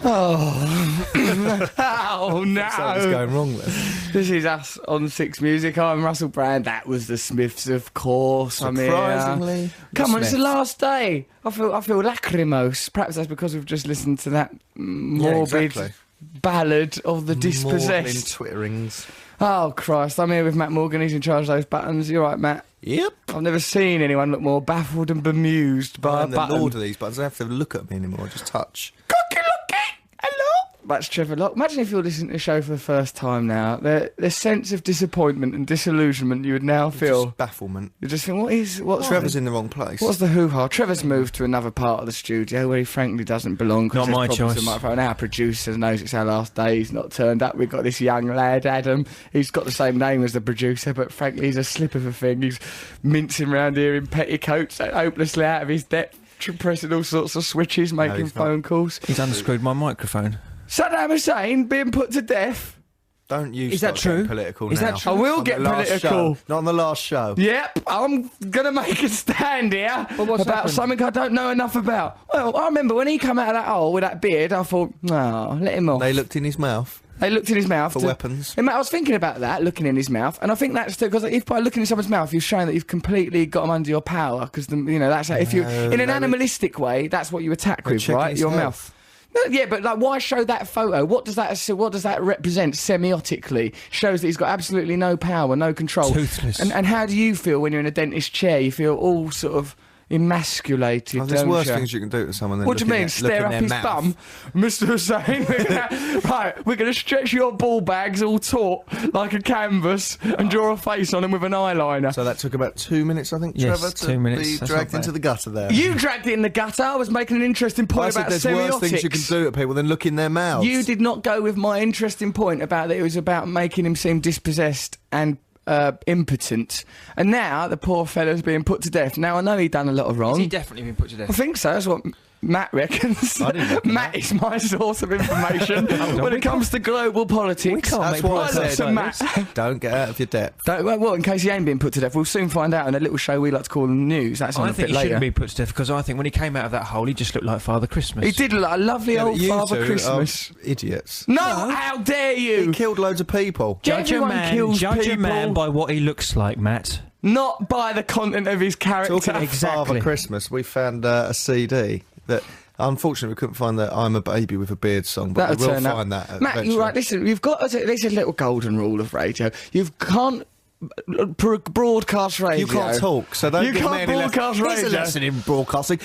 Oh, oh no! Something's going wrong there. This is us on Six Music. I'm Russell Brand. That was the Smiths, of course. Surprisingly, Come on, it's the last day. I feel lacrimose. Perhaps that's because we've just listened to that morbid ballad of the dispossessed. Twitterings. Oh Christ! I'm here with Matt Morgan. He's in charge of those buttons. You all right, Matt? Yep. I've never seen anyone look more baffled and bemused by a I'm the button. lord of these buttons. I don't have to look at me anymore. Just touch. Hello. That's Trevor Locke. Imagine if you're listening to the show for the first time now. The sense of disappointment and disillusionment you would now feel. Just bafflement. You just think, what's Trevor's in the wrong place. What's the hoo-ha? Trevor's moved to another part of the studio where he frankly doesn't belong. Not my choice. Our producer knows it's our last day. He's not turned up. We've got this young lad, Adam. He's got the same name as the producer, but frankly he's a slip of a thing. He's mincing around here in petticoats, hopelessly out of his depth, pressing all sorts of switches, making phone calls. He's unscrewed my microphone. Saddam Hussein being put to death. Don't you Is that start getting true? political Is now. that true? I will On get the last political. show. Not on the last show. Yep, I'm going to make a stand here about happened? something I don't know enough about. Well, I remember when he came out of that hole with that beard, I thought, no, let him off. They looked in his mouth They looked in his mouth. for weapons. I was thinking about that, looking in his mouth, and I think that's because if by looking in someone's mouth, you've shown that you've completely got them under your power, because that's how, if you in an animalistic way, that's what you attack with, checking right? his Your health. mouth. No, yeah, but like, why show that photo? What does that represent semiotically? Shows that he's got absolutely no power, no control. Toothless. And how do you feel when you're in a dentist chair? You feel all sort of emasculated. Oh, there's don't worse you? things you can do to someone than What do you looking mean? at- Stare look up in his their bum, mouth. Mr. Hussein? We're going to stretch your ball bags all taut like a canvas and draw a face on him with an eyeliner. So that took about 2 minutes, I think, Yes, Trevor, to 2 minutes. be That's dragged not into bad. the gutter there. You dragged it in the gutter. I was making an interesting I point said about there's semiotics. worse things you can do to people than look in their mouths. You did not go with my interesting point about that it was about making him seem dispossessed and impotent. And now the poor fella's being put to death. Now, I know he'd done a lot of wrong. Has he definitely been put to I death? think so. That's what Matt reckons. I didn't reckon Matt is my source of information when it comes to global politics. That's what I said. Matt. Don't get out of your depth. Well, in case he ain't been put to death, we'll soon find out in a little show we like to call the news. That's on I a think bit he later. shouldn't be put to death because I think when he came out of that hole, he just looked like Father Christmas. He did look like a lovely Yeah, but old you Father two Christmas. are idiots. No, how dare He you? killed loads of people. Judge a Everyone man, kills judge a people. man by what he looks like, Matt. Not by the content of his character. Talking of Exactly. Father Christmas, we found a CD that, unfortunately, we couldn't find the "I'm a Baby with a Beard" song, but That'll we will turn up. find that. Matt, eventually. you're right. Listen, you've got this is a little golden rule of radio. You can't broadcast radio. You can't talk, so don't You give me can't any broadcast Here's a radio. lesson in broadcasting.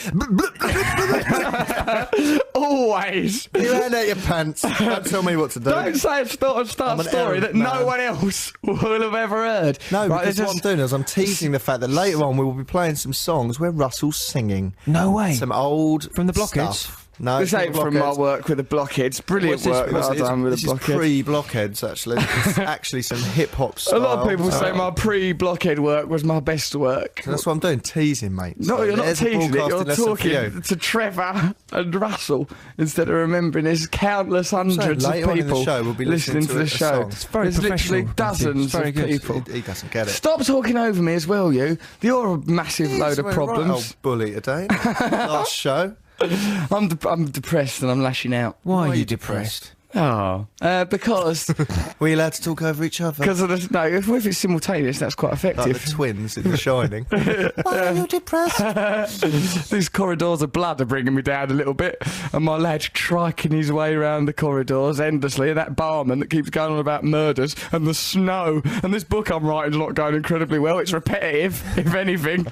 Always. You hand out your pants. Don't tell me what to do. Don't say start I'm a an story that errand no man. one else will have ever heard. No, Right, because there's what I'm doing is I'm teasing the fact that later on we will be playing some songs where Russell's singing. No way. Some old From the Blockheads? stuff. No, This it's ain't not from my Blockheads. work with the Blockheads. Brilliant What's this- work that what's I've this- done with this the is Blockheads. pre-Blockheads, actually. It's actually some hip-hop A style. lot of people say my pre-Blockhead work was my best work. So that's what I'm doing, teasing, mate. No, So you're not there's a teasing it. You're broadcasting lesson for talking you. to Trevor and Russell instead of remembering there's countless hundreds of later on in people the show, we'll be listening to the a show. song. It's very There's literally professional. dozens It's very of good. people. He doesn't get it. Stop talking over me as well, you. You're a massive load of Right, problems. old bully today. Last show. I'm depressed and I'm lashing out. Why Why are you depressed? Oh, because Were you allowed to talk over each other? of the, no. If it's simultaneous, that's quite Like effective. the twins in The Shining. Why are you depressed? These corridors of blood are bringing me down a little bit, and my lad's triking his way around the corridors endlessly. And that barman that keeps going on about murders and the snow, and this book I'm writing's not going incredibly well. It's repetitive, if anything.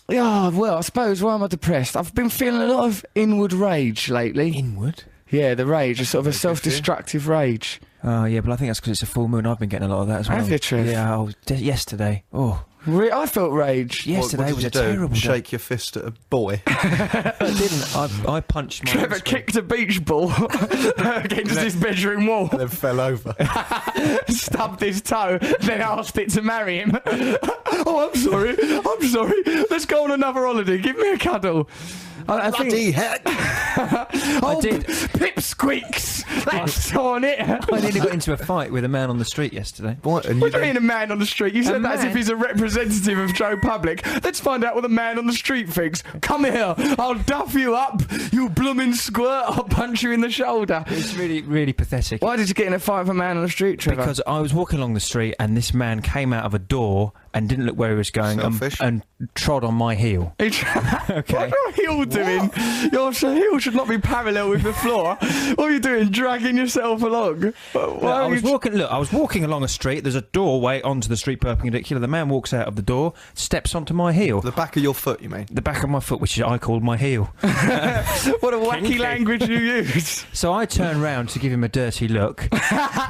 Yeah, well, I suppose why am I depressed? I've been feeling a lot of inward rage lately. Inward? Yeah, the rage, a sort of a self-destructive rage. Oh, yeah, but I think that's because it's a full moon. I've been getting a lot of that as well. Have you, Trev? Yeah, yesterday. Oh, I felt rage. yesterday what was did a you do? terrible day. Shake your fist at a boy. I didn't. I punched my... Trevor kicked a beach ball against his bedroom wall, And then fell over. stubbed his toe, then asked it to marry him. Oh, I'm sorry. Let's go on another holiday. Give me a cuddle. I think. Bloody heck! Oh, I did. Pip squeaks. That's on it. I nearly got into a fight with a man on the street yesterday. What? And What do you mean a man on the street? You said that as if man? he's a representative of Joe Public. Let's find out what the man on the street thinks. Come here. I'll duff you up. You blooming squirt. I'll punch you in the shoulder. It's really, really pathetic. Why did you get in a fight with a man on the street, Trevor? Because I was walking along the street and this man came out of a door and didn't look where he was going Selfish. and trod on my heel. What's your heel doing? Your heel should not be parallel with the floor. What are you doing? Dragging yourself along? I was walking along a street. There's a doorway onto the street perpendicular. The man walks out of the door, steps onto my heel. the back of your foot, you mean? The back of my foot, which I called my heel. What a wacky language you use. So I turned round to give him a dirty look.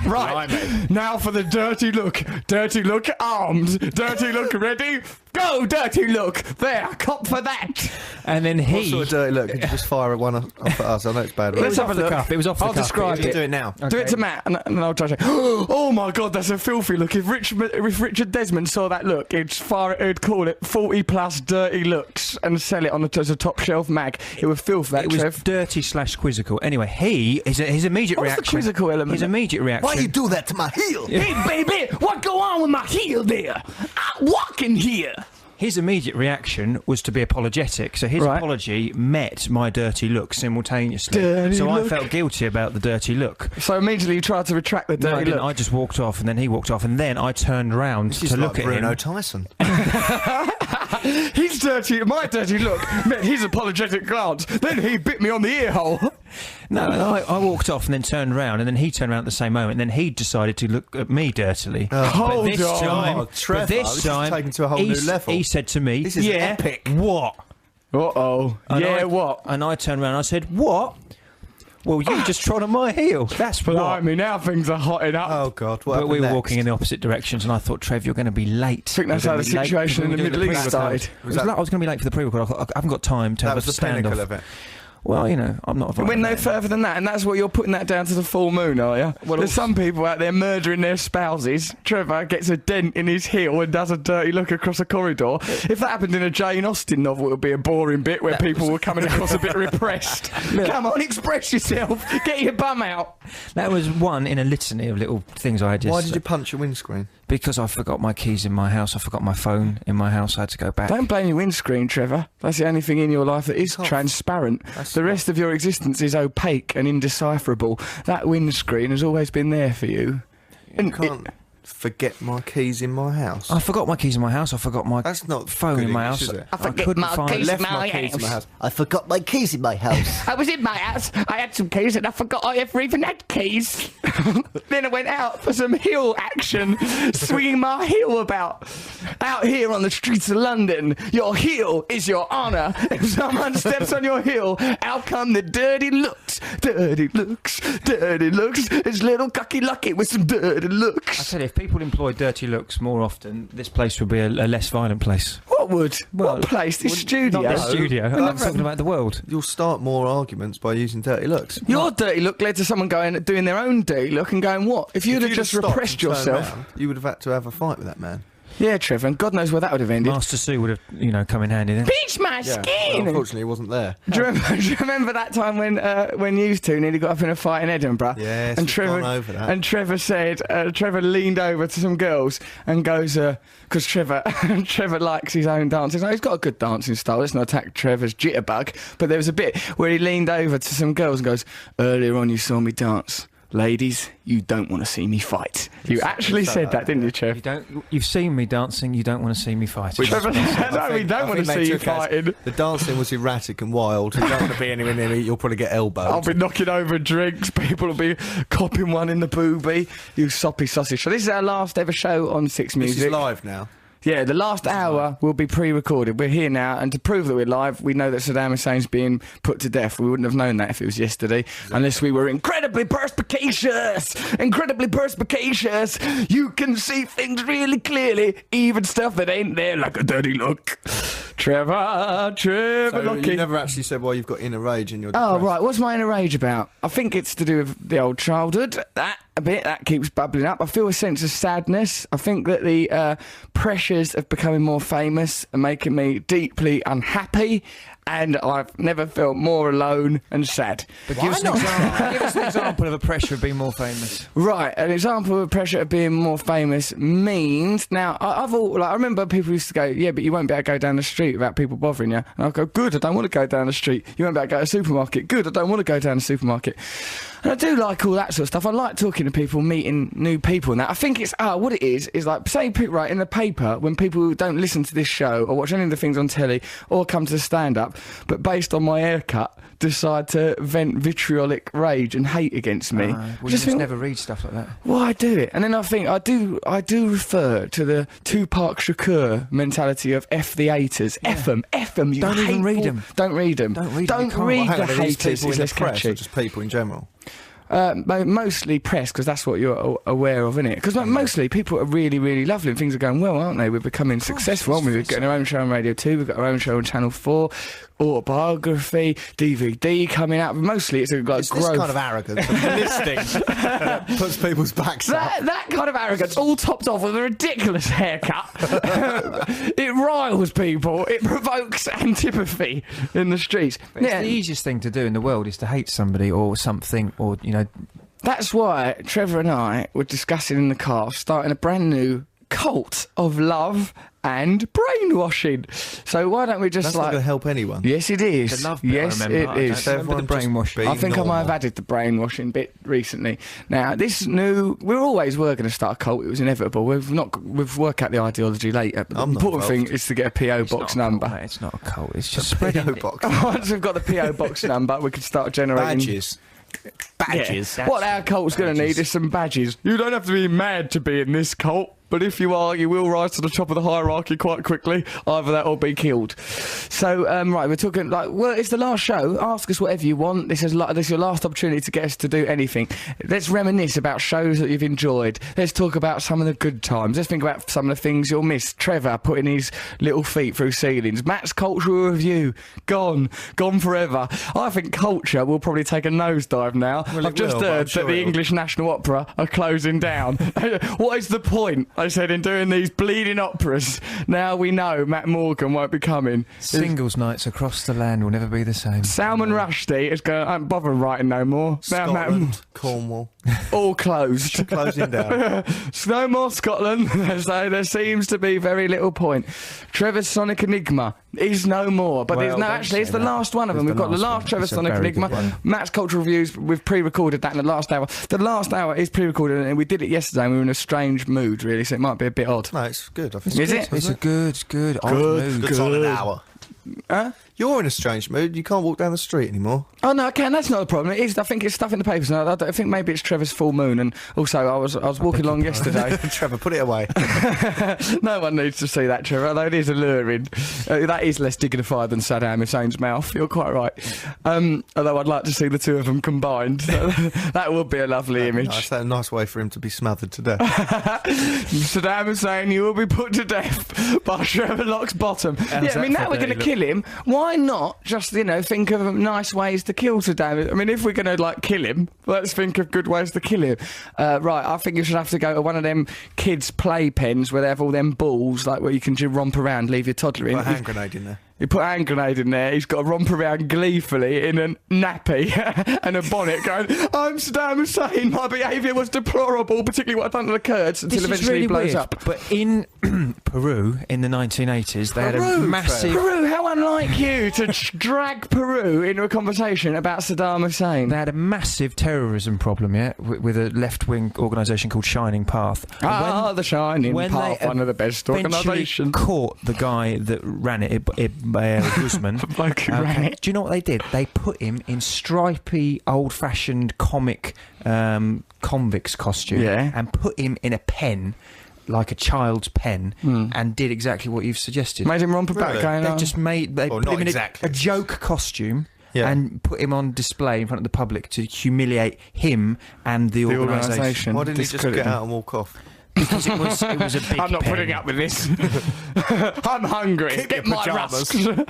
Right. Now for the dirty look. Dirty look armed. Dirty look ready. Go, dirty look. There, cop for that. And then What he... sort of dirty look? Could you just fire one off at us? I know it's bad. It Let's was have off a the look. cuff. It was off the I'll cuff. describe You it. do it now. Do it to Matt, and I'll judge it. Oh my God, that's a filthy look. If Richard Desmond saw that look, he'd call it 40 plus dirty looks and sell it as a top shelf mag. It would filth that, It was Trev. dirty / quizzical. Anyway, his immediate What's the reaction... quizzical element? His immediate reaction... Why you do that to my heel? Hey, baby, what go on with my heel there? I'm walking here. His immediate reaction was to be apologetic, so his Right. apology met my dirty look simultaneously. Dirty so look. I felt guilty about the dirty look. So immediately you tried to retract the No, I dirty didn't. look. I just walked off, and then he walked off, and then I turned round This is to like look at Bruno him. Tyson. His dirty, my dirty look met his apologetic glance. Then he bit me on the ear hole. No, I walked off and then turned round, and then he turned round at the same moment, and then he decided to look at me dirtily. Hold but this on. time, Oh, Trevor, but this this is time, taken to a whole new level. he said to me, This is "Yeah, epic." what?" Uh-oh. And Yeah, I- what? And I turned around and I said, "What?" Well, you just trod on my heel. That's what. Blimey, now things are hotting up. Oh God! What But happened we were next? walking in the opposite directions, and I thought, Trev, you're going to be late. I think that's how the situation in the Middle East started. I was going to be late for the pre-record. I haven't got time to That have was a the pinnacle standoff. of it. Well, you know, I'm not. It went no further than that, and that's what you're putting that down to the full moon, are you? Well, There's some people out there murdering their spouses. Trevor gets a dent in his heel and does a dirty look across a corridor. If that happened in a Jane Austen novel, it would be a boring bit where people were coming across a bit repressed. Come on, express yourself. Get your bum out. That was one in a litany of little things I had Why yesterday. did you punch your windscreen? Because I forgot my keys in my house. I forgot my phone in my house. I had to go back. Don't blame your windscreen, Trevor. That's the only thing in your life that is transparent. The rest of your existence is opaque and indecipherable. That windscreen has always been there for you. You can't forget my keys in my house. I forgot my keys in my house. I forgot my That's not phone good in my English, house. is it? I forget couldn't my find. keys. Left my my keys in my house. house. I forgot my keys in my house. I was in my house. I had some keys and I forgot I ever even had keys. Then I went out for some heel action, swinging my heel about. Out here on the streets of London, your heel is your honour. If someone steps on your heel, out come the dirty looks. Dirty looks, dirty looks. It's little cocky lucky with some dirty I looks. tell you, if people employ dirty looks more often, this place would be a less violent place. What would? Well, what place? This studio? Not this studio. I'm talking about the world. You'll start more arguments by using dirty looks. Your dirty look led to someone doing their own dirty look and going, what? If you'd have just stopped repressed and turned yourself. round, you would have had to have a fight with that man. Yeah, Trevor, and God knows where that would have ended. Master Sue would have, come in handy then. Pinch my Yeah. skin! Well, unfortunately, he wasn't there. do you remember that time when you two nearly got up in a fight in Edinburgh? Yes, and we've gone over that. And Trevor said, Trevor leaned over to some girls and goes, because Trevor likes his own dancing. He's got a good dancing style. Let's not attack Trevor's jitterbug. But there was a bit where he leaned over to some girls and goes, earlier on you saw me dance. Ladies, you don't want to see me fight. You actually said that, didn't you, Trev? You've seen me dancing. You don't want to see me fighting. Trevor, no, we don't want to see you fighting. The dancing was erratic and wild. You don't want to be anywhere near me. You'll probably get elbowed. I'll be knocking over drinks. People will be copping one in the boobie. You soppy sausage. So this is our last ever show on Six This Music. is live now. Yeah, the last hour will be pre-recorded. We're here now, and to prove that we're live, we know that Saddam Hussein's being put to death. We wouldn't have known that if it was yesterday, unless we were incredibly perspicacious. Incredibly perspicacious. You can see things really clearly, even stuff that ain't there, like a dirty look. Trevor So Lucky. you never actually said why you've got inner rage in your Oh, depressed. right. What's my inner rage about? I think it's to do with the old childhood. That a bit. That keeps bubbling up. I feel a sense of sadness. I think that the pressures of becoming more famous are making me deeply unhappy. and I've never felt more alone and sad. But give us an example of a pressure of being more famous. Right, an example of pressure of being more famous means, now, I remember people used to go, yeah, but you won't be able to go down the street without people bothering you. And I'll go, good, I don't want to go down the street. You won't be able to go to the supermarket. Good, I don't want to go down the supermarket. And I do like all that sort of stuff. I like talking to people, meeting new people and that. I think it's, what it is like, say, right, in the paper, when people don't listen to this show or watch any of the things on telly or come to the stand-up, but based on my haircut, decide to vent vitriolic rage and hate against me. Well, you just never read stuff like that. Why do it? And then I think I do refer to the Tupac Shakur mentality of F the haters. Yeah. F them, you don't even read them. Don't read them. Don't read the haters. People in the press or just people in general? Mostly press, because that's what you're aware of, isn't it? Because mostly people are really, really lovely and things are going well, aren't they? We're becoming successful, aren't we? We're getting our own show on Radio 2, we've got our own show on Channel 4, autobiography, DVD coming out. Mostly it's growth. This kind of arrogance of listing puts people's backs up. That kind of arrogance, all topped off with a ridiculous haircut. It riles people. It provokes antipathy in the streets. But it's the easiest thing to do in the world is to hate somebody or something, or, you know... That's why Trevor and I were discussing in the car starting a brand new cult of love and brainwashing. So why don't we just That's not going to help anyone. Yes, it is. The love bit, yes, I remember. it is. I don't remember the brainwashing. I think I might have added the brainwashing bit recently. Now, this new... We always were going to start a cult. It was inevitable. We've worked out the ideology later. But the important thing is to get a PO box number. Cult, it's not a cult. It's just a PO box. Once we've got the PO box number, we can start generating... Badges. Yeah. What our cult's going to need is some badges. You don't have to be mad to be in this cult, but if you are, you will rise to the top of the hierarchy quite quickly. Either that or be killed. So, right, we're talking like, well, it's the last show. Ask us whatever you want. This is your last opportunity to get us to do anything. Let's reminisce about shows that you've enjoyed. Let's talk about some of the good times. Let's think about some of the things you'll miss. Trevor putting his little feet through ceilings. Matt's cultural review. Gone forever. I think culture will probably take a nosedive now. Well, I've just heard that the English National Opera are closing down. What is the point? I said, in doing these bleeding operas. Now we know Matt Morgan won't be coming. Singles nights across the land will never be the same. Salman Rushdie is going, I don't bother writing no more. Scotland, Cornwall. All closed. Closing down. No more Scotland. So there seems to be very little point. Trevor's Sonic Enigma is no more. But it's the last one of them. We've got the last Trevor Sonic Enigma. Matt's Cultural Reviews, we've pre-recorded that in the last hour. The last hour is pre-recorded and we did it yesterday and we were in a strange mood, really, so it might be a bit odd. No, it's good. I think Is it? It's a good odd mood. Good solid hour. Huh? You're in a strange mood. You can't walk down the street anymore. Oh no, I can. That's not a problem. It is. I think it's stuff in the papers. And I think maybe it's Trevor's full moon. And also, I was walking along yesterday. Trevor, put it away. No one needs to see that, Trevor. Although it is alluring. That is less dignified than Saddam Hussein's mouth. You're quite right. Although I'd like to see the two of them combined. That would be a lovely image. Nice. That's a nice way for him to be smothered to death. Saddam Hussein, you will be put to death by Trevor Locke's bottom. Yeah, I mean, now we're going to kill him. Why not just, think of nice ways to kill Saddam? I mean, if we're going to, kill him, let's think of good ways to kill him. Right, I think you should have to go to one of them kids' play pens where they have all them balls, where you can just romp around, leave your toddler in. Put a hand grenade in there. He put a hand grenade in there. He's got to romp around gleefully in a nappy and a bonnet going, I'm Saddam Hussein, my behaviour was deplorable, particularly what I've done to the Kurds, until eventually he blows up. But in Peru, in the 1980s, they had a massive... Peru, how unlike you to drag Peru into a conversation about Saddam Hussein. They had a massive terrorism problem, with a left-wing organisation called Shining Path. The Shining Path, one of the best organisations. Caught the guy that ran it Guzman. Do you know what they did? They put him in stripy, old-fashioned comic convict's costume and put him in a pen, like a child's pen, and did exactly what you've suggested. Made him romp about going on. They put him in a joke costume. Yeah. And put him on display in front of the public to humiliate him and the organisation. Why didn't he just get out and walk off? Because it was a big I'm not pen. putting up with this. I'm hungry. Get my rusks. Look,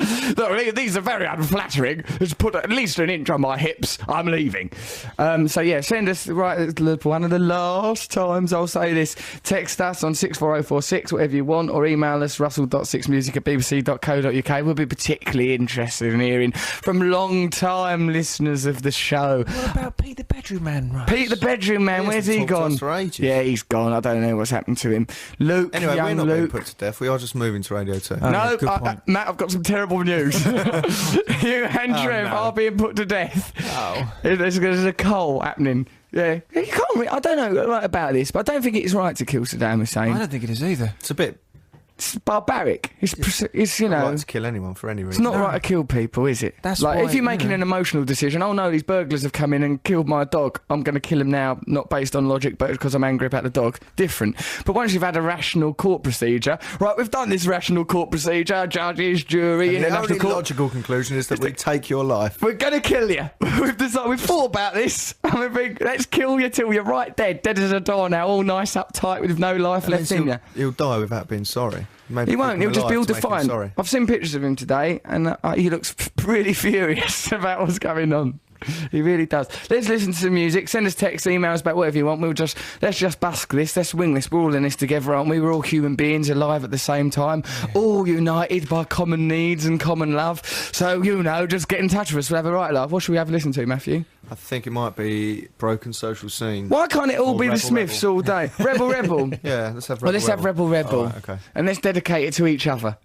these are very unflattering. Just put at least an inch on my hips. I'm leaving. So yeah, send us, right, one of the last times I'll say this. Text us on 64046, whatever you want, or email us russell.sixmusic@bbc.co.uk. We'll be particularly interested in hearing from long-time listeners of the show. What about Pete the Bedroom Man, Russ? Pete the Bedroom Man, where's he gone? Yeah, he's gone. I don't know what's happened to him. Luke, anyway, young we're not Luke. being put to death. We are just moving to Radio 2. No, Matt, I've got some terrible news. You and Trev are being put to death. Oh. There's a cull happening. Yeah, you can't. I don't know about this, but I don't think it's right to kill Saddam Hussein. I don't think it is either. It's a bit... It's barbaric. It's you know. Not right to kill anyone for any reason. It's not right to kill people, is it? That's like why, if you're making an emotional decision. Oh no, these burglars have come in and killed my dog. I'm going to kill him now, not based on logic, but because I'm angry about the dog. Different. But once you've had a rational court procedure, right? We've done this rational court procedure. Judges, jury, and the international only court. logical conclusion is that we take your life. We're going to kill you. We've decided. We've thought about this. Let's kill you till you're right dead as a door now, all nice uptight with no life left in you. He'll die without being sorry. Maybe he won't. He'll just be all alive to make him defiant. sorry. I've seen pictures of him today, and he looks really furious about what's going on. He really does. Let's listen to some music. Send us texts, emails about whatever you want. Let's just busk this. Let's wing this. We're all in this together, aren't we? We're all human beings alive at the same time, all united by common needs and common love. So just get in touch with us. We'll have a right laugh. What should we have a listen to, Matthew? I think it might be Broken Social Scene. Why can't it all Or be Rebel the Smiths Rebel. all day? Rebel. Yeah, let's have Rebel Well, let's have Rebel. All right, okay. And let's dedicate it to each other.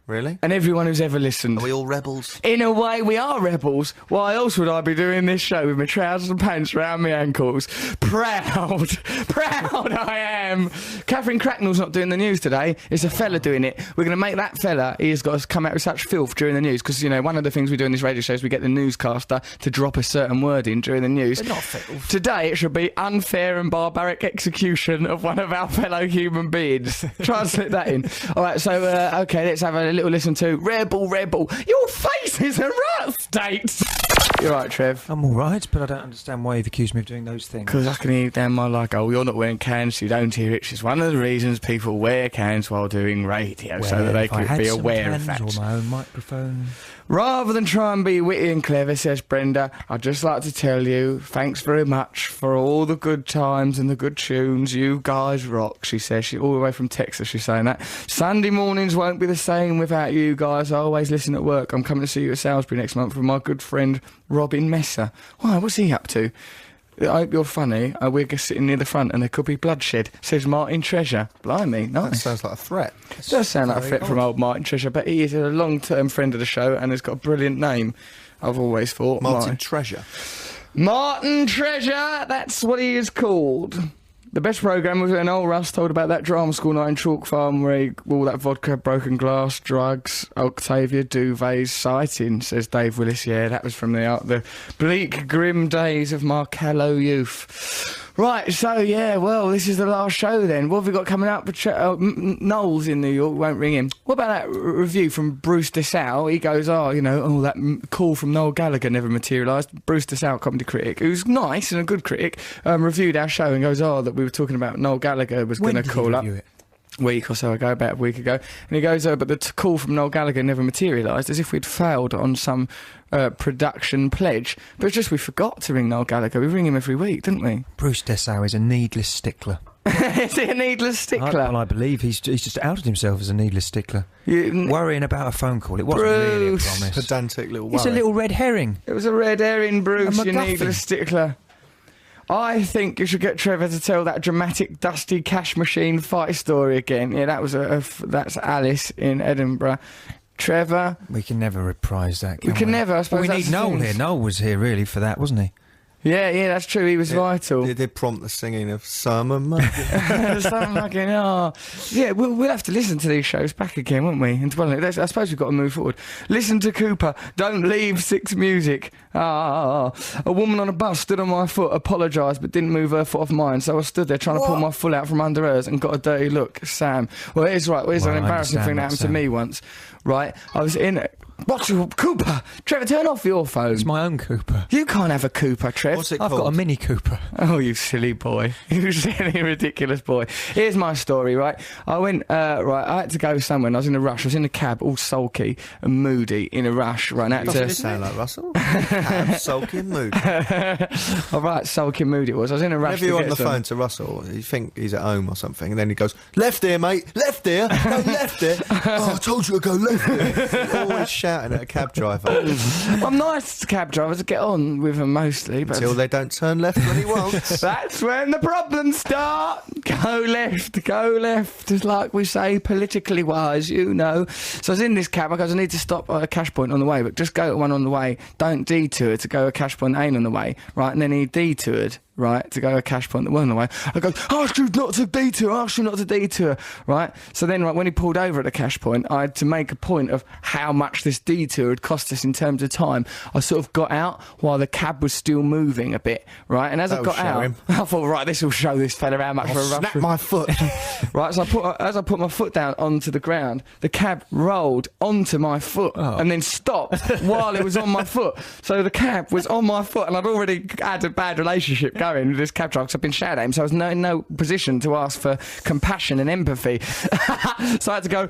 Really? And everyone who's ever listened. Are we all rebels? In a way, we are rebels. Why else would I be doing this show with my trousers and pants round my ankles? Proud I am. Catherine Cracknell's not doing the news today. It's a fella doing it. We're going to make that fella, he has got to come out with such filth during the news, because, one of the things we do in this radio show is we get the newscaster to drop a certain word in during the news. But not filth. Today, it should be unfair and barbaric execution of one of our fellow human beings. Try and slip that in. All right, so, okay, let's have a little listen to Rebel. Your face is a rust state. You're right, Trev. I'm all right, but I don't understand why you've accused me of doing those things. Because I can hear down my you're not wearing cans, so you don't hear it. It's one of the reasons people wear cans while doing radio, so that they can be aware of that. Or my own microphone. Rather than try and be witty and clever, says Brenda, I'd just like to tell you, thanks very much for all the good times and the good tunes. You guys rock, she says. She's all the way from Texas, she's saying that. Sunday mornings won't be the same without you guys. I always listen at work. I'm coming to see you at Salisbury next month with my good friend Robin Messer. Why, what's he up to? I hope you're funny. We're just sitting near the front and there could be bloodshed, says Martin Treasure. Blimey, nice. That sounds like a threat. It does sound like a threat from old Martin Treasure, but he is a long-term friend of the show and has got a brilliant name, I've always thought. Martin Treasure. Martin Treasure, that's what he is called. The best programme was when old Russ told about that drama school night in Chalk Farm where all that vodka, broken glass, drugs, Octavia Duvay's sighting, says Dave Willis. Yeah, that was from the bleak, grim days of Markello youth. Right, so yeah, well, this is the last show then. What have we got coming up? Noel's in New York, won't ring him. What about that review from Bruce DeSalle? He goes, that call from Noel Gallagher never materialised. Bruce DeSalle, comedy critic, who's nice and a good critic, reviewed our show and goes, that we were talking about Noel Gallagher was going to call up. Week or so ago, about a week ago, and he goes, but the call from Noel Gallagher never materialised, as if we'd failed on some production pledge. But it's just we forgot to ring Noel Gallagher. We ring him every week, didn't we? Bruce Dessau is a needless stickler. Is he a needless stickler? I believe he's just outed himself as a needless stickler. Worrying about a phone call. It wasn't really a promise. Pedantic little worry. It's a little red herring. It was a red herring, Bruce, you needless stickler. I think you should get Trevor to tell that dramatic Dusty Cash Machine fight story again. Yeah, that was that's Alice in Edinburgh. Trevor, we can never reprise that. We can never. I suppose we need Noel here. Noel was here really for that, wasn't he? Yeah, that's true. He was vital. They did prompt the singing of Summer Muggin'. Summer Muggin', Yeah, we'll have to listen to these shows back again, won't we? And I suppose we've got to move forward. Listen to Cooper. Don't leave Six Music. A woman on a bus stood on my foot, apologised, but didn't move her foot off mine, so I stood there trying to pull my foot out from under hers and got a dirty look. Sam. Well, here's an embarrassing thing that happened to me once. Right, I was in What's your Cooper? Trevor, turn off your phone. It's my own Cooper. You can't have a Cooper, Trev. What's it I've called? got a Mini Cooper. Oh, you silly boy. You silly, ridiculous boy. Here's my story, right? I went, I had to go somewhere and I was in a rush. I was in a cab, all sulky and moody, in a rush, right? Doesn't it sound like Russell? Cab, sulky and moody. All right, sulky and moody it was. I was in a rush. Whenever you're on the phone to Russell, you think he's at home or something, and then he goes, left ear, mate, left ear, no, left ear. Oh, I told you to go left ear. Always shouting at a cab driver. I'm nice to cab drivers, to get on with them mostly, but Until they don't turn left when he wants. that's when the problems start. Go left, as like we say, politically wise, you know. So I was in this cab, I need to stop at a cash point on the way, but just go to one on the way, don't detour to go a cash point A on the way, right? And then he detoured, right, to go a cash point that wasn't on the way. I go, ask you not to detour, right? So then, right, when he pulled over at the cash point, I had to make a point of how much this detour had cost us in terms of time. I sort of got out while the cab was still moving a bit, right? And as I got out, I thought, right, this will show this fella how much of a rush. Snap my foot. Right, so as I put my foot down onto the ground, the cab rolled onto my foot and then stopped while it was on my foot. So the cab was on my foot, and I'd already had a bad relationship going with this cab driver because I've been shouted at him, so I was in no position to ask for compassion and empathy. So I had to go,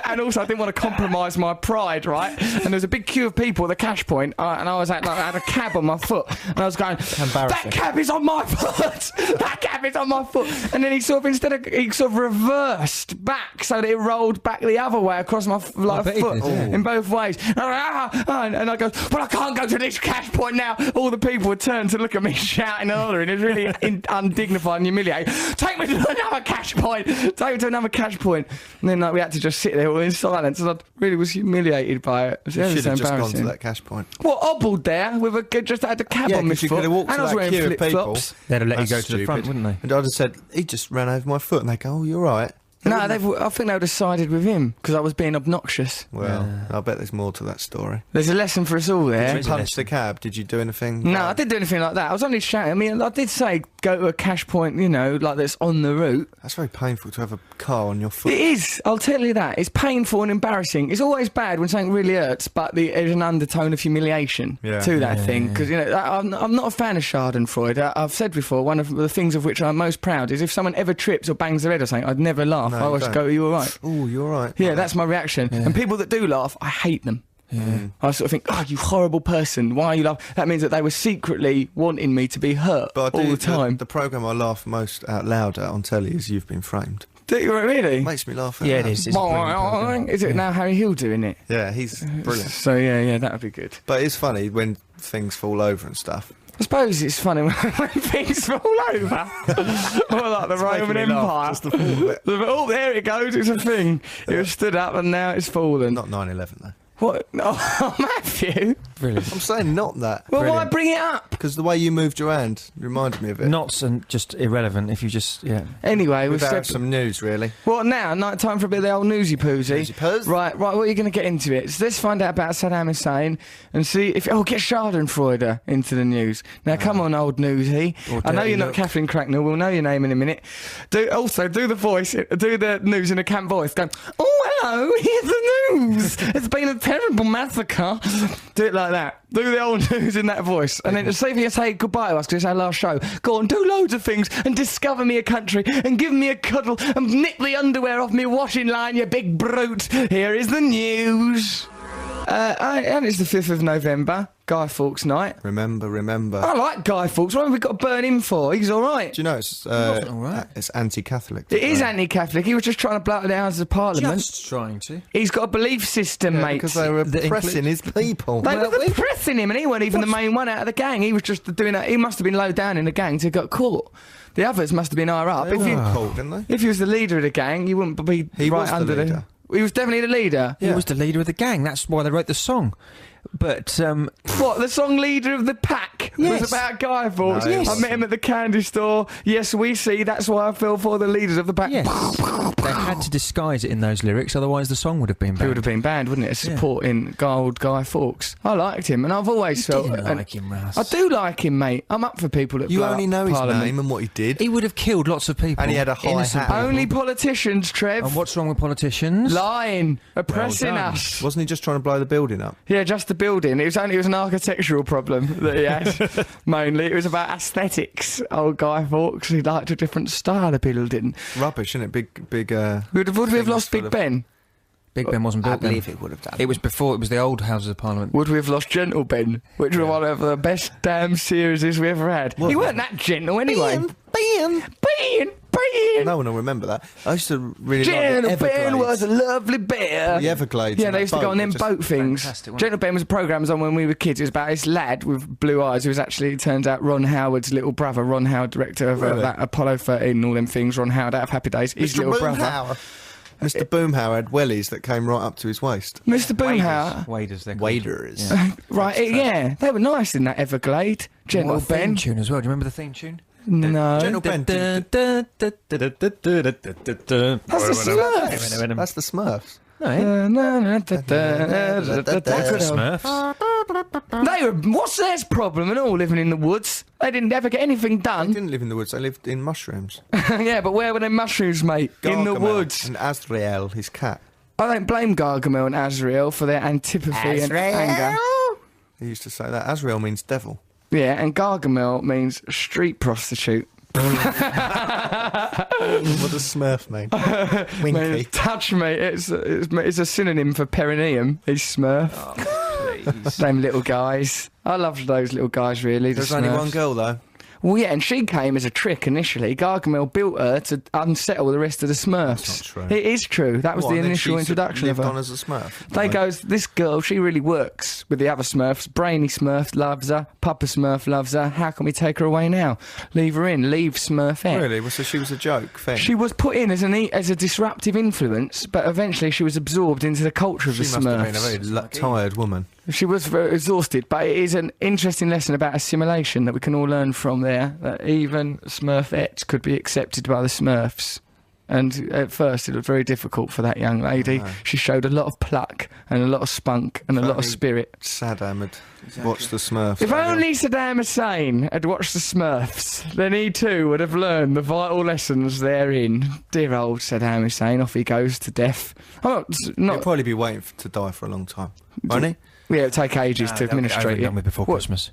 and also I didn't want to compromise my pride, right? And there was a big queue of people at the cash point, and I was I had a cab on my foot, and I was going, that cab is on my foot! That cab is on my foot! And then he sort of reversed back so that it rolled back the other way across my foot in both ways. And I go, well, I can't go to this cash point now. All the people would turn to look at me shouting and hollering. It was really undignified and humiliating. Take me to another cash point. And then we had to just sit there all in silence, and I really was humiliated by it. You should have just gone to that cash point. What, hobbled there just had a cab on my foot, could have walked and I was wearing flip-flops. They'd have let you go to the front, wouldn't they? And I'd have said, he just ran over my foot, and they go, oh, you're right. No, I think they would have sided with him because I was being obnoxious. Well, I bet there's more to that story. There's a lesson for us all there. Did you punch the cab? Did you do anything? No, I didn't do anything like that. I was only shouting. I mean, I did say go to a cash point, you know, like that's on the route. That's very painful to have a car on your foot. It is. I'll tell you that. It's painful and embarrassing. It's always bad when something really hurts, but there's an undertone of humiliation to that thing. Because, you know, I'm not a fan of Schadenfreude. I've said before, one of the things of which I'm most proud is if someone ever trips or bangs their head or something, I'd never laugh. I always go, you all right? Oh, you're right. Yeah, that's my reaction. Yeah. And people that do laugh, I hate them. Yeah. I sort of think, oh, you horrible person, why are you laughing? That means that they were secretly wanting me to be hurt all the time. The programme I laugh most out loud at on telly is You've Been Framed. Do you really? It makes me laugh. Yeah, it is. Is it now Harry Hill doing it? Yeah, he's brilliant. So yeah, that would be good. But it's funny when things fall over and stuff. I suppose it's funny when things fall over. Or like the Roman Empire. Oh, there it goes, it's a thing. It was stood up and now it's fallen. Not 9/11 though. What? Oh, Matthew. Brilliant. I'm saying not that. Well, why bring it up? Because the way you moved your hand reminded me of it. Not just irrelevant if you just, Anyway, we've said some news, really. What now? Time for a bit of the old newsy poosy. Right, what are you going to get into it? So let's find out about Saddam Hussein and see if... Oh, get Schadenfreude into the news. Now, come on, old newsy. I know you're not Catherine Cracknell. We'll know your name in a minute. Do the voice, do the news in a camp voice. Go, oh, hello, here's the news. It's been a terrible massacre. Do it like that. Do the old news in that voice. And then to see if you say goodbye to us, because it's our last show. Go on, do loads of things and discover me a country and give me a cuddle and nip the underwear off me washing line, you big brute. Here is the news. And it's the 5th of November, Guy Fawkes night. Remember. I like Guy Fawkes. What have we got to burn him for? He's all right. Do you know it's anti-Catholic? It is anti-Catholic. He was just trying to blow out the Houses of Parliament. Just trying to. He's got a belief system, mate. Because they were oppressing his people. They were oppressing him, and he wasn't even the main one out of the gang. He was just doing that. He must have been low down in the gang to get caught. The others must have been higher up. They were caught, didn't they? If he was the leader of the gang, you wouldn't be under the leader. He was definitely the leader. He was the leader of the gang. That's why they wrote the song. But what, the song Leader of the Pack was about Guy Fawkes? No, yes. I met him at the candy store. Yes, we see. That's why I fell for the Leaders of the Pack. yes, they had to disguise it in those lyrics, otherwise the song would have been It would banned. have been banned, wouldn't it? Supporting old Guy Fawkes. I liked him, and I've always felt. Didn't and like him, Russ. I do like him, mate. I'm up for people that You blow only up know his Parliament. name and what he did. He would have killed lots of people. And he had a high Innocent hat. people. Only politicians, Trev. And what's wrong with politicians? Lying, oppressing done. us. Wasn't he just trying to blow the building up? Yeah, just the building. It was an architectural problem that he had. Mainly, it was about aesthetics. Old Guy Fawkes, he liked a different style of building. Rubbish, isn't it? Big. Would we have things lost full Big of- Ben? Big Ben wasn't built then. it would have done. It was before. It was the old Houses of Parliament. Would we have lost Gentle Ben, which was one of the best damn series we ever had? He weren't that gentle anyway. Ben. Ben. No one will remember that. I used to really Gentle like the Ben Everglades. was a lovely bear. The Everglades. Yeah, and they that used to go on them just- boat things. fantastic, wasn't Gentle Ben was a programme on when we were kids. It was about this lad with blue eyes who was actually, it turns out, Ron Howard's little brother. Ron Howard, director of Really? that Apollo 13 and all them things. Ron Howard out of Happy Days. His little brother. Mr. Boomhauer had wellies that came right up to his waist. Mr. Boomhauer. Waders, they're called. Waders. Yeah. Right, yeah. They were nice in that Everglade. Gentle What a Ben. theme tune as well. Do you remember the theme tune? No. Gentle Ben. That's That's the Smurfs. That's the Smurfs. That's Smurfs. They were, what's their problem and all living in the woods? They didn't ever get anything They done. didn't live in the woods. They lived in mushrooms. Yeah, but where were them mushrooms, mate? In the Gargamel woods. And Azrael, his cat. I don't blame Gargamel and Azrael for their antipathy and anger. He used to say that. Azrael means devil. Yeah, and Gargamel means street prostitute. What does Smurf mean? Means Winky. touch me. It's a synonym for perineum. He's Smurf. Please. Them little guys. I loved those little guys, really. There's the only Smurfs. one girl, though. Well, yeah, and she came as a trick initially. Gargamel built her to unsettle the rest of the Smurfs. That's not true. It is true. That was What, the and then initial she's introduction of lived her. on as a Smurf. They Right. goes, this girl, she really works with the other Smurfs. Brainy Smurf loves her. Papa Smurf loves her. How can we take her away now? Leave her in. Leave Smurfette. Really? Well, so she was a joke thing. She was put in as a disruptive influence, but eventually she was absorbed into the culture of She the must have been a Smurfs. very tired woman. She was very exhausted, but it is an interesting lesson about assimilation that we can all learn from there, that even Smurfettes could be accepted by the Smurfs. And at first it looked very difficult for that young lady. No. She showed a lot of pluck and a lot of spunk and a lot of Only spirit. Saddam had watched the Smurfs. If earlier. only Saddam Hussein had watched the Smurfs, then he too would have learned the vital lessons therein. Dear old Saddam Hussein, off he goes to death. Oh, He'll probably be waiting to die for a long time, won't he? Yeah, it'll take ages to administrate it. Done with before What? Christmas.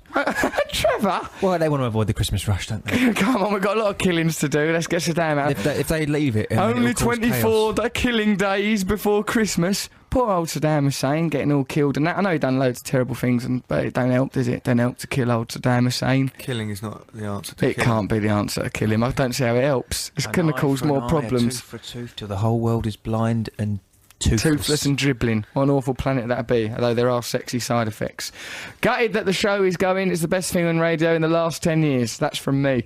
Trevor! Well, they want to avoid the Christmas rush, don't they? Come on, we've got a lot of killings to do. Let's get Saddam out. If they leave it, Only it'll cause 24 chaos. killing days before Christmas. Poor old Saddam Hussein getting all killed and that. I know he done loads of terrible things, but it don't help, does it? Don't help to kill old Saddam Hussein. Killing is not the answer to It killing. can't be the answer to kill him. I don't see how it helps. It's An going to eye cause for an more eye, problems. A tooth for a tooth, till the whole world is blind and Toothless and dribbling. What an awful planet that'd be, although there are sexy side effects. Gutted that the show is going. It's the best thing on radio in the last 10 years. That's from me.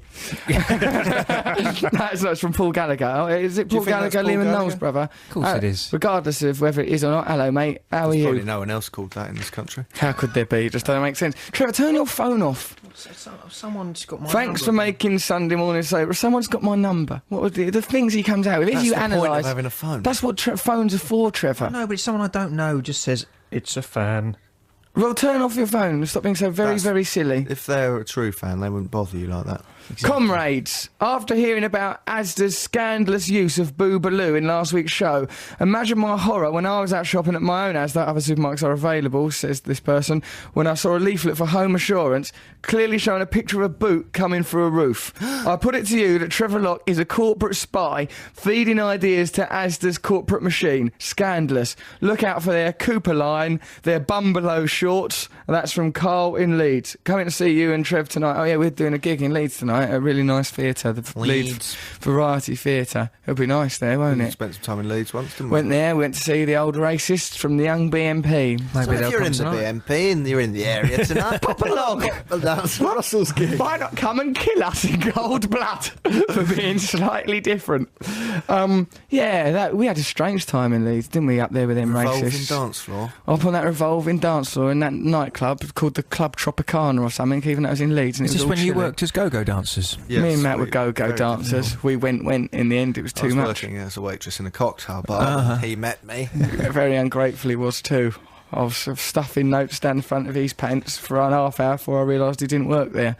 That's from Paul Gallagher. Oh, is it Do you Paul think that's Gallagher, Paul Liam and Gallagher? Knowles' brother? Of course it is. Regardless of whether it is or not. Hello, mate. How are There's probably you? no one else called that in this country. How could there be? It just doesn't make sense. Trevor, turn your phone off. Someone's got my Thanks for making Sunday morning sober. Someone's got my number. What was the things he comes out with? If That's you the point of analyse, having a phone. that's what phones are for, Trevor. No, but it's someone I don't know who just says, it's a fan. Well, turn off your phone and stop being so very, That's- very silly. If they're a true fan, they wouldn't bother you like that. Comrades, after hearing about Asda's scandalous use of Boobaloo in last week's show, imagine my horror when I was out shopping at my own Asda. Other supermarkets are available, says this person, when I saw a leaflet for home assurance clearly showing a picture of a boot coming through a roof. I put it to you that Trevor Locke is a corporate spy feeding ideas to Asda's corporate machine. Scandalous. Look out for their Cooper line, their Bumbelow shorts. That's from Carl in Leeds. Coming to see you and Trev tonight. Oh yeah, we're doing a gig in Leeds tonight. A really nice theatre, the Leeds Leeds. Variety Theatre. It'll be nice there, won't We it? spent some time in Leeds once, didn't we? Went there, went to see the old racists from the Young BMP. Maybe So they'll if you're come in the tonight. BMP and you're in the area tonight, pop along. That's Russell's gig. Why not come and kill us in cold blood for being slightly different? We had a strange time in Leeds, didn't we, up there with them Revolving racists? dance floor. Up on that revolving dance floor in that nightclub called the Club Tropicana or something, even though it was in Leeds. And Is it was this all when you chilly. worked as go-go dancers? Yes, Me and Matt were go-go very dancers. We went. In the end, it was I too was much. working as a waitress in a cocktail bar. He met me. Very ungrateful he was too. I was stuffing notes down the front of his pants for an half hour before I realised he didn't work there.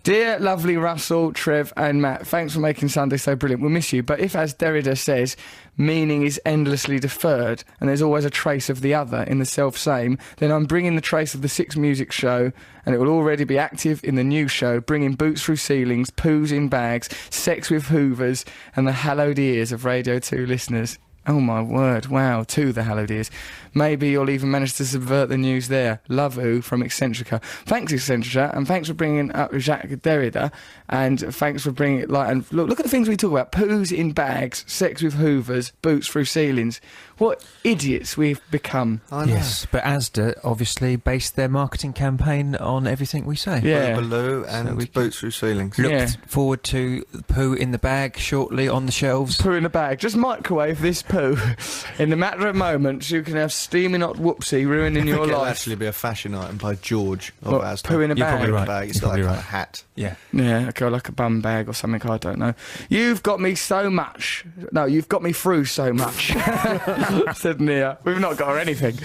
Dear lovely Russell, Trev and Matt, thanks for making Sunday so brilliant. We'll miss you, but if, as Derrida says, meaning is endlessly deferred and there's always a trace of the other in the self-same, then I'm bringing the trace of the Six Music show, and it will already be active in the new show, bringing boots through ceilings, poos in bags, sex with hoovers and the hallowed ears of Radio 2 listeners. Oh my word, wow, to the hallowed ears. Maybe you'll even manage to subvert the news there. Love who from Eccentrica. Thanks Eccentrica, and thanks for bringing up Jacques Derrida, and thanks for bringing it and look at the things we talk about. Poos in bags, sex with hoovers, boots through ceilings. What idiots we've become. I know. Yes, but Asda obviously based their marketing campaign on everything we say. Yeah. Baloo and boots through ceilings. Looked forward to poo in the bag shortly on the shelves. Poo in a bag. Just microwave this poo. In the matter of moments, you can have steaming hot whoopsie ruining your It'll life. actually be a fashion item by George of What, Asda. poo in a You're bag? probably right. It's You're like probably a right. hat. Yeah. Yeah, okay, like a bum bag or something, I don't know. You've got me so much. No, you've got me through so much, said Nia. We've not got her anything.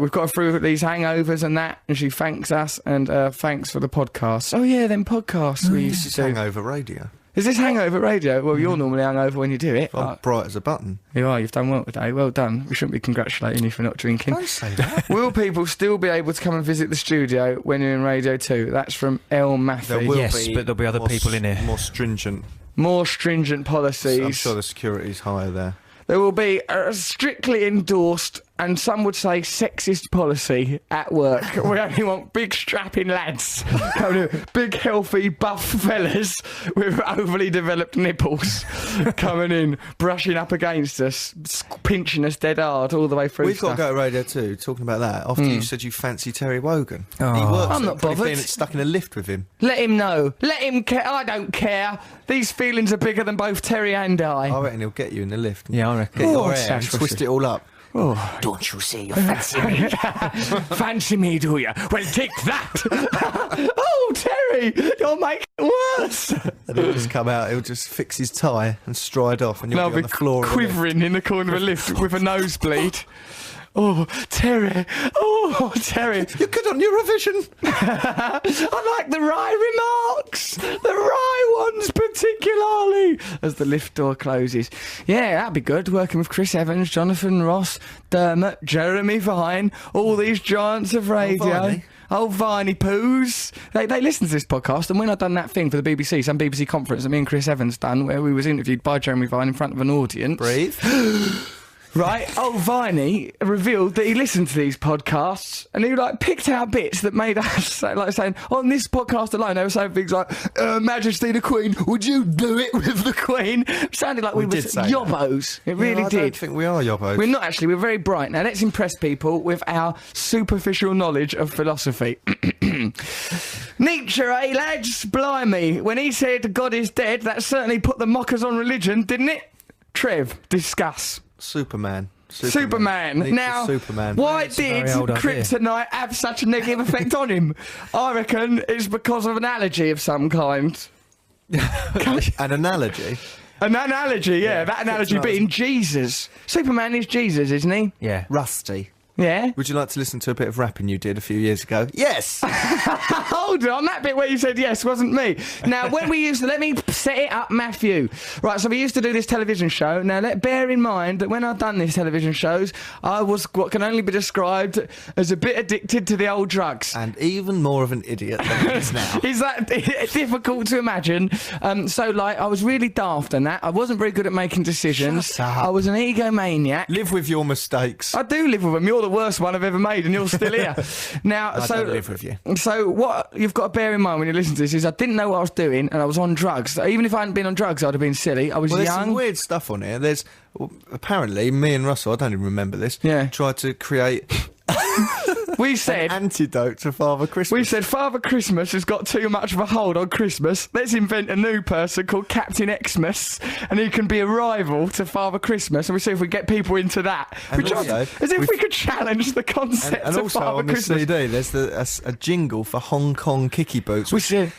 We've got her through these hangovers and that, and she thanks us, and thanks for the podcast. Oh yeah, them podcasts we used to do. Hangover radio. Is this hangover radio? Well, you're normally hungover when you do it. I'm bright as a button. You are, you've done well today. Well done. We shouldn't be congratulating you for not drinking. Don't say that. Will people still be able to come and visit the studio when you're in Radio 2? That's from El Maffey. There will Yes, be but there'll be other people in here. More stringent. More stringent policies. I'm sure the security's higher there. There will be a strictly endorsed, and some would say sexist policy at work. We only want big strapping lads, big healthy buff fellas with overly developed nipples coming in, brushing up against us, pinching us dead hard all the way through. We've got to go to Radio 2, talking about that. After you said you fancy Terry Wogan. Oh. He works I'm there. not Probably bothered. feeling stuck in a lift with him. Let him know. Let him care. I don't care. These feelings are bigger than both Terry and I. I reckon he'll get you in the lift. Yeah, I reckon. Get your Oh, hair and Sash, twist it all up. Oh. Don't you say you fancy me? Fancy me, do you? Well, take that. Oh, Terry, you'll make it worse. And he'll just come out, he'll just fix his tie and stride off, and you'll I'll be on the floor. of the lift. quivering in the corner of a lift with a nosebleed. Oh, Terry. Oh, Terry. You're good on Eurovision. I like the wry remarks. The wry ones particularly. As the lift door closes. Yeah, that'd be good. Working with Chris Evans, Jonathan Ross, Dermot, Jeremy Vine, all these giants of radio. Viney. Oh, Viney Poos. They listen to this podcast, and when I'd done that thing for the BBC, some BBC conference that me and Chris Evans done, where we was interviewed by Jeremy Vine in front of an audience. Breathe. Right, old Viney revealed that he listened to these podcasts and he picked out bits that made us saying on this podcast alone they were saying things like Majesty the Queen, would you do it with the Queen? It sounded like we were did say that. yobbos. It really I did. don't think we are yobbos. We're not actually, we're very bright. Now let's impress people with our superficial knowledge of philosophy. Nietzsche, eh, lads? Blimey. When he said God is dead, that certainly put the mockers on religion, didn't it? Trev, discuss. Superman. Superman. Now, Superman. why It's a did very old idea. kryptonite have such a negative effect on him? I reckon it's because of an allergy of some kind. An analogy. An analogy, yeah. That analogy kryptonite being Jesus. Superman is Jesus, isn't he? Yeah. Rusty. Yeah. Would you like to listen to a bit of rapping you did a few years ago? Yes! Hold on, that bit where you said yes wasn't me. Now, when we used to, let me set it up, Matthew. Right, so we used to do this television show. Now, bear in mind that when I've done these television shows, I was what can only be described as a bit addicted to the old drugs. And even more of an idiot than he is now. Is that difficult to imagine? So, I was really daft and that. I wasn't very good at making decisions. Shut up. I was an egomaniac. Live with your mistakes. I do live with them. You're the worst one I've ever made, and you're still here. Now, I so don't live with you. So what you've got to bear in mind when you listen to this is I didn't know what I was doing, and I was on drugs. So even if I hadn't been on drugs, I'd have been silly. I was Well, there's some young. weird stuff on here. There's apparently me and Russell. I don't even remember this. Yeah. Tried to create We said An antidote to Father Christmas. We said Father Christmas has got too much of a hold on Christmas. Let's invent a new person called Captain Xmas, and he can be a rival to Father Christmas, and we see if we get people into that. And also, as if we could challenge the concept and of also Father on the Christmas. CD, there's a jingle for Hong Kong Kicky Boots. We said,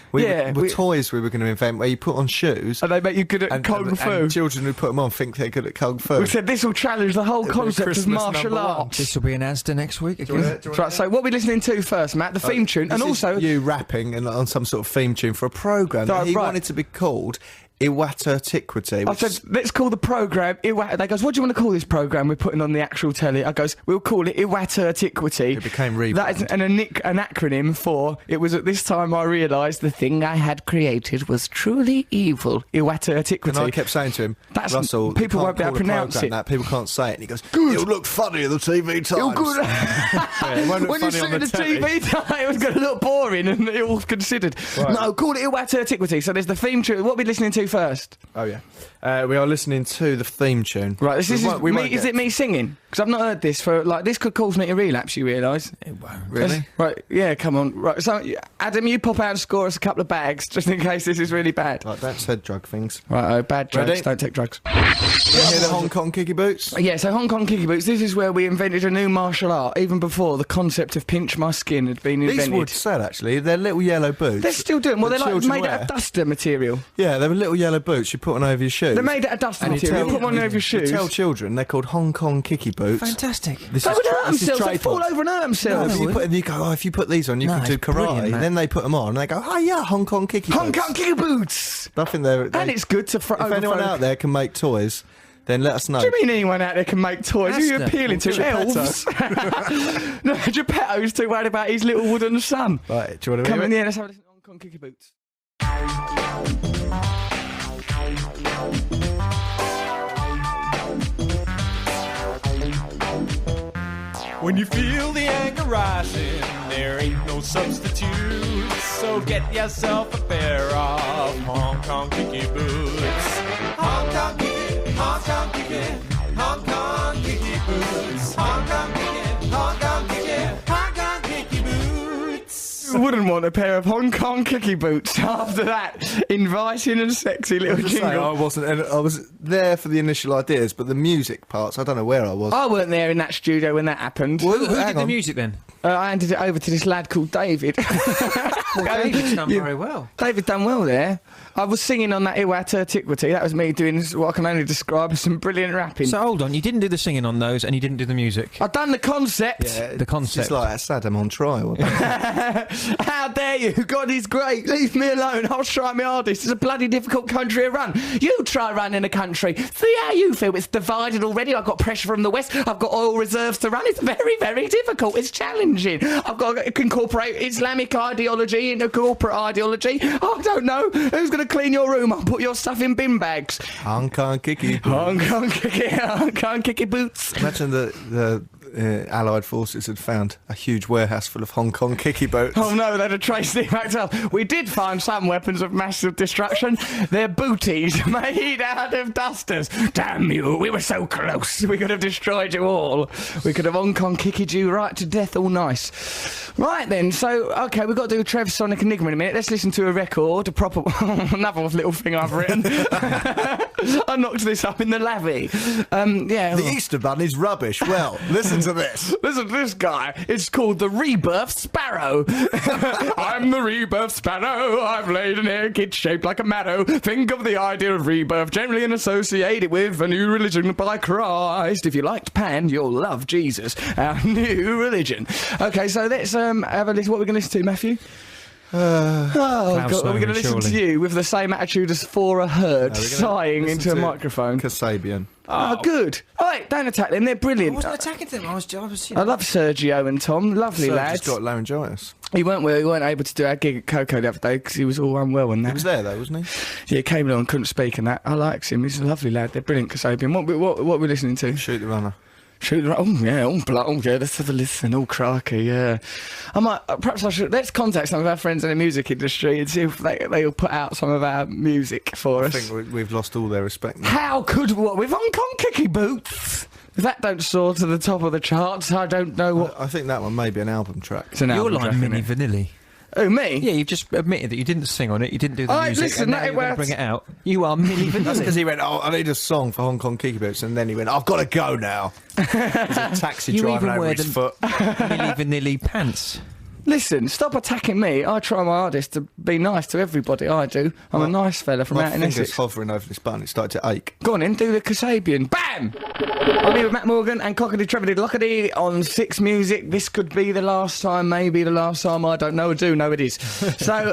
toys we were going to invent where you put on shoes. And they make you good at Kung Fu. And children who put them on think they're good at Kung Fu. We said this will challenge the whole concept of martial arts. This will be an Asda next week again. Right, so what are we listening to first, Matt? The theme tune, and also you rapping and on some sort of theme tune for a programme that he wanted to be called Iwata-tiquity. I said, let's call the programme Iwata. They goes, what do you want to call this programme we're putting on the actual telly? I goes, we'll call it Iwata-tiquity. It became Reboot. That is an acronym for, it was at this time I realised the thing I had created was truly evil. Iwata-tiquity. And I kept saying to him, Russell, people won't be able to pronounce it. That. People can't say it. And he goes, good. It'll look funny in the TV Times. Good. Yeah, it won't look when you funny see on the TV time, it was going to look boring and it all considered. Right. No, call it Iwata-tiquity. So there's the theme tune. What are we listening to first? Oh, yeah. We are listening to the theme tune. Right, this is me. Is it me singing? Because I've not heard this for, this could cause me to relapse, you realise? It won't. Really? Right, yeah, come on. Right, so, Adam, you pop out and score us a couple of bags, just in case this is really bad. Right, don't say drug things. Right, bad drugs, Ready? don't take drugs. You hear the Hong Kong Kicky Boots? Yeah, so Hong Kong Kicky Boots, this is where we invented a new martial art, even before the concept of pinch my skin had been invented. These would sell, actually. They're little yellow boots. They're still doing well, they're like made wear. out of duster material. Yeah, they were little yellow boots you put on over your shoes. They're made out of duster material, you put one over your shoes. You tell children they're called Hong Kong Kicky Boots. Fantastic. They would hurt themselves, they fall over and hurt themselves. No, you go, if you put these on, you can do karate. Then they put them on and they go, oh yeah, Hong Kong Kicky Boots. Hong Kong Kicky Boots! I think they're... And it's good to... If anyone out there can make toys... Then let us know. Do you mean anyone out there can make toys? Who are you appealing to? Elves? No, Geppetto's too worried about his little wooden son. Right, do you want to come in? Yeah, let's have a listen to Hong Kong Kicky Boots. When you feel the anger rising, there ain't no substitute. So get yourself a pair of Hong Kong Kicky Boots. Hong Kong Kicky, Hong Kong Kicky, Hong Kong Kicky Boots. Hong Kong Kicky, Hong Kong Kicky, Hong Kong Kicky Boots. Who wouldn't want a pair of Hong Kong Kicky Boots after that inviting and sexy little jingle? I was there for the initial ideas, but the music parts, I don't know where I was. I weren't there in that studio when that happened. Who did the music then? I handed it over to this lad called David. David's done very well. David done well there. I was singing on that Iwata-tiquity. That was me doing what I can only describe as some brilliant rapping. So hold on, you didn't do the singing on those, and you didn't do the music. I've done the concept. Yeah, the concept. It's like Saddam on trial. How dare you? God is great. Leave me alone. I'll try my hardest. It's a bloody difficult country to run. You try running a country. See how you feel. It's divided already. I've got pressure from the West. I've got oil reserves to run. It's very, very difficult. It's challenging. I've got to incorporate Islamic ideology into corporate ideology. I don't know. Who's going to clean your room? I'll put your stuff in bin bags. Hong Kong Kicky Boots. Hong Kong Kicky Boots. Imagine the Allied forces had found a huge warehouse full of Hong Kong Kicky Boots. Oh no, they'd have traced it back to us. We did find some weapons of massive destruction. They're booties made out of dusters. Damn you, we were so close. We could have destroyed you all. We could have Hong Kong kicked you right to death all nice. Right then, so, okay, we've got to do Trev's Sonic Enigma in a minute. Let's listen to a record, a proper... another little thing I've written. I knocked this up in the lavvy. Yeah. The Easter Bunny's rubbish. Well, listen to this. Listen to this guy. It's called the Rebirth Sparrow. I'm the Rebirth Sparrow. I've laid an egg. It's shaped like a marrow. Think of the idea of rebirth, generally associated with a new religion by Christ. If you liked Pan, you'll love Jesus, our new religion. Okay, so let's have a listen. What are we going to listen to, Matthew? God, are we going to listen to you with the same attitude as for a herd, sighing into a microphone? Kasabian. Oh, good. All right, don't attack them. They're brilliant. I wasn't attacking them. I was I love Sergio and Tom. Lovely lads. Sergio's got laryngitis. He weren't able to do our gig at Coco the other day because he was all unwell and that. He was there though, wasn't he? Yeah, he came along, couldn't speak and that. I likes him. He's a lovely lad. They're brilliant, Kasabian. What are we listening to? Shoot the Runner. Shoot the... Oh, yeah, let's have a listen. Oh, crikey, yeah. Perhaps I should... Let's contact some of our friends in the music industry and see if they'll put out some of our music for us. I think we've lost all their respect now. How could... What, with Hong Kong Kicky Boots? If that don't soar to the top of the charts, I don't know what... I think that one may be an album track. It's an You're album like track, Milli isn't it? Vanilli. Oh, me? Yeah, you've just admitted that you didn't sing on it, you didn't do the Oh, music, listen, and now that you're going to was- bring it out. You are Milli That's because Vanilli. he went, I need a song for Hong Kong Kiki Boots, and then he went, I've got to go now. There's a taxi You driving even over wear his the foot. Milli Vanilli pants. Listen, stop attacking me. I try my hardest to be nice to everybody. I do. I'm a nice fella from My out in finger's Essex. hovering over this button, it started to ache. Go on in, do the Kasabian. Bam! I'm here with Matt Morgan and Cockatoo Trevor Lockety on Six Music. This could be the last time, maybe the last time, I don't know. I do know it is. So,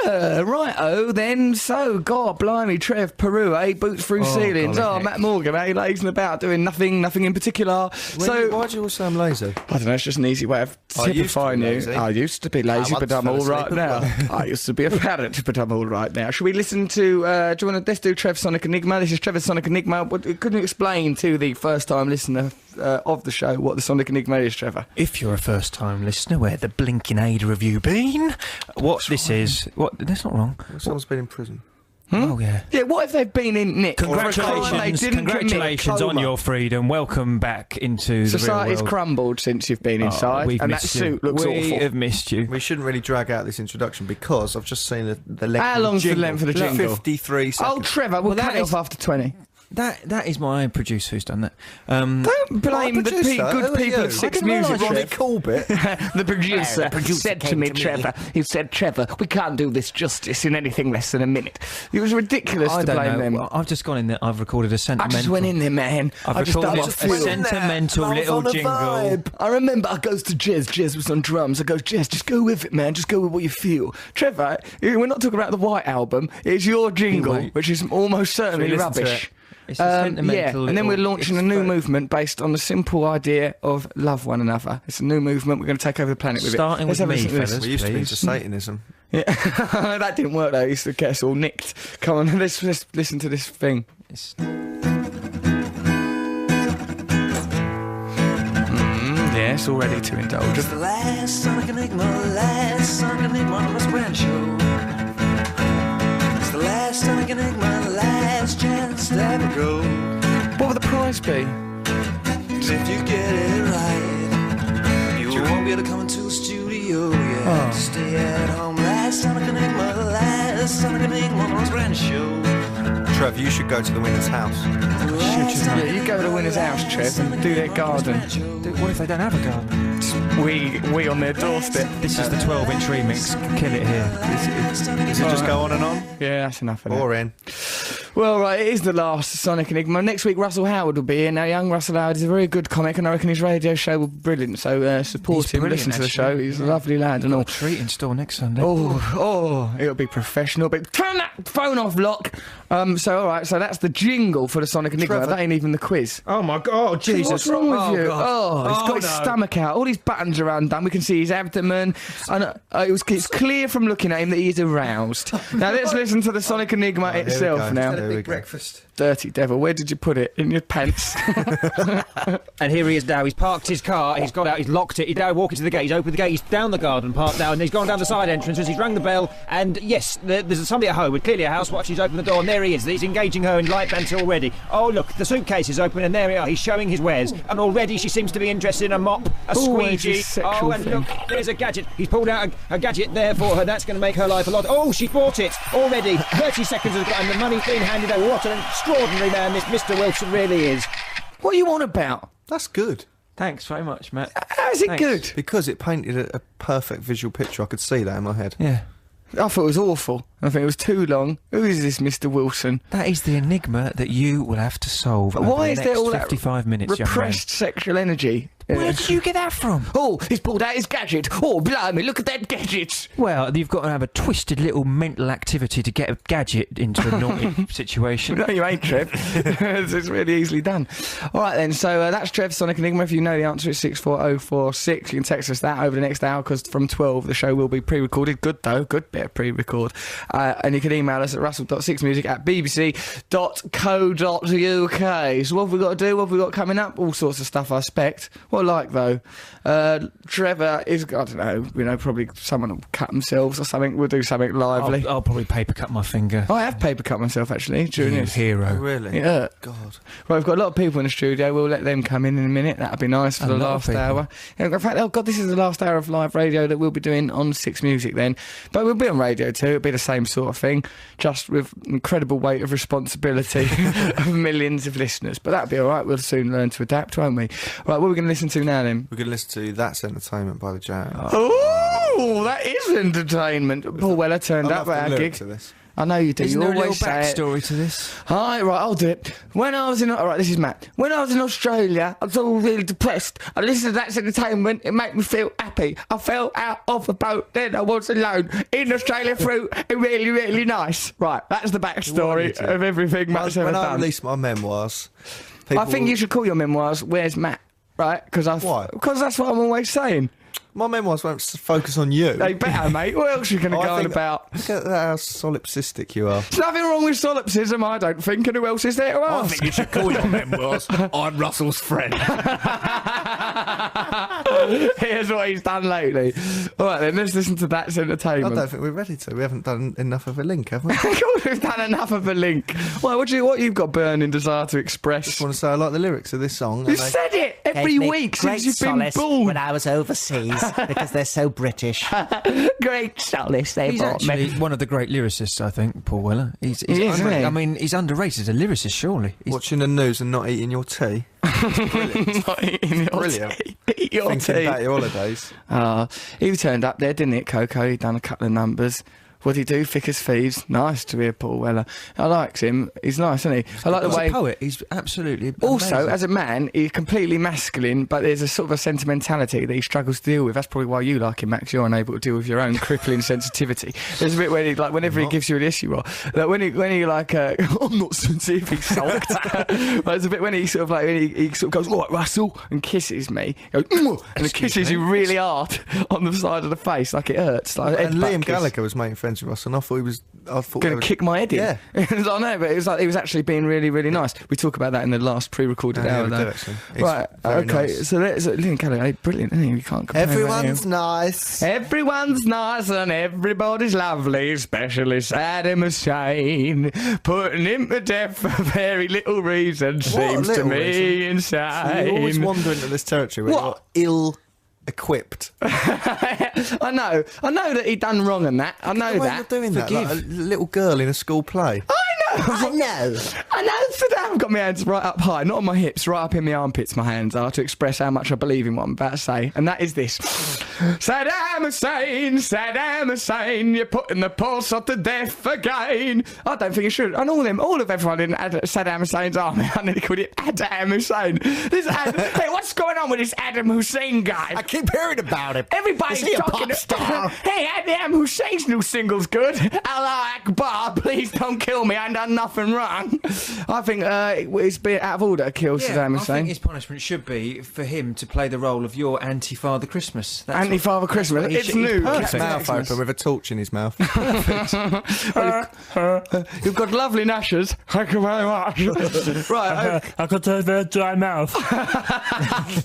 yeah, righto then. So, God blimey, Trev, Peru, Boots through ceilings. golly heck. Matt Morgan, lazing about, doing nothing in particular. Why do you all say I'm lazy? I don't know, it's just an easy way of I used to be typifying you. lazy. I used to be lazy, I but once I'm fell all asleep right at now. work. I used to be a parrot, but I'm all right now. Should we listen to, do you want to, let's do Trev's Sonic Enigma. This is Trevor's Sonic Enigma. Couldn't you explain to the first-time listener of the show what the Sonic Enigma is, Trevor? If you're a first-time listener, where the blinking Ada have you been? What this is... What? That's not wrong. Someone's been in prison. Oh, yeah. Yeah, what if they've been in Nick? Congratulations on your freedom. Welcome back into the real Society's world. crumbled since you've been inside, We've and that missed you. suit looks we awful. have missed you. We shouldn't really drag out this introduction because I've just seen the length How of long's the jingle. length of the jingle? 53 seconds. Oh, Trevor, we'll Well, cut that it is- off after 20. That is my producer who's done that. Don't blame the producer? Who good are people you? at Six I didn't Music, realise Ronnie Trev. Corbett. The producer, said to came me, to me. Trevor, he said, Trevor, we can't do this justice in anything less than a minute. It was ridiculous I to don't blame know. them. Well, I've just gone in there. I've recorded a I sentimental. just went in there, man. I've I just done recorded what I a feel. sentimental I was little on a jingle. vibe. I remember I goes to Jez was on drums. I goes, Jez, just go with it, man. Just go with what you feel. Trevor, we're not talking about the White Album. It's your jingle, Wait. which is almost certainly listen to rubbish. it? It's a sentimental yeah, and then we're little- launching a it's new very- movement based on the simple idea of love one another. It's a new movement. We're going to take over the planet with Starting it. Let's with have a me, listen to this. fellas. We used to be Please. into Satanism. Yeah. That didn't work though. It used to get us all nicked. Come on, let's listen to this thing. It's- Yeah, it's all ready to indulge. The last Sonic Enigma on the Brand Show. It's the last Sonic Enigma, the last chance to ever go. What would the prize be? If you get it right, you won't be able to come into the studio. You have to stay at home. Last Sonic Enigma, the last Sonic Enigma on the Brand Show. Trev, you should go to the winner's house. Yeah, you go to the winner's house, Trev, and do their garden. What if they don't have a garden? We on their doorstep. This is the 12-inch remix. Kill it here. Does it just go on and on? Yeah, that's enough of that. Or in? Well, right, it is the last Sonic Enigma. Next week, Russell Howard will be here. Now, young Russell Howard is a very good comic, and I reckon his radio show will be brilliant. So support He's him, brilliant, listen to the actually. show. He's a lovely lad and all. Treat in store next Sunday. Oh, it'll be professional. But turn that phone off, Lock. So, all right, so that's the jingle for the Sonic Enigma. Trevor. That ain't even the quiz. Oh my God, Jesus! What's wrong with you? God. Oh, he's got his stomach out. All his buttons are undone. We can see his abdomen. And it's clear from looking at him that he is aroused. Now let's listen to the Sonic Enigma Here we itself. go. Now, Here we go. breakfast. dirty devil. Where did you put it? In your pants? And here he is now. He's parked his car. He's got out. He's locked it. He's now walking to the gate. He's opened the gate. He's down the garden, parked down. And he's gone down the side entrance. He's rang the bell. And yes, there's somebody at home with clearly a housewatch. He's opened the door, and there he is. He's engaging her in light banter already. Oh look, the suitcase is open, and there we are. He's showing his wares, and already she seems to be interested in a mop, a Always squeegee. a sexual Oh, and thing. look, there's a gadget. He's pulled out a gadget there for her. That's going to make her life a lot. Oh, she bought it already. 30 seconds has gone, and the money's been handed over. What an extraordinary man this Mr. Wilson really is. What are you on about? That's good. Thanks very much, Matt. How is it Thanks. good? Because it painted a perfect visual picture. I could see that in my head. Yeah. I thought it was awful. I think it was too long. Who is this Mr. Wilson? That is the enigma that you will have to solve. But over why the is there next all that 55 minutes, young man. repressed sexual energy? Where did you get that from? Oh, he's pulled out his gadget. Oh, blimey, look at that gadget. Well, you've got to have a twisted little mental activity to get a gadget into a naughty situation. No, you ain't, Trev. It's really easily done. All right, then. So that's Trev's Sonic Enigma. If you know the answer, it's 64046. You can text us that over the next hour, because from 12, the show will be pre-recorded. Good, though. Good bit of pre-record. And you can email us at russell.sixmusic@bbc.co.uk. So what have we got to do? What have we got coming up? All sorts of stuff, I expect. What like, though? Trevor is, I don't know, probably someone will cut themselves or something. We'll do something lively. I'll probably paper cut my finger. I have paper cut myself, actually, during this. Hero. Oh, really? Yeah. God. Right, we've got a lot of people in the studio. We'll let them come in a minute. That'll be nice for the last hour. Yeah, in fact, oh God, this is the last hour of live radio that we'll be doing on Six Music then. But we'll be on radio too. It'll be the same sort of thing, just with incredible weight of responsibility of millions of listeners. But that'll be all right. We'll soon learn to adapt, won't we? Right, what are we going to listen to now then? We're going to listen to That's Entertainment by the Jam. Oh, that is entertainment. Paul Weller turned up at our gig. To this. I know you do. Isn't You there a always little say it. backstory to this? Right, I'll do it. When I was in... All right, this is Matt. When I was in Australia, I was all really depressed. I listened to That's Entertainment. It made me feel happy. I fell out of the boat. Then I was alone in Australia through it really, really nice. Right, that's the backstory of everything Matt's ever When done. I released my memoirs... I think you should call your memoirs Where's Matt? Right? Why? Because that's what I'm always saying. My memoirs won't focus on you. They better, mate. What else are you going to go on about? Look at how solipsistic you are. There's nothing wrong with solipsism, I don't think. And who else is there to ask? I think you should call your memoirs I'm Russell's friend. Here's what he's done lately. All right, then, let's listen to That's I Entertainment. don't think we're ready to. We haven't done enough of a link, have we? Of course we've done enough of a link. Well, what you've got burning desire to express? Just want to say I like the lyrics of this song. You said it every week since you've been born. When I was overseas, because they're so British. Great solace they He's brought me. actually one of the great lyricists, I think, Paul Weller. He's He is, isn't he? I mean, he's underrated as a lyricist, surely. Watching the news and not eating your tea. Not eating your Brilliant. tea. Eat your Thinking tea. about your holidays. He turned up there, didn't he, at Coco? He'd done a couple of numbers. What'd he do? Thick as thieves. Nice to hear Paul Weller. I likes him. He's nice, isn't he? I like the He's way... a poet. He's absolutely Also, amazing. as a man, he's completely masculine, but there's a sort of a sentimentality that he struggles to deal with. That's probably why you like him, Max. You're unable to deal with your own crippling sensitivity. There's a bit where he, like, whenever he gives you an issue, or like when he like, I'm not sensitive, he's sulked. There's a bit when he sort of like, when he sort of goes, all right, Russell, and kisses me. He goes, and it kisses you really hard on the side of the face, like it hurts. Like And headbutt Liam kiss. Gallagher was making friends with us, and I thought Going to kick my head in. Yeah. I know, but it was like he was actually being really, really nice. We talk about that in the last pre-recorded Yeah, hour, we though. do, actually. He's Right, very okay. nice. So that's Liam Gallagher, brilliant, isn't he? You can't compare Everyone's him. nice. Everyone's nice and everybody's lovely, especially Saddam Hussein. Putting him to death for very little reason seems to little me reason? You always insane. wander into this territory where What? you're ill-equipped. I know that he done wrong in that. I know The way that. you're doing that, like a little girl in a school play. I know. I know today I've got my hands right up high, not on my hips, right up in my armpits, my hands are, to express how much I believe in what I'm about to say. And that is this. Saddam Hussein, you're putting the poor sod to death again. I don't think you should. And all of everyone in Saddam Hussein's army, I nearly called it Adam Hussein. Hey, what's going on with this Adam Hussein guy? I keep hearing about him. Everybody's Is he a talking pop star? Hey, Adam Hussein's new single's good. Allah Akbar, please don't kill me. I ain't done nothing wrong. I think it's been out of order to kill Saddam I Hussein. think his punishment should be for him to play the role of your anti-Father Christmas. That's Anti-Father Christmas. what he It's should- he's new. perfect. Mouth Excellent. open with a torch in his mouth. You've got lovely gnashers. Thank you very much. Right. I've got a very dry mouth. I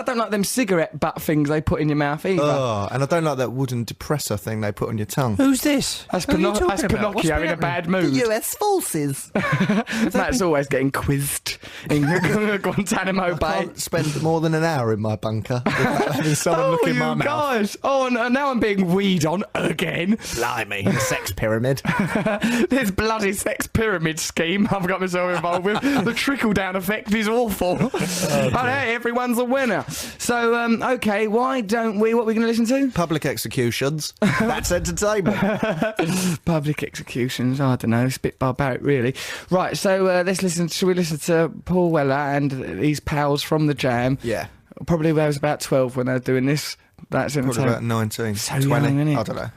don't like them cigarette butt things they put in your mouth either. Oh, and I don't like that wooden depressor thing they put on your tongue. Who's this? That's, Who are you talking that's about? What's Pinocchio been in a bad happening? mood. US forces. Matt's always getting quizzed in Guantanamo I Bay. can't spend more than an hour in my bunker without having someone look in my you mouth. guys! Oh, no, now I'm being weed on again. Blimey, the sex pyramid. This bloody sex pyramid scheme I've got myself involved with. The trickle-down effect is awful. But hey, everyone's a winner. So, okay, why don't we... What are we going to listen to? Public executions. That's entertainment. Public executions. I don't know. It's a bit barbaric, really. Right, so let's listen... Shall we listen to Paul Weller and his pals from the Jam? Yeah. Probably when I was about 12 when they were doing this. That's Probably about 19, So 20. young, isn't it? I don't know.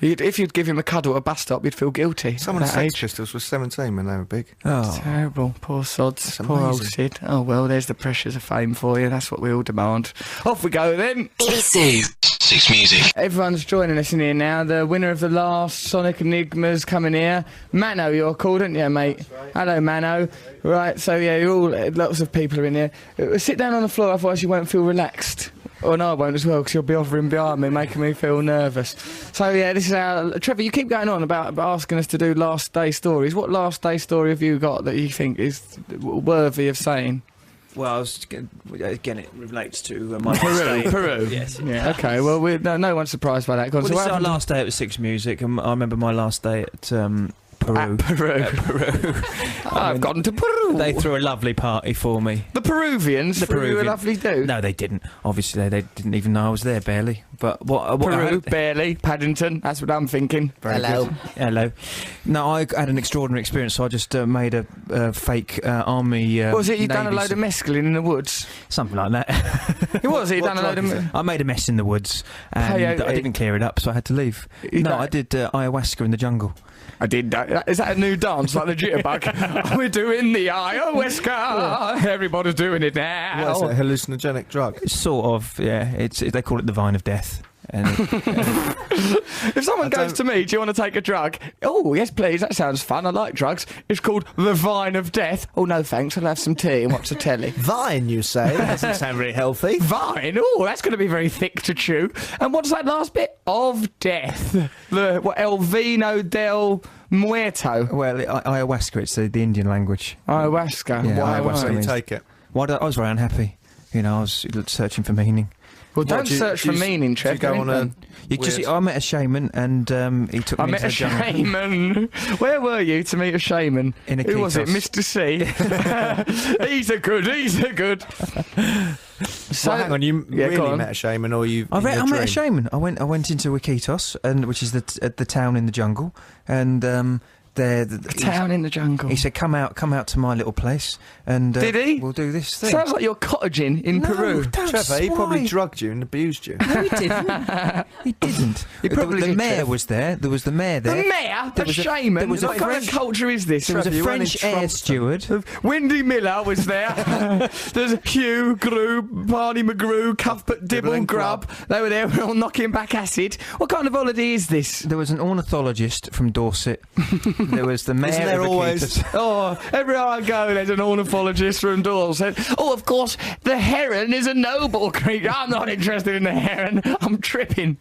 If you'd give him a cuddle at a bus stop, you'd feel guilty. Some of the at that Sex age. Pistols were 17 when they were big. Oh. Terrible. Poor sods. That's Poor old amazing. Sid. Oh, well, there's the pressures of fame for you. That's what we all demand. Off we go then. BBC Six Music. Everyone's joining us in here now. The winner of the last Sonic Enigma's coming here. Mano, you're called, aren't you, mate? Right. Hello, Mano. Right, so yeah, you're all, lots of people are in here. Sit down on the floor, otherwise you won't feel relaxed. Oh, and I won't as well, because you'll be hovering behind me, making me feel nervous. So yeah, this is our... Trevor, you keep going on about asking us to do last day stories. What last day story have you got that you think is worthy of saying? Well, again, it relates to my stay. Peru. Yes. Yeah. Okay. Well, no one's surprised by that. Well, this is our last day at Six Music, and I remember my last day at Peru. Peru. I've gone to Peru. They threw a lovely party for me. The Peruvians. The threw you a Peruvian- lovely do. No, they didn't. Obviously, they didn't even know I was there, barely. But what Peru, barely. Paddington. That's what I'm thinking. Very Hello. good. Hello. No, I had an extraordinary experience, so I just made a fake army. What was it? You done a Navy load of mescaline in the woods? something like that. It was. You done a load of. I made a mess in the woods, and Peyote. I didn't clear it up, so I had to leave. You No, don't- I did ayahuasca in the jungle. I did. Is that a new dance like the jitterbug? We're doing the ayahuasca. Everybody's doing it now. What is it, a hallucinogenic drug? Sort of, yeah. They call it the vine of death. And If someone goes to me, do you want to take a drug? Oh, yes, please. That sounds fun. I like drugs. It's called the Vine of Death. Oh, no, thanks. I'll have some tea and watch the telly. Vine, you say? That doesn't sound very healthy. Vine? Oh, that's going to be very thick to chew. And what's that last bit? Of death. El Vino del Muerto. well, ayahuasca, it's the Indian language. Ayahuasca. Yeah, Why? ayahuasca. So you means- take it. I was very unhappy. You know, I was searching for meaning. Well, don't do you- search do for you- meaning, do you Trev. go on a... I met a shaman, and he took me I met into a the jungle. shaman. Where were you to meet a shaman? In Who was it? Iquitos. Mr. C. He's a good. So, Well, hang on, you Yeah, go really on. met a shaman, or you? I in your met a dream? shaman. I went into Iquitos, which is the town in the jungle, and the town in the jungle. He said, "Come out to my little place, and Did he? We'll do this thing." Sounds like you're cottaging in Peru. Trevor, he probably drugged you and abused you. No, he didn't. He didn't. He probably the did, mayor Trev. was there. There was the mayor The there. mayor, There a was a- shaman. there was a What kind French- of culture is this? There was a Trevor, you weren't in French air Trumpton. steward. Wendy Miller was there. There's Hugh, Grew, Barney McGrew, Cuthbert Dibble, and Grub. They were there, all knocking back acid. What kind of holiday is this? There was an ornithologist from Dorset. There was the mayor. Isn't there of always- Iquitos. Oh, everywhere I go, there's an ornithologist from Dorset. Oh, of course, the heron is a noble creature. I'm not interested in the heron. I'm tripping.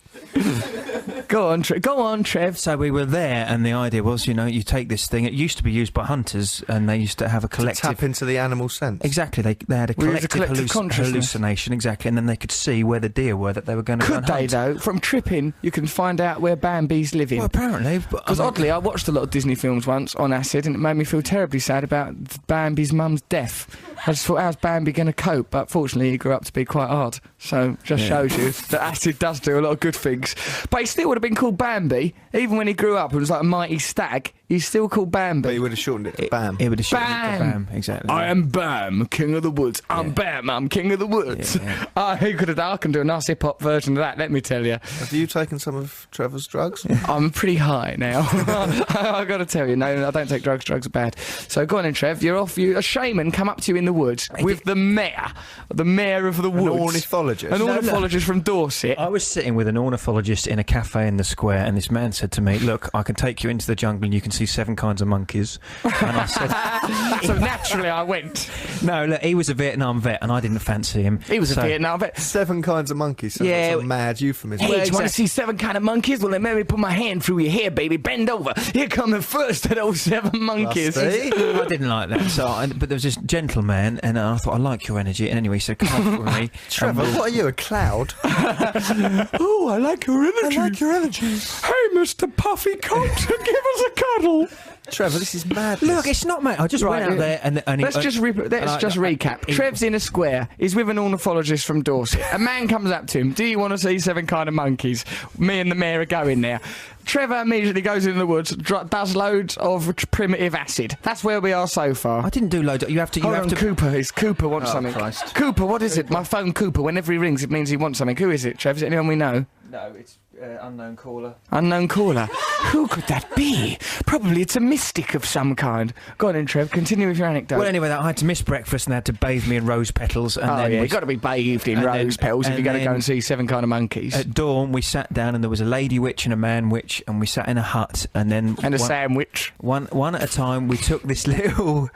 Go on, Trev. So we were there, and the idea was, you take this thing. It used to be used by hunters, and they used to have a collective. Tap into the animal sense. Exactly, they had a We used a collective, collective consciousness. hallucination, exactly, and then they could see where the deer were that they were going to go Could and they, hunt. though? From tripping, you can find out where Bambi's living. Well, apparently, Because oddly, I watched a lot of Disney films once on acid, and it made me feel terribly sad about Bambi's mum's death. I just thought, how's Bambi going to cope? But fortunately, he grew up to be quite hard. So, just shows you that acid does do a lot of good things. But he still would have been called Bambi, even when he grew up. It was like a mighty stag. He's still called Bambi. But you would have shortened it to Bam. it would have shot Bam! Bam, exactly. I am Bam, King of the Woods. I'm Bam, I'm King of the Woods. Yeah, He could have. I can do a nice hip hop version of that. Let me tell you. Have you taken some of Trevor's drugs? I'm pretty high now. I've got to tell you, no, I don't take drugs. Drugs are bad. So go on then, Trev. You're off. A shaman come up to you in the woods with the mayor of the woods. An ornithologist. An ornithologist from Dorset. I was sitting with an ornithologist in a cafe in the square, and this man said to me, "Look, I can take you into the jungle, and you can see 7 kinds of monkeys." And I said, So naturally I went. "No, look, he was a Vietnam vet, and I didn't fancy him." He was So- a Vietnam vet. 7 kinds of monkeys. Sounds Yeah. like some mad euphemism. Hey, Well, do you want to exactly. see 7 kind of monkeys? Well, then let me put my hand through your hair, baby. Bend over. Here come the first of those 7 monkeys. Rusty. I didn't like that. But there was this gentleman, and I thought, I like your energy. And anyway, he said, "Come on with me." Trevor, And what are you, a cloud? Oh, I like your energy. your energy. Hey, Mr. Puffy Coat, give us a cuddle. Trevor, this is mad. Look, it's not mate. I just went out there and let's just recap. Trev's in a square. He's with an ornithologist from Dorset. A man comes up to him. Do you want to see 7 kind of monkeys? Me and the mayor are going there. Trevor immediately goes in the woods, does loads of primitive acid. That's where we are so far. I didn't do loads. You have to. Cooper wants something. Christ. Cooper, what is it? My phone, Cooper. Whenever he rings, it means he wants something. Who is it, Trev? Is it anyone we know? No, it's unknown caller. Unknown caller. Who could that be? Probably it's a mystic of some kind. Go on then, Trev. Continue with your anecdote. Well, anyway, I had to miss breakfast and they had to bathe me in rose petals. And then you've got to be bathed in rose petals if you're going to go and see 7 kind of monkeys. At dawn, we sat down and there was a lady witch and a man witch, and we sat in a hut and then... And a sandwich. One at a time, we took this little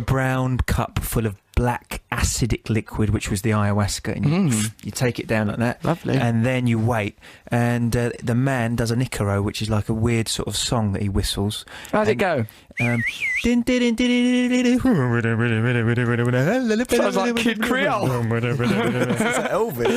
brown cup full of black acidic liquid, which was the ayahuasca, and you take it down like that. Lovely. And then you wait, and the man does an Icaro, which is like a weird sort of song that he whistles. How'd it go? Sounds like Kid Creole. Elvis.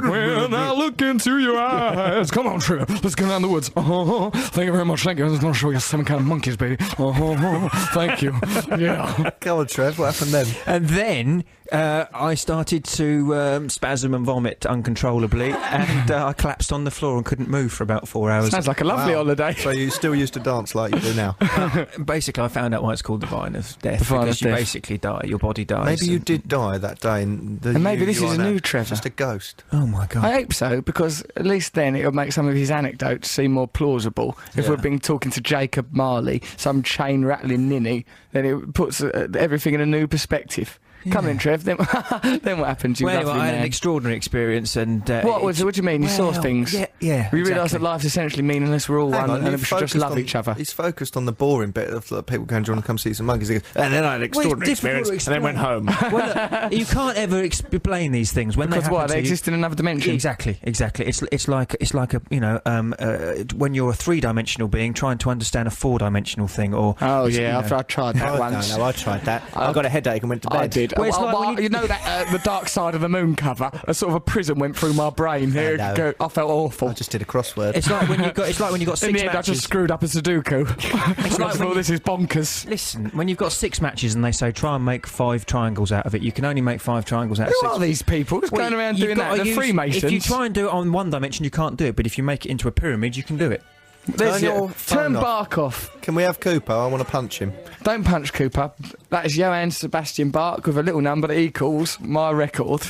When I look into your eyes. Come on, Trevor. Let's go down the woods. Thank you very much. Thank you. I'm just going to show you 7 kind of monkeys, baby. Thank you. Yeah. Come on, Trev. What happened then? And then I started to spasm and vomit uncontrollably, and I collapsed on the floor and couldn't move for about 4 hours. Sounds like a lovely holiday. So you still used to dance like you do now? Basically, I found out why it's called the vine of death, because you basically die, your body dies. Maybe you did die that day. And maybe this is a new Trevor. Just a ghost. Oh, my God. I hope so, because at least then it'll make some of his anecdotes seem more plausible. If we've been talking to Jacob Marley, some chain-rattling ninny, then it puts everything in a new perspective. Yeah. Come in, Trev. Then what happened? Well, anyway, I had an extraordinary experience, and what do you mean? You saw things? Yeah. We realised that life's essentially meaningless. We're all one, and we should just love each other. He's focused on the boring bit of people going, "Do you want to come see some monkeys?" And then I had an extraordinary experience, and then went home. Well, look, you can't ever explain these things when they exist in another dimension. Exactly. It's like a when you're a 3-dimensional being trying to understand a 4-dimensional thing, or I've tried that once. No, I tried that. I got a headache and went to bed. I did. You know that the Dark Side of the Moon cover, a sort of a prism went through my brain. I felt awful. I just did a crossword. It's like when you got 6 matches. In the end, I just screwed up a Sudoku. It's like this is bonkers. Listen, when you've got 6 matches and they say try and make 5 triangles out of it, you can only make 5 triangles out of 6. Who are these people just going around doing that? The Freemasons. If you try and do it on 1 dimension, you can't do it. But if you make it into a pyramid, you can do it. Turn Bark off. Can we have Cooper? I want to punch him. Don't punch Cooper. That is Johann Sebastian Bach with a little number that he calls my record.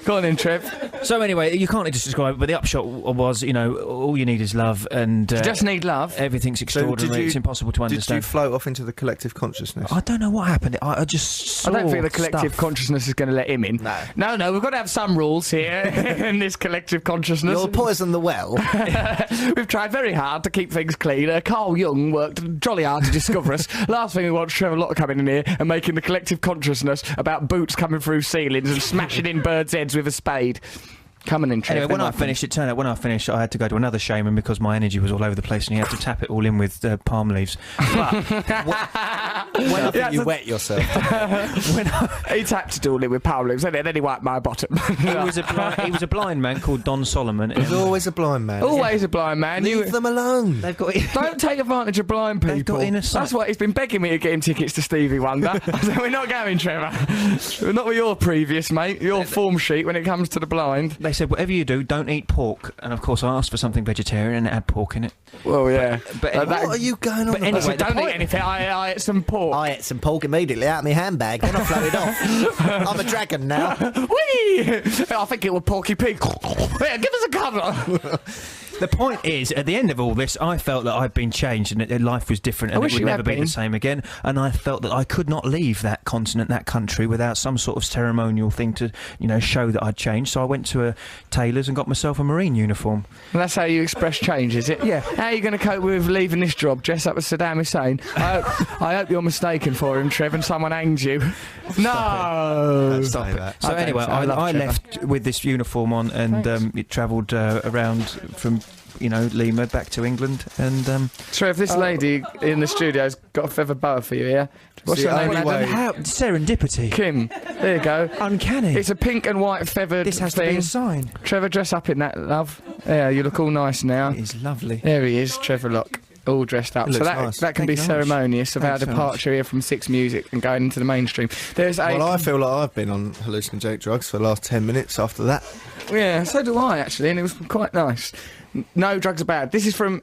Go on in, Trev. So anyway, you can't just describe it, but the upshot was, all you need is love, and you just need love. Everything's extraordinary. It's impossible to understand. Did you float off into the collective consciousness? I don't know what happened. I just saw I don't think the collective consciousness is going to let him in. No, we've got to have some rules here in this collective consciousness. You'll poison the well. We've tried very hard to keep things clean. Carl Jung worked jolly hard to discover us. Last thing we want is Trevor Lotter coming in here and making the collective consciousness about boots coming through ceilings and smashing in birds' heads with a spade. Coming in, Trevor. Anyway, it turned out when I finished, I had to go to another shaman because my energy was all over the place and he had to tap it all in with palm leaves. But you wet yourself. He tapped it all in with palm leaves, and then he wiped my bottom. He was a blind man called Don Solomon. There's always a blind man. Always a blind man. Leave them alone. Don't take advantage of blind people. That's why he's been begging me to get him tickets to Stevie Wonder. I said, we're not going, Trevor. We're not with your previous mate, your form sheet when it comes to the blind. They said, whatever you do, don't eat pork. And of course, I asked for something vegetarian and it had pork in it. Well, yeah. But what are you going on? But anyway, don't eat anything. I ate some pork. I ate some pork immediately out of my handbag. Then I floated off. I'm a dragon now. Whee! I think it was Porky Pig. Yeah, give us a cover. The point is, at the end of all this, I felt that I'd been changed and that life was different and it would never be the same again. And I felt that I could not leave that continent, that country, without some sort of ceremonial thing to, show that I'd changed. So I went to a tailor's and got myself a Marine uniform. And that's how you express change, is it? Yeah. How are you going to cope with leaving this job, dress up as Saddam Hussein? I hope you're mistaken for him, Trev, and someone hangs you. No! Stop it. So anyway, I left with this uniform on and it travelled around from Lima back to England, and Trev, this lady in the studio's got a feather boa for you, yeah? What's your name, madam? How serendipity. Kim. There you go. Uncanny. It's a pink and white feathered This has thing. to be a sign. Trevor, dress up in that, love. Yeah, you look all nice now. It is lovely. There he is, Trevor Lock. all dressed up. It So looks that nice. that can be Thank you very much. ceremonious of our Thanks very much. departure here from Six Music and going into the mainstream. There's a Well, I feel like I've been on hallucinogenic drugs for the last 10 minutes after that. yeah, so do I actually, and it was quite nice. No drugs are bad. This is from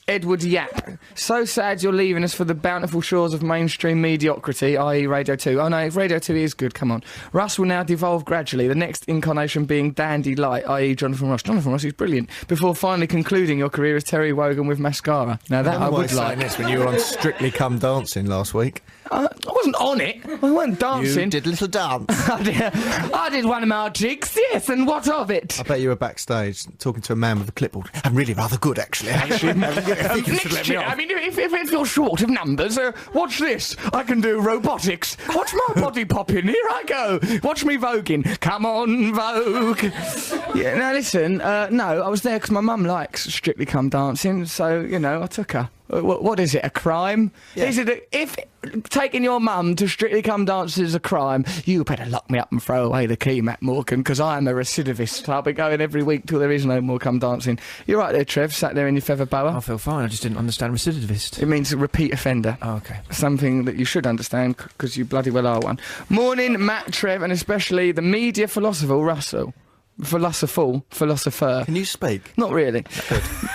Edward Yap. So sad you're leaving us for the bountiful shores of mainstream mediocrity, i.e. Radio 2. Oh no, if Radio 2 is good, come on. Russ will now devolve gradually, the next incarnation being Dandy Light, i.e. Jonathan Ross. Jonathan Ross is brilliant. Before finally concluding your career as Terry Wogan with mascara. Now that I would like. this when you were on Strictly Come Dancing last week. I wasn't on it. I wasn't dancing. You did a little dance. I did one of my jigs, yes, and what of it? I bet you were backstage talking to a man with a clipboard. I'm really rather good, actually. Next year, I mean, if you're short of numbers, watch this. I can do robotics. Watch my body pop in. Here I go. Watch me voguing. Come on, Vogue. Yeah. Now listen. No, I was there because my mum likes Strictly Come Dancing, so you know I took her. What is it? A crime? Yeah. Is it? If taking your mum to Strictly Come Dancing is a crime, you better lock me up and throw away the key, Matt Morgan, because I am a recidivist. I'll be going every week till there is no more Come Dancing. You're right there, Trev. Sat there in your feather boa. I feel fine. I just didn't understand recidivist. It means a repeat offender. Oh, okay. Something that you should understand because you bloody well are one. Morning, Matt, Trev, and especially the media philosopher Russell. Philosopher. Can you speak? Not really.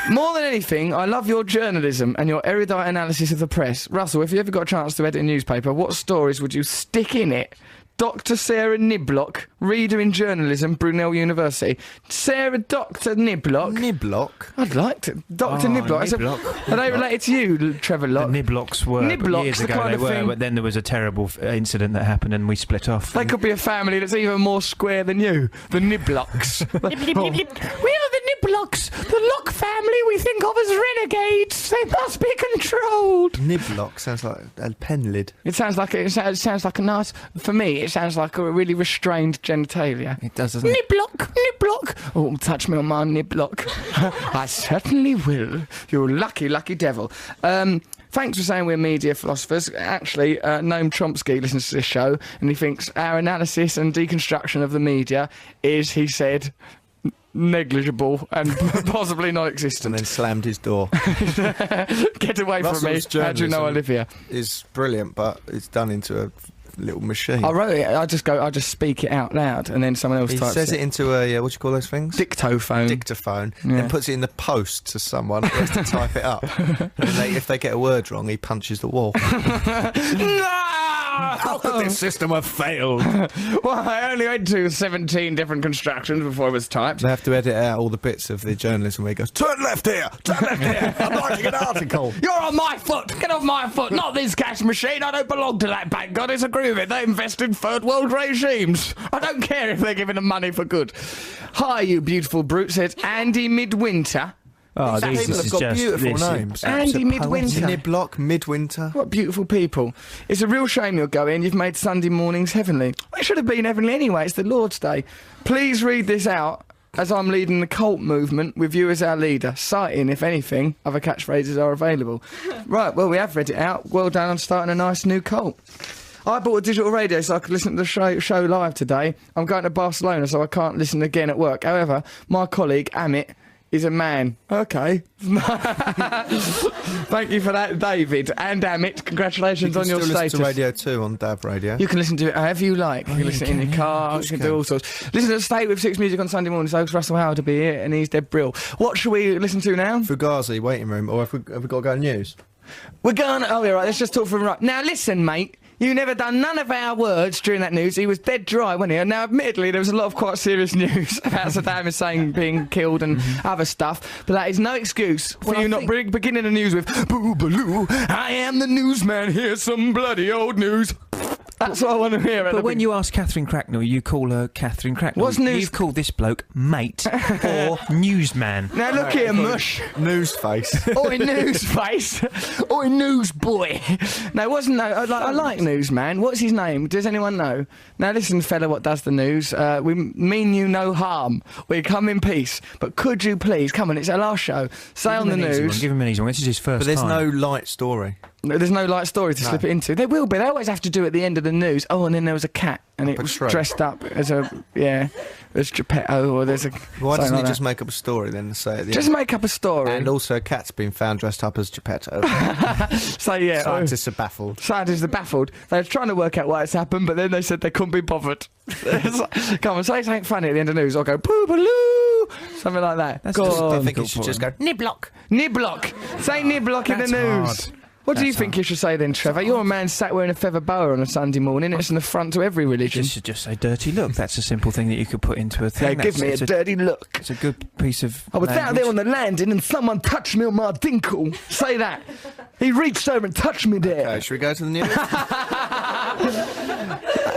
More than anything, I love your journalism and your erudite analysis of the press. Russell, if you ever got a chance to edit a newspaper, what stories would you stick in it? Dr. Sarah Niblock, reader in journalism, Brunel University. Dr. Niblock. Niblock? I'd like to. Dr. Niblock. Niblock. Are they related to you, Trevor Lock? The Niblocks were Niblocks, years the ago. kind They of were, thing- but then there was a terrible incident that happened, and we split off. They could be a family that's even more square than you. The Niblocks. We are the Niblocks, the Lock family we think of as renegades. They must be controlled. Niblock sounds like a pen lid. It sounds like a nice. For me, it sounds like a really restrained genitalia. It does, doesn't it? Niblock. Oh, touch me on my niblock. I certainly will. You lucky, lucky devil. Thanks for saying we're media philosophers. Actually, Noam Chomsky listens to this show and he thinks our analysis and deconstruction of the media is, he said, negligible and possibly non-existent. And then slammed his door. Get away from me. Russell's How do you know I live here? Is brilliant, but it's done into a little machine. I wrote it. I just speak it out loud, and then someone else He types says it into a, what do you call those things? Dictaphone. Dictaphone. Yeah. Then puts it in the post to someone who has to type it up. And then if they get a word wrong, he punches the wall. How could this system have failed? Well, I only went to 17 different constructions before it was typed. They have to edit out all the bits of the journalism where he goes, turn left here, turn left here, I'm writing an article. You're on my foot! Get off my foot! Not this cash machine! I don't belong to that bank! I disagree with it! They invest in third world regimes! I don't care if they're giving them money for good. Hi, you beautiful brute, says Andy Midwinter. Oh, These people have got beautiful names. Andy Midwinter. Niblock, Midwinter. What beautiful people. It's a real shame you're going. You've made Sunday mornings heavenly. It should have been heavenly anyway. It's the Lord's Day. Please read this out as I'm leading the cult movement with you as our leader. Citing, if anything, other catchphrases are available. Right, well, we have read it out. Well done on starting a nice new cult. I bought a digital radio so I could listen to the show live today. I'm going to Barcelona so I can't listen again at work. However, my colleague, Amit, is a man. Okay. Thank you for that, David. And Amit, congratulations on your status. status. You can still listen to Radio 2 on DAB Radio. You can listen to it however you like. You can listen in your car, you can do all sorts. Listen to Stay with Six Music on Sunday morning, so Russell Howard to be here, and he's dead brill. What should we listen to now? Fugazi, Waiting Room, or have we got to go news? We're going... Oh, yeah, right, let's just talk from right. Now, listen, mate. You never done none of our words during that news. He was dead dry, wasn't he? And now, admittedly, there was a lot of quite serious news about Saddam Hussein being killed and other stuff. But that is no excuse for you not beginning the news with boo-baloo, I am the newsman, here's some bloody old news. That's what I want to hear. But when you ask Catherine Cracknell, you call her Catherine Cracknell. What's news? You've called this bloke mate or newsman. Now look here, mush. Newsface. Oi, newsface. Oi, newsboy. No, wasn't no. I like newsman. What's his name? Does anyone know? Now listen, fella, what does the news? We mean you no harm. We come in peace. But could you please come on? It's our last show. Say on the news. Give him an easy one. This is his first But there's time. no light story. There's no light story to slip it into. There will be. They always have to do at the end of the news. Oh, and then there was a cat, and it was dressed up as as Geppetto, or there's a. Why doesn't he just make up a story then and say at the Just end? make up a story. And also, a cat's been found dressed up as Geppetto. So yeah, Scientists are baffled. Scientists are baffled. They were trying to work out why it's happened, but then they said they couldn't be bothered. Come on, say something funny at the end of the news, or go poo-baloo, something like that. That's Go just on. I think you should just go niblock. Niblock. Say niblock in the news. What do you think you should say then, Trevor? You're a man sat wearing a feather boa on a Sunday morning. It's an affront to every religion. You should just say dirty look. That's a simple thing that you could put into a thing. Yeah, give me a dirty look. It's a good piece of I was out language. there on the landing and someone touched me on my dinkle. Say that. He reached over and touched me there. Okay, should we go to the news?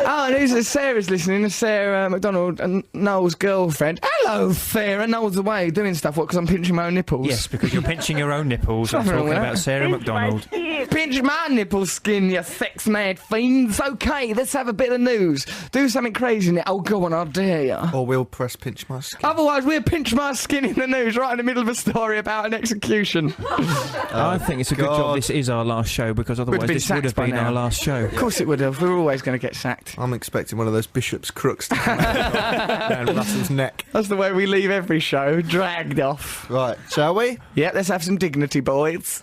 Oh, and Sarah's listening. Sarah McDonald and Noel's girlfriend. Hello, Sarah. Noel's away doing stuff. What, because I'm pinching my own nipples? Yes, because you're pinching your own nipples. I'm Nothing wrong talking with about that. Sarah McDonald. Pinch my nipple skin, you sex-mad fiends. Okay, let's have a bit of news. Do something crazy in it. Oh, go on, I dare ya. Or we'll press pinch my skin. Otherwise, we'll pinch my skin in the news right in the middle of a story about an execution. I think it's a good job this is our last show, because otherwise been this would have sacked by been now. our last show. Of course it would have. We were always going to get sacked. I'm expecting one of those bishop's crooks to come out down Russell's neck. That's the way we leave every show, dragged off. Right, shall we? Yeah, let's have some dignity, boys.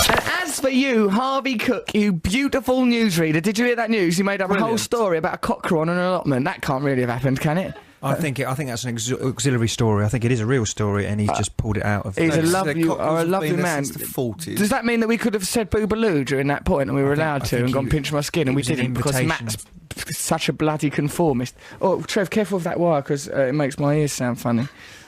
And as for you, Harvey Cook, you beautiful newsreader, did you hear that news? You made up a whole story about a cockcrow on an allotment. That can't really have happened, can it? I think that's an auxiliary story. I think it is a real story, and he's just pulled it out of. He's a No, lovely, cockles or a have lovely been there man. since the 40s. Does that mean that we could have said boobaloo during that point and we were allowed to think and gone he- pinch my skin and it we was an didn't because invitation. Matt's such a bloody conformist? Oh, Trev, careful with that wire because it makes my ears sound funny.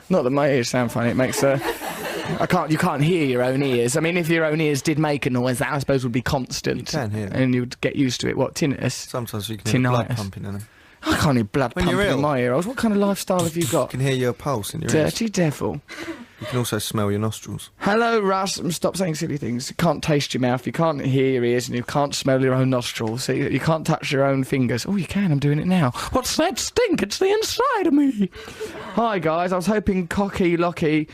Not that my ears sound funny, it makes you can't hear your own ears. I mean, if your own ears did make a noise, that I suppose would be constant. You can hear it. And you'd get used to it. What, tinnitus? Sometimes you can hear blood Tinnitus. pumping in them. I can't hear blood When you're pumping in ill. my ears. What kind of lifestyle have you You got? can hear your pulse in your ears. Dirty devil. You can also smell your nostrils. Hello, Russ. Stop saying silly things. You can't taste your mouth, you can't hear your ears, and you can't smell your own nostrils. So you can't touch your own fingers. Oh, you can. I'm doing it now. What's that stink? It's the inside of me. Hi, guys. I was hoping Cocky Locky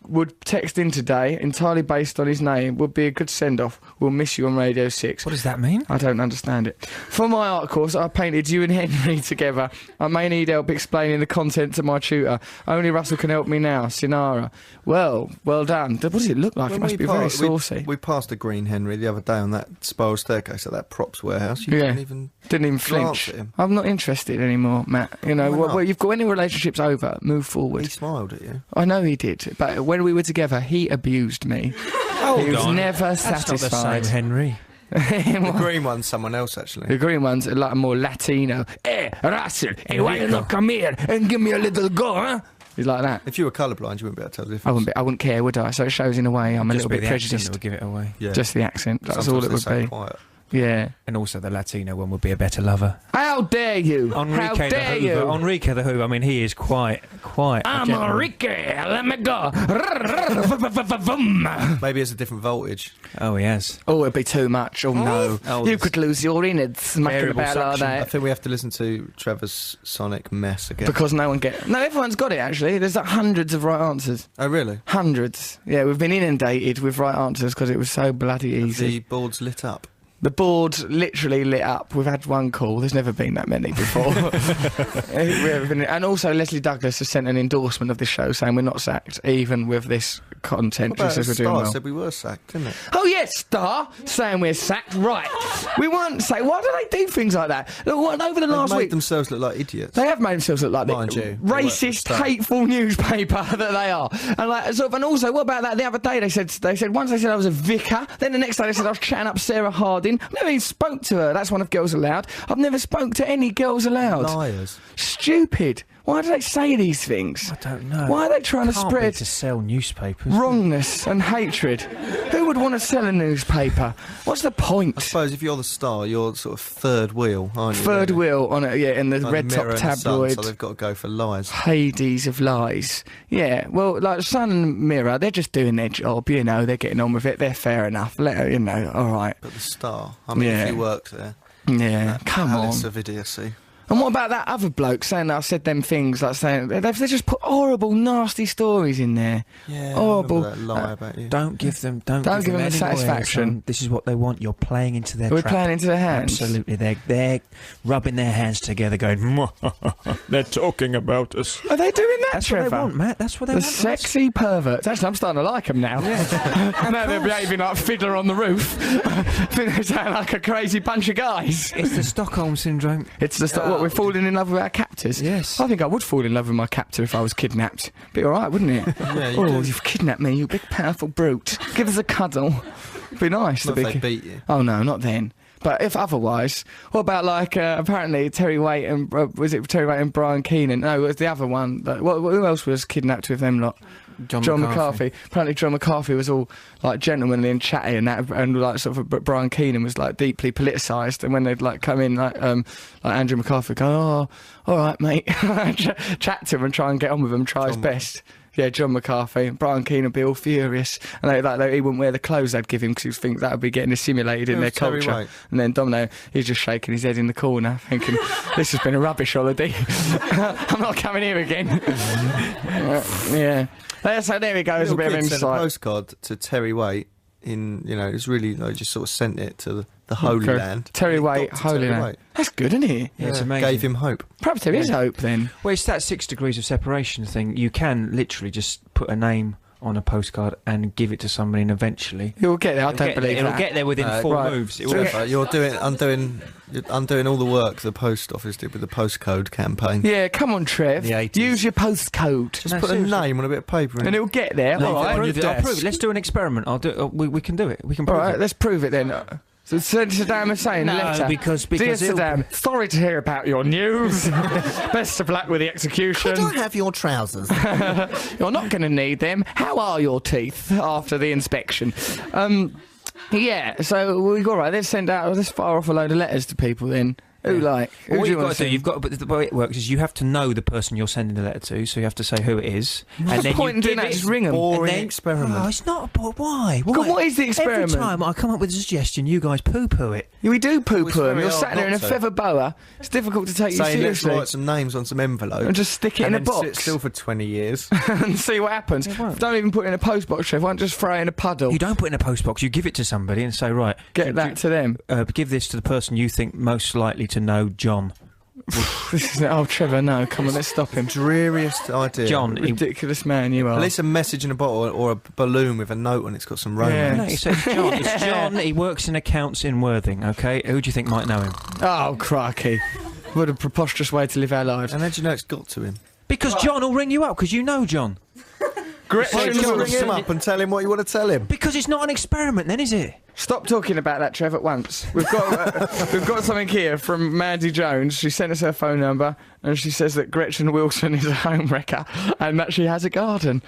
would text in today, entirely based on his name. Would be a good send-off. We'll miss you on Radio 6. What does that mean? I don't understand it. For my art course, I painted you and Henry together. I may need help explaining the content to my tutor. Only Russell can help me now. Sinara. Well done. What does it look like? When It must we be very passed- saucy. We passed a green Henry the other day on that spiral staircase at that props warehouse. You didn't even Didn't even glance flinch. at him. I'm not interested anymore, Matt. You know, Why not? well, you've got any relationships over, move He forward. smiled at you. I know he did, but when we were together, he abused me. He was never That's not the satisfied. same, Henry. The green one's someone else, actually. The green ones are like more Latino. Hey, Russell, hey, why you not come here and give me a little go, huh? He's like that. If you were colourblind, you wouldn't be able to tell the difference. I wouldn't care, would I? So it shows in a way I'm a little bit the accent prejudiced. that would give it away. Yeah. Just the accent. That's Sometimes all it they would say be. quiet. Yeah. And also the Latino one would be a better lover. How dare you? How Enrique the dare Hoover. you? Enrique the Hoover. I mean, he is quite. I'm Enrique. Let me go. Maybe it's a different voltage. Oh, he has. Oh, it'd be too much. Oh, no. Oh, You this- could lose your innards mucking Variable about like suction. I that. think we have to listen to Trevor's sonic mess again. Because no one gets... No, everyone's got it, actually. There's like hundreds of right answers. Oh, really? Hundreds. Yeah, we've been inundated with right answers because it was so bloody easy. The board's lit up. The board literally lit up. We've had one call. There's never been that many before. And also Leslie Douglas has sent an endorsement of this show saying we're not sacked, even with this content. What about She says we're doing Star well. said we were sacked, didn't it? Oh yes, Star saying we're sacked. Right, we weren't sacked. Why do they do things like that? Look, over the last They made week, themselves look like idiots. they have made themselves look like Mind the you, they work for racist, Star. hateful newspaper that they are. And like, sort of, and also, what about that? The other day they said once they said I was a vicar. Then the next day they said I was chatting up Sarah Harding. I've never even spoke to her. That's one of Girls Aloud. I've never spoke to any Girls Aloud. Liars. Stupid. Why do they say these things? I don't know. Why are they trying to Can't be spread to sell newspapers? wrongness and hatred? Who would want to sell a newspaper? What's the point? I suppose if you're the Star, you're sort of third wheel, aren't you? Third really? wheel on it, yeah, in the Like red the top Mirror and the Sun, tabloid. so they've got to go for lies. Hades of lies. Yeah, well, like Sun and Mirror, they're just doing their job, you know, they're getting on with it, they're fair enough, you know, alright. But the Star, I mean, Yeah. if you worked there, Yeah, come on. palace of idiocy. And what about that other bloke saying that I said them things, like saying they just put horrible, nasty stories in there. Yeah, horrible. I remember that lie about you. Don't give them give them the any satisfaction. oil, this is what they want. You're playing into their We're trap. playing into their hands. Absolutely. They're rubbing their hands together going, They're talking about us. Are they doing that, that's Trevor? what they want, Matt. That's what they The want. sexy perverts. Actually, I'm starting to like them now. Now they're behaving like Fiddler on the Roof. I think they sound like a crazy bunch of guys. It's the Stockholm syndrome. It's just what we're falling in love with our captors. Yes. I think I would fall in love with my captor if I was kidnapped. Be all right, wouldn't it? Yeah, you Oh, do. you've kidnapped me, you big powerful brute. Give us a cuddle. Be nice. Not to if be they beat you. Oh no, not then. But if otherwise, what about like apparently Terry Waite and was it Terry Waite and Brian Keenan? No, it was the other one. Who else was kidnapped with them lot? John McCarthy. Apparently John McCarthy was all like gentlemanly and chatty and that, and like sort of, but Brian Keenan was like deeply politicised. And when they'd like come in, like Andrew McCarthy would go, "Oh, all right, mate," chat to him and try and get on with him, try his best. Yeah, John McCarthy. Brian Keane would be all furious. And he wouldn't wear the clothes they'd give him because he would think that would be getting assimilated in their Terry culture. White. And then Domino, he's just shaking his head in the corner thinking, this has been a rubbish holiday. I'm not coming here again. Yeah. So there we go. There's a bit of Sent a insight. postcard to Terry Waite it was really, I just sort of sent it to the Holy Land. Terry And it Waite, got to Holy Terry Land. Waite. That's good, isn't it? Yeah, it's amazing. Gave him hope. Perhaps there is hope then. Well, it's that 6 degrees of separation thing. You can literally just put a name on a postcard and give it to somebody, and eventually You'll get there. I don't believe it'll that. get there within 4 right. moves. It So will. Trevor, you're undoing all the work the post office did with the postcode campaign. Yeah, come on, Trev. The 80s. Use your postcode. Just No, put seriously. a name on a bit of paper And it'll get there. Leave All it right. on Prove your it. I'll desk. prove it. Let's do an experiment. I'll do it. We can do it. We can All prove right, it. let's prove it then. So Saddam Hussein, No, letter. because Dear it'll- Saddam, sorry to hear about your news. Best of luck with the execution. Could I have your trousers? You're not going to need them. How are your teeth after the inspection? Yeah, so we got right. Let's send out. Let's fire off a load of letters to people then. Who like? Who Well, what do you you've want got to do, you've got. But the way it works is you have to know the person you're sending the letter to, so you have to say who it is, What's the point in doing that? Just ring them. Boring and then- experiment. Oh, it's not. Why? God, what is the experiment? Every time I come up with a suggestion, you guys poo-poo it. Yeah, we do It's poo-poo them. very You're hard sat there in a not to. feather boa. It's difficult to take you Saying let's seriously. write some names on some envelopes And just stick it in and a then box. sit still for 20 years. and see what happens. won't. Don't even put it in a post box, Trev. Won't just throw it in a puddle. You don't put it in a post box. You give it to somebody and say, right, Get that to them. give this to the person you think most likely to know John. This is oh, Trevor, no, come on, let's stop him. Dreariest idea. John, Ridiculous man you are. At least a message in a bottle or a balloon with a note on it's got some romance. No, it's John. It's John. He works in accounts in Worthing. Okay, who do you think might know him? Oh, crikey. What a preposterous way to live our lives. And how do you know it's got to him? Because John will ring you up because you know John. Why Gretchen, don't you John, ring him up and tell him what you want to tell him? Because it's not an experiment, then, is it? stop talking about that, Trev, at once. We've got something here from Mandy Jones. She sent us her phone number, and she says that Gretchen Wilson is a home wrecker and that she has a garden.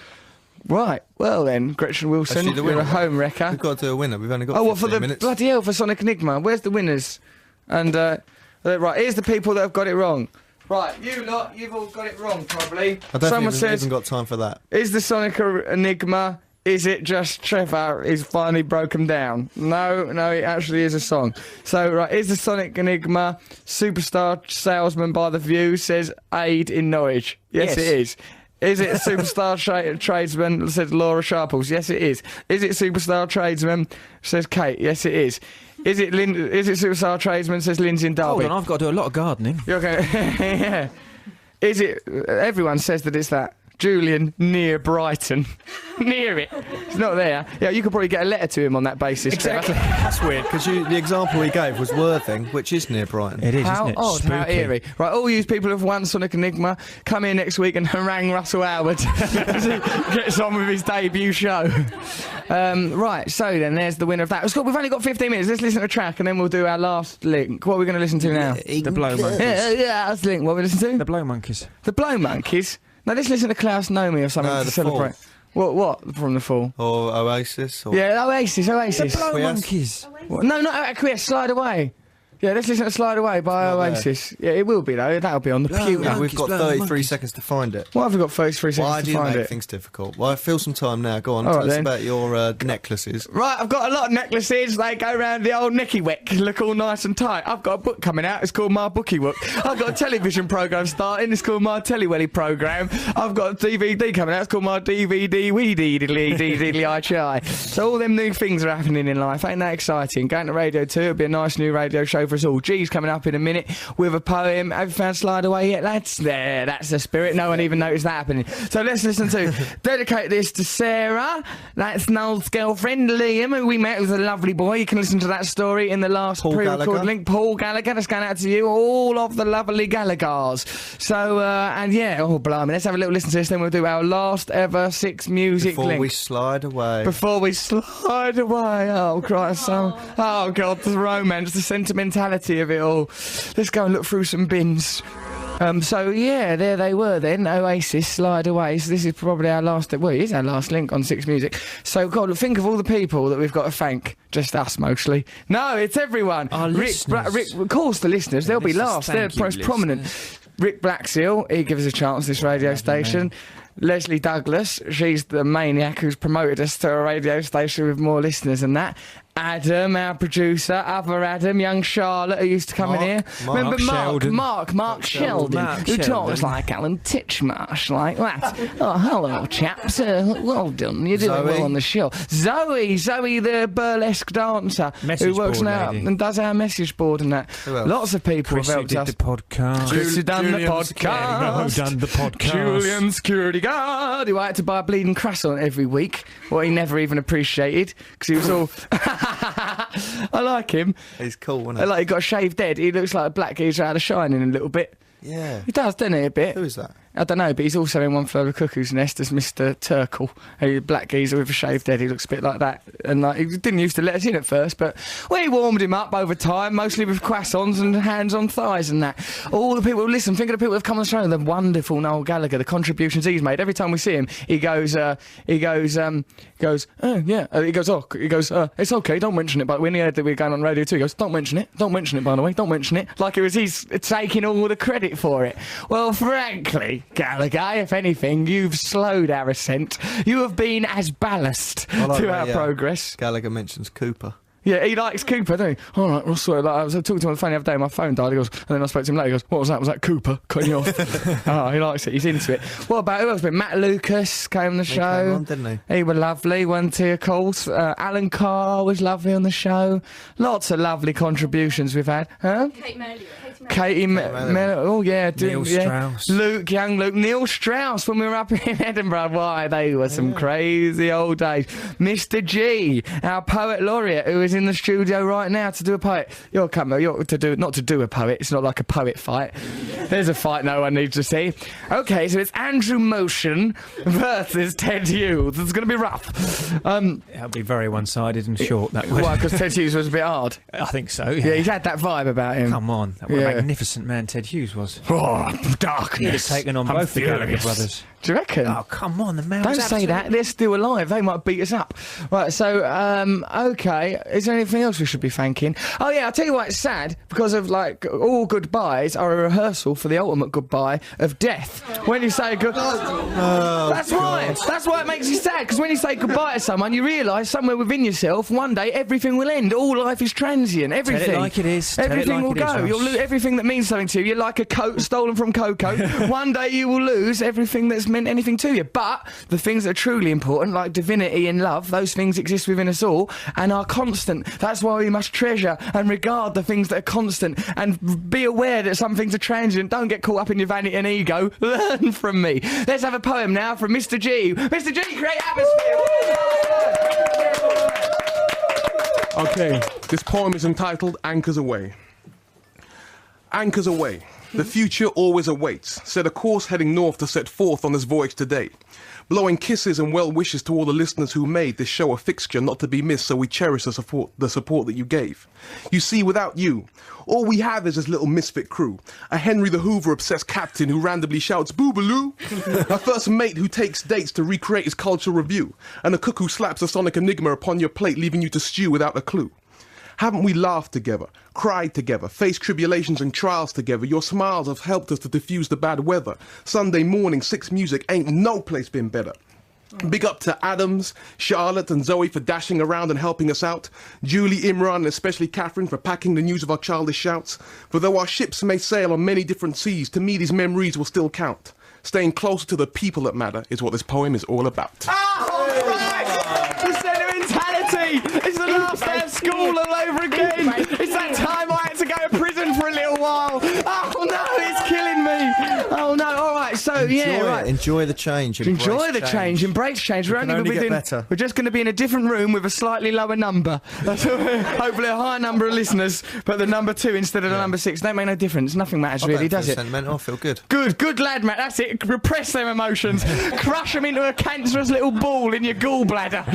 Right, well then, Gretchen Wilson, she the you're winner? a home wrecker. We've got to do a winner. We've only got Oh, 15 well, for the minutes. bloody hell, for Sonic Enigma. Where's the winners? And, right, here's the people that have got it wrong. Right, you lot, you've all got it wrong, probably. I don't Someone think we've says, even got time for that. is the Sonic Enigma, is it just Trevor is finally broken down? No, it actually is a song. So, right, is the Sonic Enigma Superstar Salesman by The View, says Aid in Norwich? Yes, Yes. it is. Is it Superstar Tradesman, says Laura Sharples? Yes, it is. Is it Superstar Tradesman, says Kate? Yes, it is. Is it Superstar Tradesman, says Lindsay in Derby? Hold on, I've got to do a lot of gardening. You're okay. Yeah. Is it? Everyone says that it's that. Julian near Brighton. Near it. It's not there. Yeah, you could probably get a letter to him on that basis. Exactly. That's weird, because the example he gave was Worthing, which is near Brighton. It is, How isn't it? odd, how Spooky. eerie. Right, all you people who've won Sonic Enigma, come here next week and harangue Russell Howard as he gets on with his debut show. Right, so then there's the winner of that. We've only got 15 minutes. Let's listen to a track and then we'll do our last link. What are we going to listen to now? The Blow Monkeys. Yeah, that's the link. What are we listening to? The Blow Monkeys. The Blow Monkeys? No, let's listen to Klaus Nomi or something No, to The celebrate. What from The Fall? Or Oasis. Or Yeah, Oasis. The Blow Yes. Monkeys. What? No, not Aquarius, Slide Away. Yeah, let's listen to Slide Away by Oasis. Yeah, it will be, though. That'll be on the pewter. Yeah, we've got 33 seconds to find it. Why have we got 33 seconds Why to do you find make it? things difficult? Well, I feel some time now. Go on, All tell right, us then. about your necklaces. Right, I've got a lot of necklaces. They go round the old necky wick, look all nice and tight. I've got a book coming out. It's called My Bookie Book. I've got a television programme starting. It's called My Tellywelly Programme. I've got a DVD coming out. It's called My DVD Weedy Diddly I Try. So all them new things are happening in life. Ain't that exciting? Going to Radio 2. It'll be a nice new radio show for us all. G's coming up in a minute with a poem. Have you found Slide Away yet, lads? There, that's the spirit. No one even noticed that happening. So let's listen to dedicate this to Sarah. That's Noel's girlfriend, Liam, who we met. Was a lovely boy. You can listen to that story in the last pre-recorded link. Paul Gallagher. That's going out to you. All of the lovely Gallaghers. So, and yeah, oh, blimey. Let's have a little listen to this. Then we'll do our last ever 6 music link. Before we slide away. Before we slide away. Oh, Christ. Oh, God. The romance, the sentimentality of it all. Let's go and look through some bins. So, yeah, there they were then. Oasis, Slide Away. So this is probably our last... Well, it is our last link on 6 Music. So, God, think of all the people that we've got to thank. Just us, mostly. No, it's everyone. Our listeners. Of course, the listeners. They'll be last. They're most prominent. Rick Blackshill, he gives us a chance, this radio station. Leslie Douglas, she's the maniac who's promoted us to a radio station with more listeners than that. Adam, our producer, other Adam, young Charlotte, who used to come in here. Remember Mark Sheldon, who talks like Alan Titchmarsh, like that. Oh, hello, chaps. Well done, you're doing well on the show. Zoe, the burlesque dancer, who works now and does our message board and that. Lots of people have helped us. The podcast. Chris who done the podcast. Julian security guard, who I had to buy a bleeding croissant every week, what he never even appreciated, because he was all... I like him. He's cool, isn't he? Like, he got a shaved head. He looks like a black geezer out of Shining a little bit. Yeah. He does, doesn't he, a bit? Who is that? I don't know, but he's also in One Flew Over the Cuckoo's Nest as Mr. Turkle, a black geezer with a shaved head. He looks a bit like that. And like, he didn't used to let us in at first, but we warmed him up over time, mostly with croissants and hands on thighs and that. All the people who listen, think of the people who have come on the show, the wonderful Noel Gallagher, the contributions he's made. Every time we see him, he goes, oh, yeah. It's okay, don't mention it. But when he heard that we were going on Radio 2, he goes, don't mention it, by the way, don't mention it. Like it was he's taking all the credit for it. Well, frankly, Gallagher, if anything, you've slowed our ascent. You have been as ballast to our progress. Gallagher mentions Cooper. Yeah, he likes Cooper, doesn't he? All right, Russell, I was talking to him on the phone the other day, my phone died, he goes, and then I spoke to him later, he goes, what was that? Was that Cooper? Cutting you off. Oh, he likes it, he's into it. What about, who else been? Matt Lucas came on the show. Came on, didn't he? He was lovely, wasn't he, of course. Alan Carr was lovely on the show. Lots of lovely contributions we've had. Huh? Katie Melliot. Oh, yeah. Neil Strauss. Young Luke. Neil Strauss, when we were up in Edinburgh. Why, they were some crazy old days. Mr. G, our poet laureate, who is in the studio right now to do a poet. Not to do a poet. It's not like a poet fight. There's a fight no one needs to see. Okay, so it's Andrew Motion versus Ted Hughes. It's going to be rough. It'll be very one-sided and short, that way. Why, because Ted Hughes was a bit hard? I think so, yeah. Yeah, he's had that vibe about him. Come on. What a magnificent man Ted Hughes was. Oh, darkness. He'd have taken on both the Gallagher brothers. Do you reckon? Oh, come on, the man Don't was say that. They're still alive. They might beat us up. Right, so, okay. Is there anything else we should be thanking? Oh, yeah, I'll tell you why it's sad. Because of, like, all goodbyes are a rehearsal for the ultimate goodbye of death. When you say that's why. That's why it makes you sad. Because when you say goodbye to someone, you realise somewhere within yourself, one day, everything will end. All life is transient. Everything. Tell it like it is. Everything will go. You'll lose everything that means something to you. You're like a coat stolen from Coco. One day you will lose everything that's meant anything to you. But the things that are truly important, like divinity and love, those things exist within us all and are constant. That's why we must treasure and regard the things that are constant and be aware that some things are transient. Don't get caught up in your vanity and ego. Learn from me. Let's have a poem now from Mr. G. Mr. G, create atmosphere. Okay, this poem is entitled Anchors Away. Anchors away. The future always awaits. Set a course heading north to set forth on this voyage today. Blowing kisses and well wishes to all the listeners who made this show a fixture not to be missed, so we cherish the support that you gave. You see, without you, all we have is this little misfit crew. A Henry the Hoover-obsessed captain who randomly shouts, "Boobaloo!" A first mate who takes dates to recreate his cultural review. And a cook who slaps a sonic enigma upon your plate, leaving you to stew without a clue. Haven't we laughed together, cried together, faced tribulations and trials together? Your smiles have helped us to diffuse the bad weather. Sunday morning, 6 Music ain't no place been better. Big up to Adams, Charlotte and Zoe for dashing around and helping us out. Julie, Imran and especially Catherine for packing the news of our childish shouts. For though our ships may sail on many different seas, to me these memories will still count. Staying closer to the people that matter is what this poem is all about. Oh, right! The sentimentality! It's the last day of school all over again! It's that time I had to go to prison for a little while! Oh no, it's killing me! Oh no, alright, so Enjoy the change. Enjoy the change, embrace change. We're just going to be in a different room with a slightly lower number. Hopefully a higher number of listeners, but the number 2 instead of the number 6. Don't make no difference. Nothing matters really, does it? Sentimental. I feel good. Good lad, Matt. That's it. Repress them emotions. Crush them into a cancerous little ball in your gallbladder.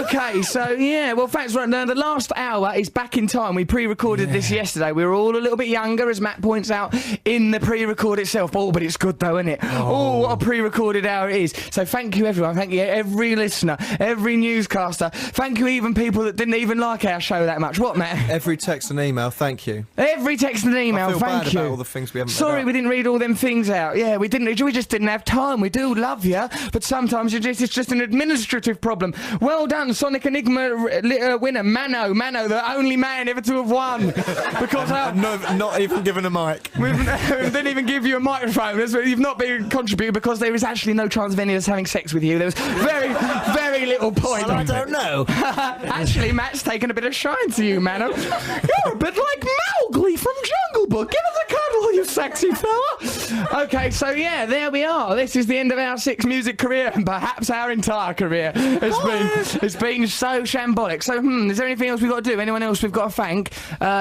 Okay, so yeah, well, thanks for the last hour is back in time. We pre-recorded this yesterday. We were all a little bit younger, as Matt points out, in the pre-record itself. Oh, but it's good though, isn't it? Oh, what a pre-recorded hour it is. So thank you, everyone. Thank you, every listener, every newscaster. Thank you, even people that didn't even like our show that much. What, Matt? Every text and email, thank you. Every text and email, I feel thank bad you. about all the things we haven't Sorry, read we didn't read all them things out. Yeah, we didn't. We just didn't have time. We do love you, but sometimes it's just an administrative problem. Well done, Sonic Enigma winner, Mano, the only man ever to have won. Because not even given a mic. We didn't even give you a microphone. You've not been contributed because there is actually no chance of any of us having sex with you. There was very little point. Well, I don't know. Actually, Matt's taken a bit of shine to you, Mano. You're a bit like Mowgli from Jungle Book. Give us a cuddle, you sexy fella. Okay, so yeah, there we are. This is the end of our 6 Music career, and perhaps our entire career. It's been so shambolic. So, is there anything else we've got to do? Anyone else we've got to thank?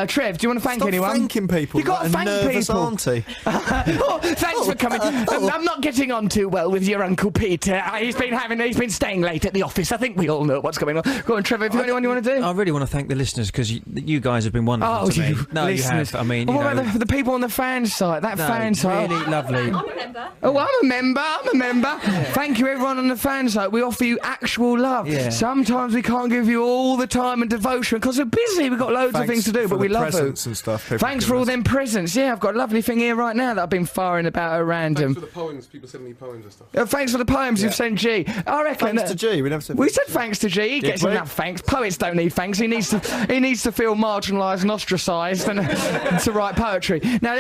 Trev, do you want to thank anyone? Stop thanking people. You've got to thank nervous people. Auntie. Thanks for coming. I'm not getting on too well with your Uncle Peter. He's been staying late at the office. I think we all know what's going on. Go on, Trevor, have you got anyone you want to do? I really want to thank the listeners because you guys have been wonderful to me. No, listeners. you have. I mean, what about the people on the fan site? Fan site. Really lovely. I'm a member. Oh, I'm a member. Yeah. Thank you, everyone on the fan site. We offer you actual love. Yeah. Sometimes we can't give you all the time and devotion because we're busy. We've got loads of things to do, but we love you. And stuff. Thanks for all them presents. Yeah, I've got a lovely thing here right now that I've been firing about at random. Thanks for the poems. People sending me poems and stuff. Thanks for the poems you've sent G. I reckon. Thanks to G. We said thanks to G. He gets enough thanks. Poets don't need thanks. He needs to feel marginalised and ostracised and to write poetry. Now,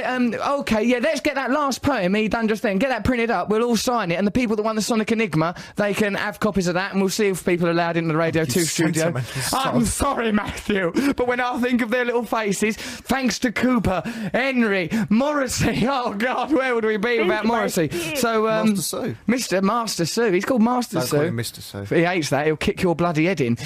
okay, yeah, let's get that last poem he done just then. Get that printed up. We'll all sign it, and the people that won the Sonic Enigma, they can have copies of that, and we'll see if people are allowed into the Radio 2 studio. I'm sorry, Matthew, but when I think of their little faces, thanks to Cooper, Henry, Morrissey. Oh God, where would we be without Morrissey? So, Mr. Master Sue. He's called Master Sue. Don't call him Mr. Sue. He hates that. He'll kick your bloody head in.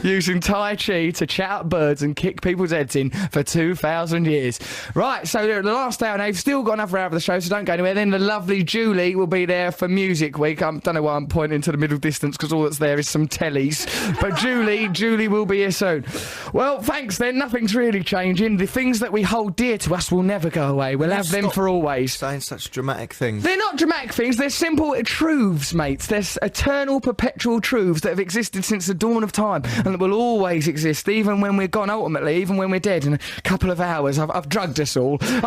Using Tai Chi to chat up birds and kick people's heads in for 2,000 years. Right, so the last hour, and they've still got another hour of the show, so don't go anywhere. Then the lovely Julie will be there for Music Week. I don't know why I'm pointing to the middle distance, because all that's there is some tellies. But Julie will be here soon. Well, thanks then. Nothing's really changing. The things that we hold dear to us will never go away. We'll have them for always. Saying such dramatic things. They're not dramatic things. They're simple truths, mates. They're eternal, perpetual truths that have existed since the dawn of time and that will always exist, even when we're gone, ultimately, even when we're dead in a couple of hours. I've drugged us all. I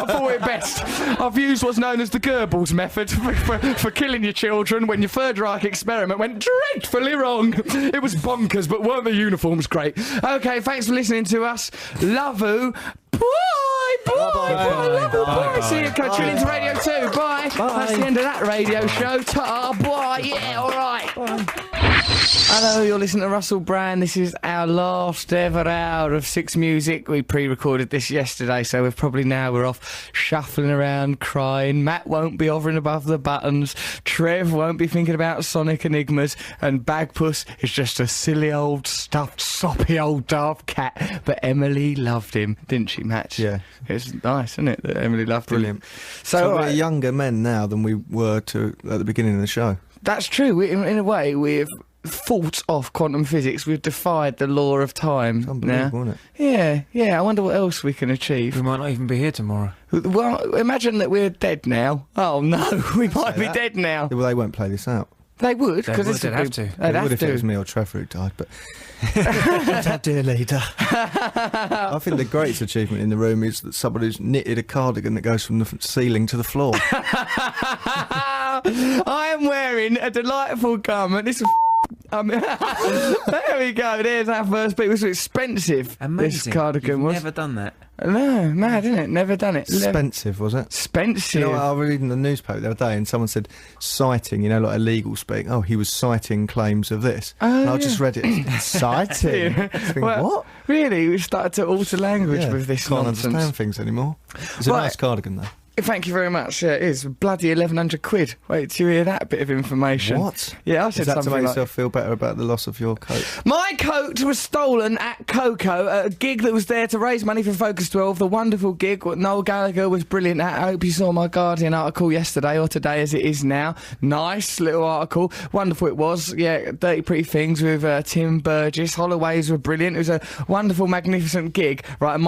thought it best. I've used what's known as the Goebbels method for killing your children when your Third Reich experiment went dreadfully wrong. It was bonkers, but weren't the uniforms great? Okay, thanks for listening to us. Love you. Bye. See you. Tune into Radio 2. Bye. That's the end of that radio show. Ta-ta. Bye. Yeah, all right. Hello, you're listening to Russell Brand. This is our last ever hour of 6 Music. We pre-recorded this yesterday, so we're off shuffling around, crying. Matt won't be hovering above the buttons. Trev won't be thinking about Sonic Enigmas, and Bagpuss is just a silly old stuffed, soppy old daft cat. But Emily loved him, didn't she, Matt? Yeah. It's nice, isn't it, that Emily loved him? Brilliant. So we're younger men now than we were at the beginning of the show. That's true. In a way, we've fought off quantum physics. We've defied the law of time. It's unbelievable, isn't it? Yeah. I wonder what else we can achieve. We might not even be here tomorrow. Well, imagine that we're dead now. Oh no, we might be dead now. Well, they won't play this out. They would, because they'd have to. They'd have if to. it was me or Trevor who died, but Dear leader. I think the greatest achievement in the room is that somebody's knitted a cardigan that goes from the ceiling to the floor. I am wearing a delightful garment. This is there we go. There's our first bit. It was expensive. Amazing. This cardigan was. Never done that. No, mad, isn't it? Never done it. Expensive, was it? Expensive. You know what, I was reading the newspaper the other day and someone said citing, you know, like illegal speak. Oh, he was citing claims of this. And I just read it. Citing? Thinking, what? Really? We started to alter language with this Can't nonsense. understand things anymore. It's a nice cardigan, though. Thank you very much. Yeah, it is. Bloody 1,100 quid. Wait, do you hear that bit of information? What? Yeah, I said Is that something to make like... yourself feel better about the loss of your coat? My coat was stolen at Coco, at a gig that was there to raise money for Focus 12, the wonderful gig. What Noel Gallagher was brilliant at. I hope you saw my Guardian article yesterday, or today as it is now. Nice little article. Wonderful it was. Yeah, Dirty Pretty Things with Tim Burgess. Holloways were brilliant. It was a wonderful, magnificent gig. Right, and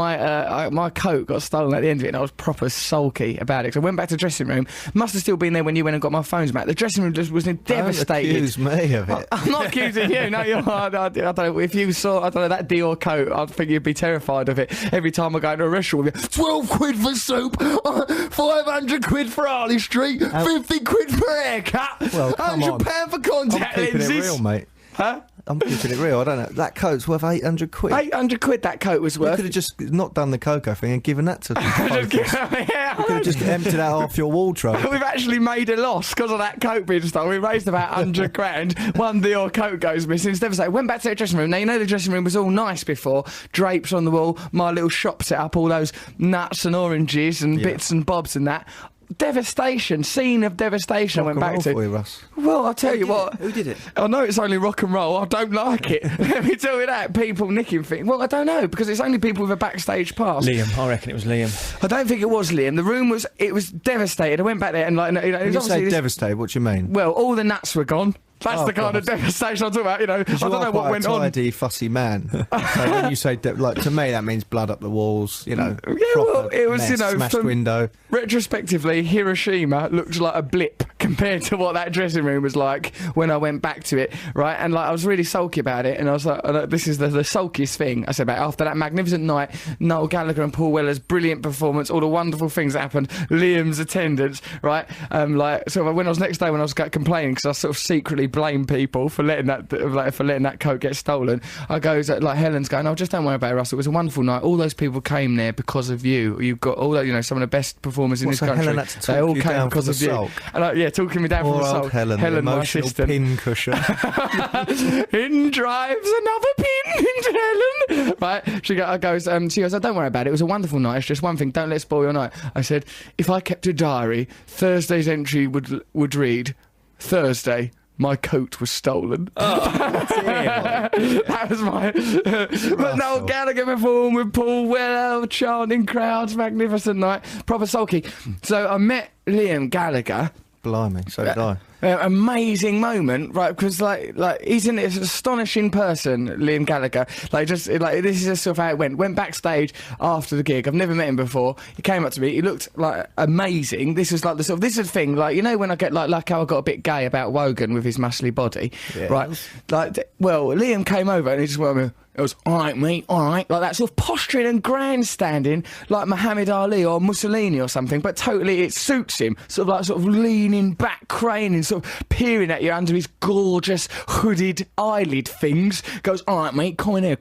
my coat got stolen at the end of it, and I was proper sulky about it. So I went back to the dressing room. Must have still been there when you went and got my phones back. The dressing room just was devastated. Don't accuse me of it. I'm not accusing you. No, you're. I don't know. If you saw, I don't know, that Dior coat, I think you'd be terrified of it. Every time I go to a restaurant, with you, 12 quid for soup, 500 quid for Harley Street, 50 quid for a haircut, Well, come on. £100 for contact I'm keeping lenses. it real, mate. Huh? I'm keeping it real. I don't know. That coat's worth 800 quid. 800 quid that coat was You worth. could have just not done the Coco thing and given that to Focus. You Yeah, could have just emptied that off your wardrobe. We've actually made a loss because of that coat being stolen. We raised about 100 grand. One Dior coat goes missing. It's devastating. Went back to the dressing room. Now, you know the dressing room was all nice before. Drapes on the wall, my little shop set up, all those nuts and oranges and bits and bobs and that. Devastation, scene of devastation. I went back to. For you, Russ. Well, I'll tell you what. Who did it? I know it's only rock and roll. I don't like it. Let me tell you that. People nicking things. Well, I don't know because it's only people with a backstage pass. Liam, I reckon it was Liam. I don't think it was Liam. The room was devastated. I went back there and like, you know, it When was you obviously say this- devastated, what do you mean? well, all the nuts were gone. That's Oh, the kind of God. devastation I'm talking about. You know, I don't You know are what quite went a on. tidy, fussy man. So when you say, like, to me, that means blood up the walls, you know. Yeah, proper well, it was, mess, you know, smashed from- window. Retrospectively, Hiroshima looked like a blip compared to what that dressing room was like when I went back to it, right? And like I was really sulky about it, and I was like, this is the sulkiest thing I said about it. After that magnificent night, Noel Gallagher and Paul Weller's brilliant performance, all the wonderful things that happened, Liam's attendance, right? Like sort of when I was next day when I was complaining because I sort of secretly blamed people for letting that coat get stolen. I goes like Helen's going, oh, just don't worry about it, Russell. It was a wonderful night. All those people came there because of you. You've got all that, you know, some of the best performers in this So country. Helen had to They talk all you came down because from of the you. sulk. And talking me down from Poor the old sulk. Helen, the my emotional assistant. pin cushion. In drives another pin into Helen. Right? She goes, oh, don't worry about it. It was a wonderful night. It's just one thing. Don't let it spoil your night. I said, if I kept a diary, Thursday's entry would read, Thursday, my coat was stolen. That was my... but Noel Gallagher performed with Paul Weller, chanting crowds, magnificent night. Proper sulky. So I met Liam Gallagher. Blimey, so did I. Amazing moment, right? Because like he's an astonishing person, Liam Gallagher. This is just sort of how it went. Went backstage after the gig. I've never met him before. He came up to me. He looked like amazing. This was like this is the thing. Like, you know, when I get like how I got a bit gay about Wogan with his muscly body, right? Like, well, Liam came over and he just went. It was, all right, mate, all right. Like that sort of posturing and grandstanding like Muhammad Ali or Mussolini or something, but totally it suits him. Sort of leaning back, craning, sort of peering at you under his gorgeous hooded eyelid things. Goes, all right, mate, come in here.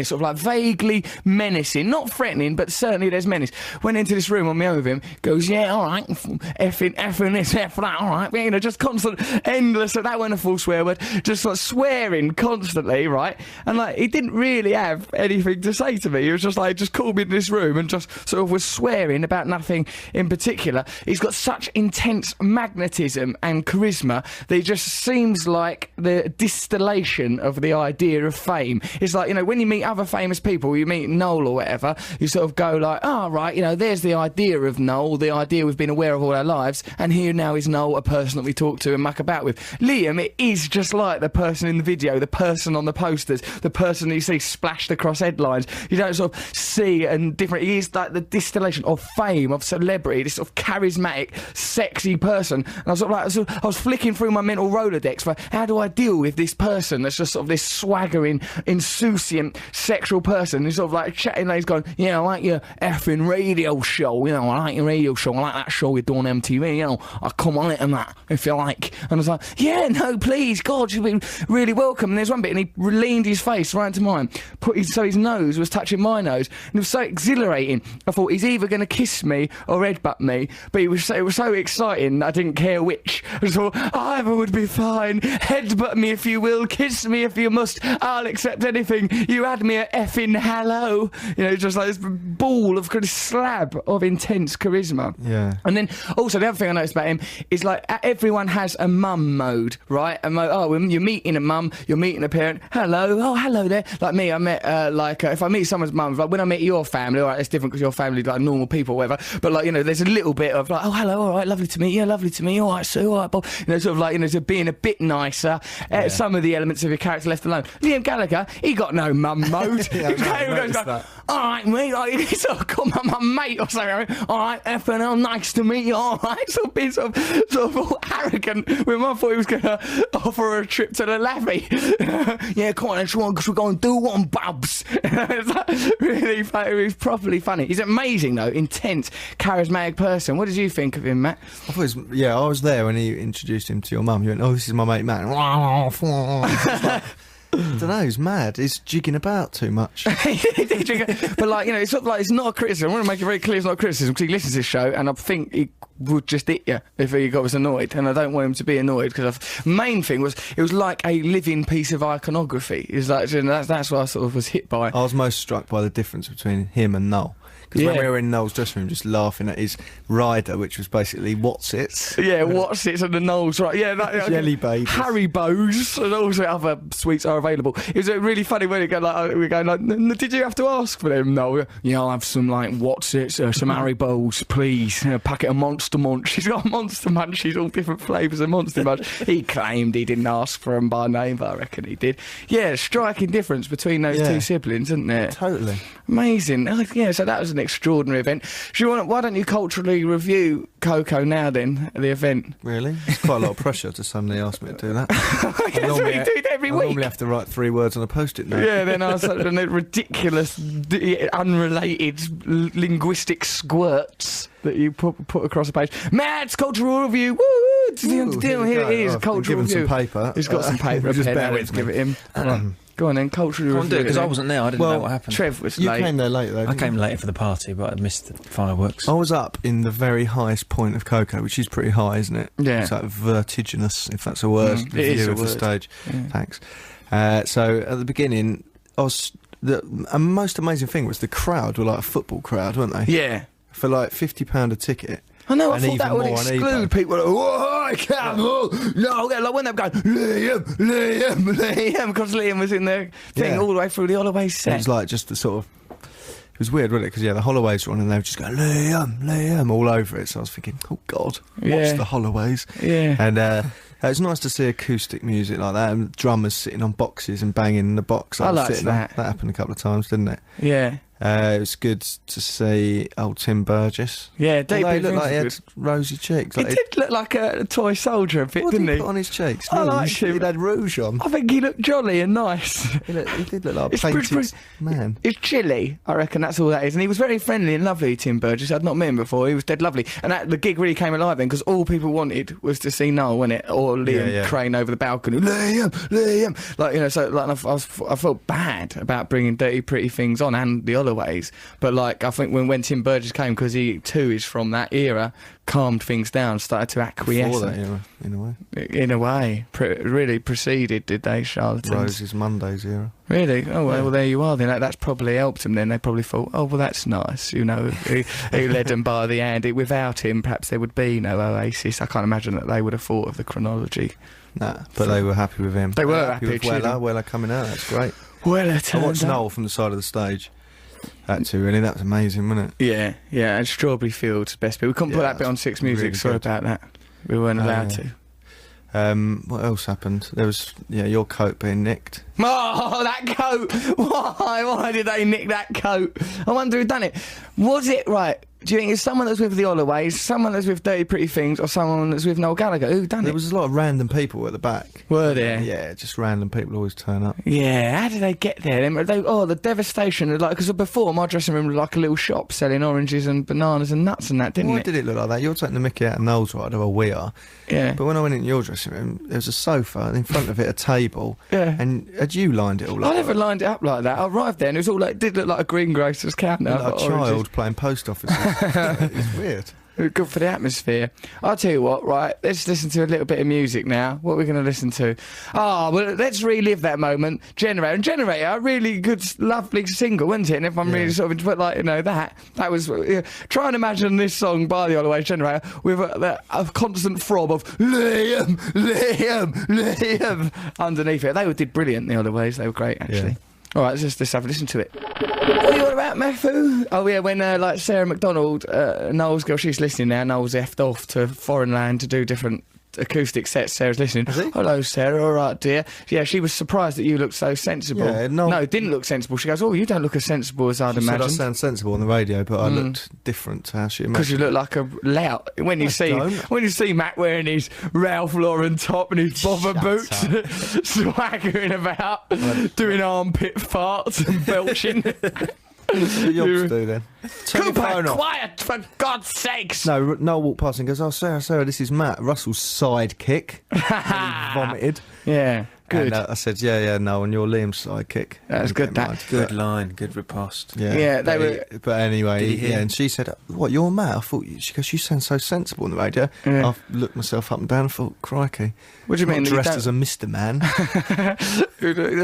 Sort of like vaguely menacing. Not threatening, but certainly there's menace. Went into this room on my own with him. Goes, yeah, all right. Effing this, F that, all right. You know, just constant, endless, that wasn't a full swear word. Just like swearing constantly, right? And like, he didn't really have anything to say to me. He was just like, just called me in this room and just sort of was swearing about nothing in particular. He's got such intense magnetism and charisma that he just seems like the distillation of the idea of fame. It's like, you know, when you meet other famous people, you meet Noel or whatever, you sort of go like, oh, right, you know, there's the idea of Noel, the idea we've been aware of all our lives, and here now is Noel, a person that we talk to and muck about with. Liam, it is just like the person in the video, the person on the posters, the person that you see splashed across headlines. You don't sort of see and different. He is like the distillation of fame, of celebrity, this sort of charismatic, sexy person. And I was sort of like, I was flicking through my mental Rolodex for how do I deal with this person that's just sort of this swaggering, insouciant, sexual person who's sort of like chatting and he's going, yeah, I like your effing radio show, you know, I like your radio show, I like that show you're doing on MTV, you know, I'll come on it and that, if you like. And I was like, yeah, no, please, God, you've been really welcome. And there's one bit and he leaned his face right into mine, so his nose was touching my nose, and it was so exhilarating. I thought, he's either going to kiss me or headbutt me, but it was so exciting, I didn't care which. I just thought, either would be fine. Headbutt me if you will, kiss me if you must, I'll accept anything. You had me at effing hello. You know, just like this ball of kind of slab of intense charisma. Yeah. And then, also, the other thing I noticed about him is, like, everyone has a mum mode, right? When you're meeting a mum, you're meeting a parent, hello there. Like me, I met, if I meet someone's mum, like when I meet your family, all right, it's different because your family like normal people or whatever, but like, you know, there's a little bit of like, oh, hello, all right, lovely to meet you, all right, Sue, all right, Bob, you know, sort of like, you know, to being a bit nicer, some of the elements of your character left alone. Liam Gallagher, he got no mum mode. All right, mate, like, he sort of called my mate or something, all right, FNL, nice to meet you, all right, sort of being sort of all arrogant with mum. I thought he was going to offer her a trip to the Lavvy. Yeah, come on, let's go, because we're going to do one, Bubs. It's like, really funny. He was properly funny. He's amazing, though, intense, charismatic person. What did you think of him, Matt? I thought I was there when he introduced him to your mum. You went, oh, this is my mate Matt. I don't know, he's mad. He's jigging about too much. But, like, you know, it's sort of like, it's not a criticism. I want to make it very clear it's not a criticism, because he listens to this show, and I think he would just hit you if he was annoyed, and I don't want him to be annoyed, because main thing was, it was like a living piece of iconography. It's like, you know, that's what I sort of was hit by. I was most struck by the difference between him and Noel. Because when we were in Noel's dressing room just laughing at his rider, which was basically What's-Its. Yeah, What's-Its and the Noel's right. Yeah, Jelly babies. Haribo's and also other sweets are available. It was really funny when we go like, did you have to ask for them? No. Yeah, I'll have some like What's-Its, some Haribo's, please. A packet of Monster Munch. He's got Monster Munch. He's all different flavours of Monster Munch. He claimed he didn't ask for them by name, but I reckon he did. Yeah, striking difference between those two siblings, isn't there? Totally. Amazing. Yeah, so that was an extraordinary event. Why don't you culturally review Coco now then, at the event? Really? It's quite a lot of pressure to suddenly ask me to do that. That's what you do every week. I normally have to write 3 words on a post-it note. Yeah, then I was sort of ridiculous, unrelated linguistic squirts that you put across a page. Matt's cultural review. Woo! Here it is, cultural review. Some paper. He's got some paper. Just bear with me. Give it him. Go on then, cultural review. Because I wasn't there, I didn't know what happened. Trev was you late. You came there late though. I came later for the party, but I missed the fireworks. I was up in the very highest point of Coco, which is pretty high, isn't it? Yeah. It's like vertiginous, if that's a word. The it is view a of word. the stage. Yeah. Thanks. So at the beginning, the most amazing thing was the crowd were like a football crowd, weren't they? Yeah. For like £50 a ticket. I know, I and thought that would exclude people. Like, no, like when they're going, Liam, because Liam was in the thing all the way through the Holloway set. It was like just the sort of, it was weird, wasn't it? Because the Holloways were on and they were just going, Liam, all over it. So I was thinking, oh God, what's the Holloways? Yeah. And it's nice to see acoustic music like that, and drummers sitting on boxes and banging in the box. I liked that. That happened a couple of times, didn't it? Yeah. It was good to see old Tim Burgess. Yeah, Dave. He looked like he had rosy cheeks. He did look like a toy soldier a bit, didn't he? Put on his cheeks? I liked him. He had rouge on. I think he looked jolly and nice. He did look like a painted man. It's chilly, I reckon that's all that is. And he was very friendly and lovely, Tim Burgess. I'd not met him before. He was dead lovely. And the gig really came alive then, because all people wanted was to see Noel, wasn't it? Or Liam Crane over the balcony. Liam! Like, you know, so like, I felt bad about bringing Dirty Pretty Things on and the Holloways. But like, I think when Tim Burgess came, because he too is from that era, calmed things down, started to acquiesce. Before that era, in a way. In a way. Really proceeded, did they, charlatans? Rose's Mondays era. Really? Oh, well, there you are then. That's probably helped them then. They probably thought, oh, well, that's nice, you know, he led them by the hand. Without him, perhaps there would be no Oasis. I can't imagine that they would have thought of the chronology. Nah, but they were happy with him. They were happy with Weller coming out, that's great. Weller I watched Noel from the side of the stage. That too, really. That was amazing, wasn't it? Yeah, and Strawberry Fields, best bit. We couldn't put that bit on Six Music, really sorry good. about that. We weren't allowed to. What else happened? There was, your coat being nicked. Oh, that coat! Why did they nick that coat? I wonder who done it. Was it right? Do you think it's someone that's with the Holloways, someone that's with Dirty Pretty Things, or someone that's with Noel Gallagher? Who done it? There was a lot of random people at the back. Were there? Yeah, just random people always turn up. Yeah, how did they get there? The devastation. Like, because before, my dressing room was like a little shop selling oranges and bananas and nuts and that, didn't Why it? did it look like that? You're taking the mickey out of Noel's right, or we are. Yeah. But when I went into your dressing room, there was a sofa, and in front of it a table. Yeah. And had you lined it all up? I never lined it up like that. I arrived there and it was all like, did look like a greengrocer's counter. Like a child playing post offices. It's weird. Good for the atmosphere. I'll tell you what, right, let's listen to a little bit of music now. What are we going to listen to? Well, let's relive that moment. Generator. And Generator, a really good, lovely single, wasn't it? And if I'm really sort of, but like, that was, try and imagine this song by the Holloways, Generator, with a constant throb of Liam underneath it. They did brilliant, the Holloways. They were great, actually. Yeah. All right, let's have a listen to it. What are you on about, Matthew? Oh, yeah, when, like, Sarah McDonald, Noel's girl, she's listening now. Noel's effed off to foreign land to do different acoustic sets. Sarah's listening. Is he? Hello, Sarah. All right, dear. Yeah, she was surprised that you looked so sensible. Yeah, no, didn't look sensible. She goes, oh, you don't look as sensible as I'd She said imagined. I sound sensible on the radio, but I looked different to how she imagined. Because you look like a lout. When you see Matt wearing his Ralph Lauren top and his bobber boots, swaggering about, doing armpit farts and belching. What do you do then? Turn your Cooper, phone off. quiet, for God's sakes! No, Noel walked past and goes, oh, Sarah, this is Matt, Russell's sidekick. And he vomited. Yeah, good. And I said, yeah, no, and you're Liam's sidekick. That's good, that. Good line, good riposte. Yeah, they were... But anyway, Did he hear? and she said, what, you're Matt? I thought, she goes, you sound so sensible on the radio. Yeah. I looked myself up and down and thought, crikey. What do you mean? Not dressed as a Mr. Man.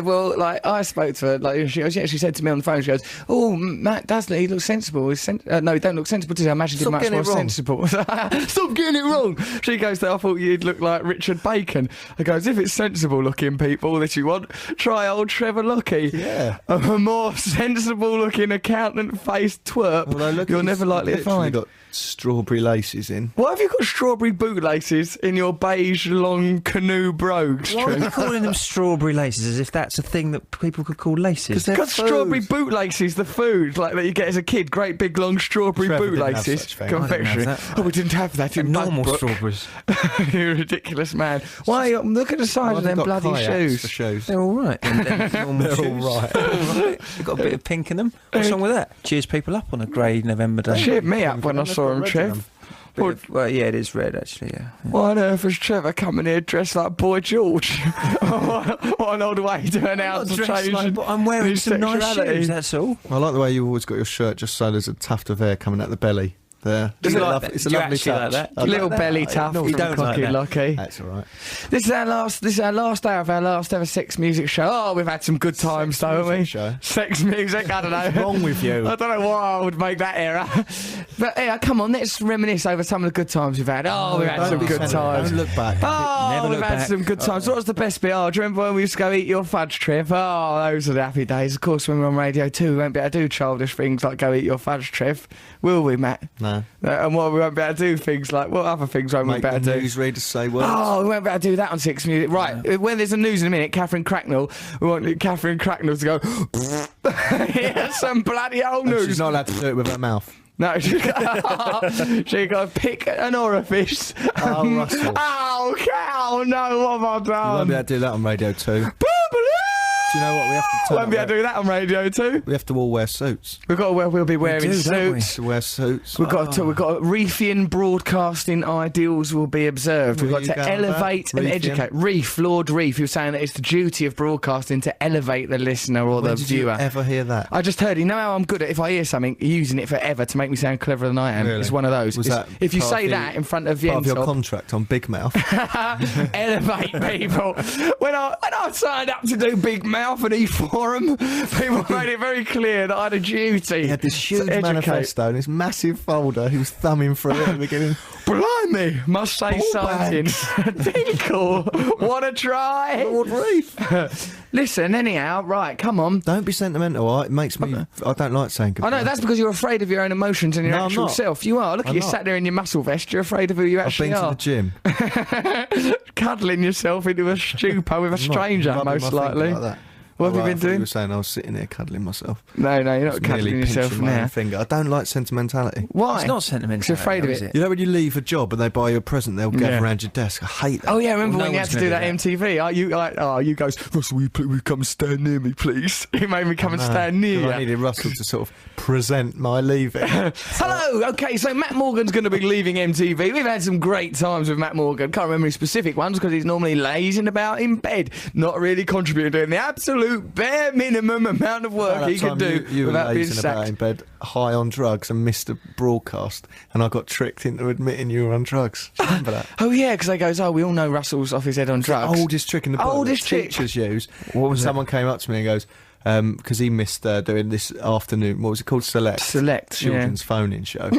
Well, like, I spoke to her, like, she said to me on the phone, she goes, oh, Matt doesn't he look sensible? No, he don't look sensible, does he? I imagine he's much more sensible. Stop getting it wrong! She goes, I thought you'd look like Richard Bacon. I goes, if it's sensible looking people that you want, try old Trevor Lockie. Yeah. A more sensible looking accountant-faced twerp you're never likely to find. Got strawberry laces in. Why have you got strawberry bootlaces in your beige long canoe brogues? Why are you calling them strawberry laces as if that's a thing that people could call laces? Got strawberry bootlaces, the food like that you get as a kid, great big long strawberry Trevor didn't have bootlaces, such thing. confectionery. Oh, we didn't have that in normal Budbrook. strawberries. You ridiculous man. Why? Look at the size of them bloody shoes. For shoes. They're all right. They're all right. They've got a bit of pink in them. What's wrong with that? Cheers people up on a grey November day. Cheered me up when I saw him, Trev. Well, yeah, it is red actually. Yeah. Why on earth is Trevor coming here dressed like Boy George? What an odd way to announce a change. I'm wearing his some nice sexuality. shoes. That's all. I like the way you always got your shirt just so there's a tuft of hair coming out the belly. There. Is it like love, that? it's a Do you lovely actually touch. like that? I Little like belly that. tuft. I- You don't like that? Lucky. That's all right. This is our last day of our last ever sex music show. Oh, we've had some good times, though, haven't we? Show. Sex music, I don't know. What's wrong with you? I don't know why I would make that error. But yeah, come on, let's reminisce over some of the good times we've had. Oh, we've had Don't some be good sentimental. times. Don't look back. Oh, Never we've look had back. some good times. What was the best bit? Oh, do you remember when we used to go eat your fudge, Trev? Oh, those are the happy days. Of course, when we're on Radio 2, we won't be able to do childish things like go eat your fudge, Trev. Will we, Matt? No. And what, we won't be able to do things like, what other things won't we Make be able the to do? newsreaders say words. Oh, we won't be able to do that on Six Music. Right, when there's a news in a minute, Catherine Cracknell, we want Catherine Cracknell to go, yeah, some bloody old And news. she's not allowed to do it with her mouth. No, she got to pick an orifice. Oh, Russell. Oh, cow, no, what have I You done? won't be able to do that on Radio 2. Do you know what? We have to turn Won't be able up to do that on Radio 2. We have to all wear suits. We'll be wearing do, don't we? suits. To wear suits. We've got Reefian broadcasting ideals will be observed. We've Where got you to going with elevate that? and Reefian? educate. Reef, Lord Reef, who's saying that it's the duty of broadcasting to elevate the listener or When the did viewer. you ever hear that? I just heard, you know how I'm good at, if I hear something, using it forever to make me sound cleverer than I am. Really? It's one of those. Was It's- that if you part say of that in front of Part of your Jens, contract on Big Mouth. elevate people. When I signed up to do Big Mouth and E4, people made it very clear that I had a duty. He had this to huge educate. manifesto and this massive folder. He was thumbing through it at the beginning. Blimey, must say Ball something. Tinkle, wanna try? Lord Reef. Listen, anyhow, right, come on. Don't be sentimental. It makes me. I don't like saying I goodbye. know, that's because you're afraid of your own emotions and your No, I'm actual not. self. You are. Look, I'm you not. sat there in your muscle vest. You're afraid of who you I've actually been to are. the gym. Cuddling yourself into a stupor with a stranger, I'm not rubbing most my finger likely. Like that. What have you Right, been I thought doing? You were saying I was sitting there cuddling myself. No, you're not Just nearly cuddling yourself pinching my own now. finger. I don't like sentimentality. Why? It's not sentimental. Because you're afraid of is it. You know when you leave a job and they buy you a present, they'll gather Yeah. around your desk. I hate that. Oh yeah, remember Well, when no you had one's to do gonna that do MTV? You goes, Russell, will you come stand near me, please? He made me come and No, stand near 'cause you. I needed Russell to sort of present my leaving. Hello. Okay, so Matt Morgan's going to be leaving MTV. We've had some great times with Matt Morgan. Can't remember his specific ones because he's normally lazing about in bed, not really contributing, doing the absolute bare minimum amount of work That he can time do you were without being lazing about sacked. in bed, high on drugs, and missed a broadcast, and I got tricked into admitting you were on drugs. Do you remember that? Oh yeah, because they goes, we all know Russell's off his head on drugs. Oldest trick in the book. Oldest that trick. teachers use. What was it? Someone came up to me and goes, because he missed doing this afternoon. What was it called? Select children's phoning show.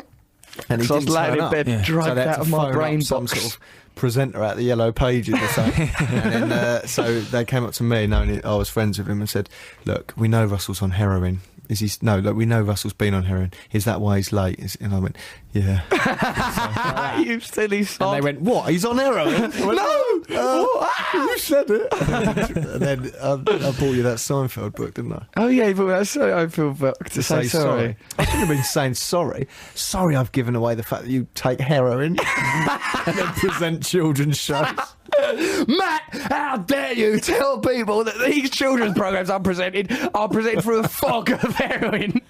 And he So I was didn't laying turn in up. bed, Yeah. dragged So they had out to of my phone brain up some box. sort of presenter at the Yellow Pages or something. And then, so they came up to me, knowing I was friends with him, and said, "Look, we know Russell's on heroin. Is he? No, look, we know Russell's been on heroin. Is that why he's late?" And I went, "Yeah." You silly sod. And they went, "What? He's on heroin?" I went, No! You said it. And then I bought you that Seinfeld book, didn't I? Oh yeah, but that's so I feel to say sorry. I shouldn't have been saying sorry. Sorry, I've given away the fact that you take heroin and then present children's shows. Matt, how dare you tell people that these children's programmes are presented through a fog of heroin?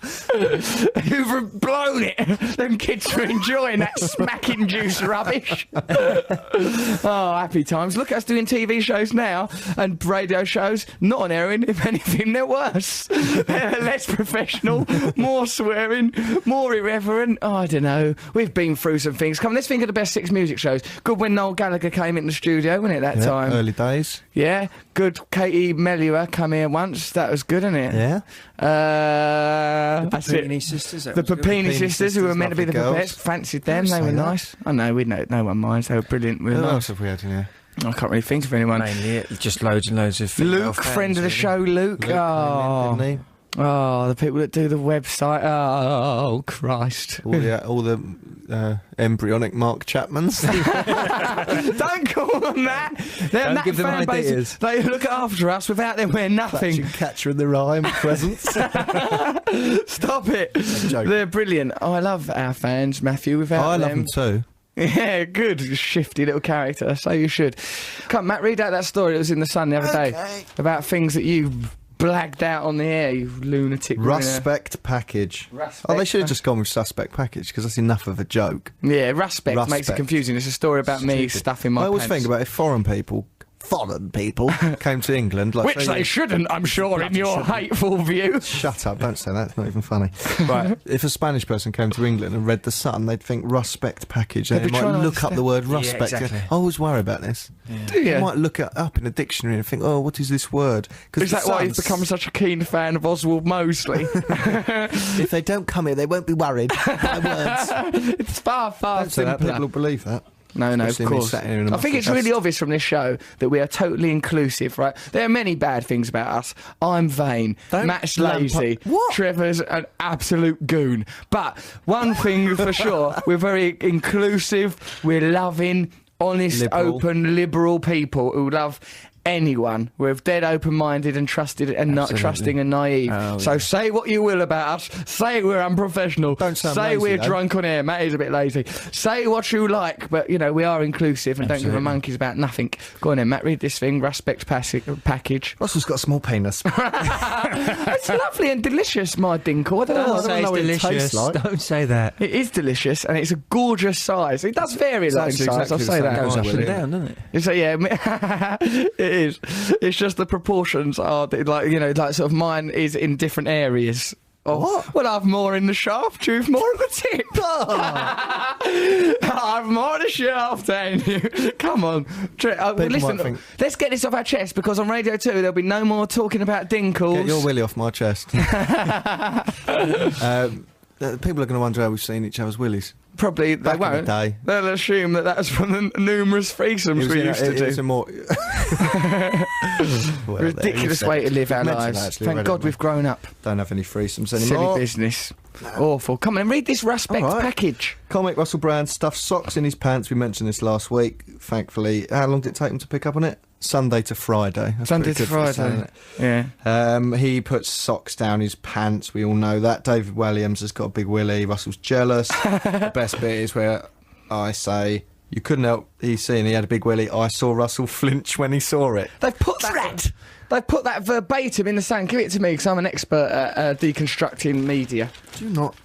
You've blown it. Them kids are enjoying that smacking juice rubbish. Oh, happy times. Look at us doing TV shows now and radio shows, not on heroin. If anything, they're worse. They're less professional, more swearing, more irreverent. Oh, I don't know. We've been through some things. Come on, let's think of the best 6 music shows. Good when Noel Gallagher came in the studio, wasn't it, that time? Early days. Yeah, good. Katie Melua come here once. That was good, isn't it? Yeah. That's it. Papini sisters. The Papini sisters, who were meant to be the lovely Papettes, girls. fancied them. Don't They were say that. nice. I know, no one minds. They were brilliant. We were Who nice. else have we had in here? I can't really think of anyone. Mainly just loads and loads of female Luke, fans, friend of the really. show, Luke. Luke Oh, came in, didn't oh, the people that do the website. Oh, Christ. he? All the embryonic Mark Chapmans. Don't call them that. They're that give them fan base. ideas. They look after us without them wearing nothing. Catcher in the Rye presents. Stop it. joking. They're brilliant. Oh, I love our fans, Matthew. Without I love them. them too. Yeah, good. Shifty little character. So you should. Come, Matt, read out that story that was in the Sun the other day about things that you blagged out on the air, you lunatic. Ruspect package. Oh, they should have just gone with suspect package because that's enough of a joke. Yeah, Ruspect makes it Ruspect. confusing. It's a story about me Stupid. stuffing my I always pants. think about if foreign people came to England, like Which they shouldn't, I'm sure, in your hateful view. Shut up! Don't say that. It's not even funny. Right? If a Spanish person came to England and read the Sun, they'd think Ruspect package. They'd They be might trying to look up the word Yeah, Ruspect. exactly. I always worry about this. Do You you? might look it up in a dictionary and think, "Oh, what is this word?" Is that why you've become such a keen fan of Oswald Mosley? If they don't come here, they won't be worried. My words. It's far, far Don't say that. simpler. People will believe that. No, of Especially me course. sat here in a I think muffled it's really vest. obvious from this show that we are totally inclusive, right? There are many bad things about us. I'm vain. Don't Matt's lamp lazy. up- What? Trevor's an absolute goon. But one thing for sure, we're very inclusive. We're loving, honest, Liberal. open, liberal people who love anyone. We're dead open-minded and trusted and not Absolutely. trusting and naive. Oh, so yeah. say what you will about us. Say we're unprofessional. Don't sound say lazy, we're though. drunk on air. Matt is a bit lazy. Say what you like, but you know we are inclusive and don't give a Absolutely. monkeys about nothing. Go on then, Matt. Read this thing. Ruspect package. Russell's got a small penis. It's lovely and delicious, my dinkle. I don't know. Oh, what- I don't know what it tastes like. Don't say that. It is delicious and it's a gorgeous size. It does vary a lot in actually size. I'll exactly the say same. that. Goes up William. and down, doesn't it? It's yeah, it is. It's just the proportions are like like sort of mine is in different areas. What? Well, I've more in the shaft, you've more at the tip. I've more in the shaft than you. Come on. Listen, might think- let's get this off our chest because on Radio 2 there'll be no more talking about dinkles. Get your willy off my chest. People are going to wonder how we've seen each other's willies. Probably they Back in the won't. day. They'll assume that that's from the numerous threesomes we used to It was do. a more Well, Ridiculous way to live our Mentioned lives. that, actually, Thank read it, God mate. we've grown up. Don't have any threesomes Silly anymore. business. Awful. Come on, read this Ruspect All right. package. Comic Russell Brand stuffed socks in his pants. We mentioned this last week, thankfully. How long did it take him to pick up on it? Sunday to Friday. That's Sunday pretty to good for Friday. saying Yeah. it. He puts socks down his pants. We all know that. David Williams has got a big willy. Russell's jealous. The best bit is where I say, you couldn't help seeing he had a big willy. I saw Russell flinch when he saw it. They've put that. They've put that verbatim in the sound. Give it to me, because I'm an expert at deconstructing media. Do not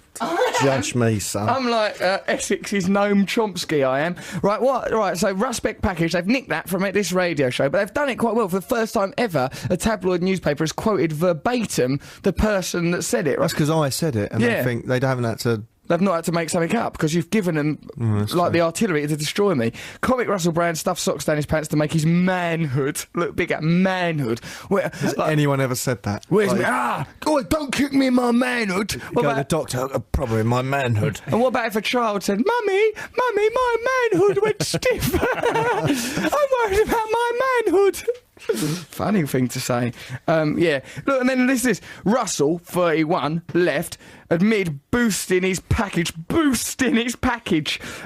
judge me, son. I'm like Essex's Noam Chomsky, I am. Right, what? Right, so Ruspec Package, they've nicked that from this radio show, but they've done it quite well. For the first time ever, a tabloid newspaper has quoted verbatim the person that said it. Right? That's because I said it, and they think they haven't had to... They've not had to make something up, because you've given them, the artillery to destroy me. Comic Russell Brand stuffed socks down his pants to make his manhood look bigger. Manhood. Has anyone ever said that? Where's me? Don't kick me in my manhood. Go to the doctor, probably in my manhood. And what about if a child said, Mummy, my manhood went stiff. I'm worried about my manhood. Funny thing to say. Yeah. Look, and then this. Russell, 31, left, admitted boosting his package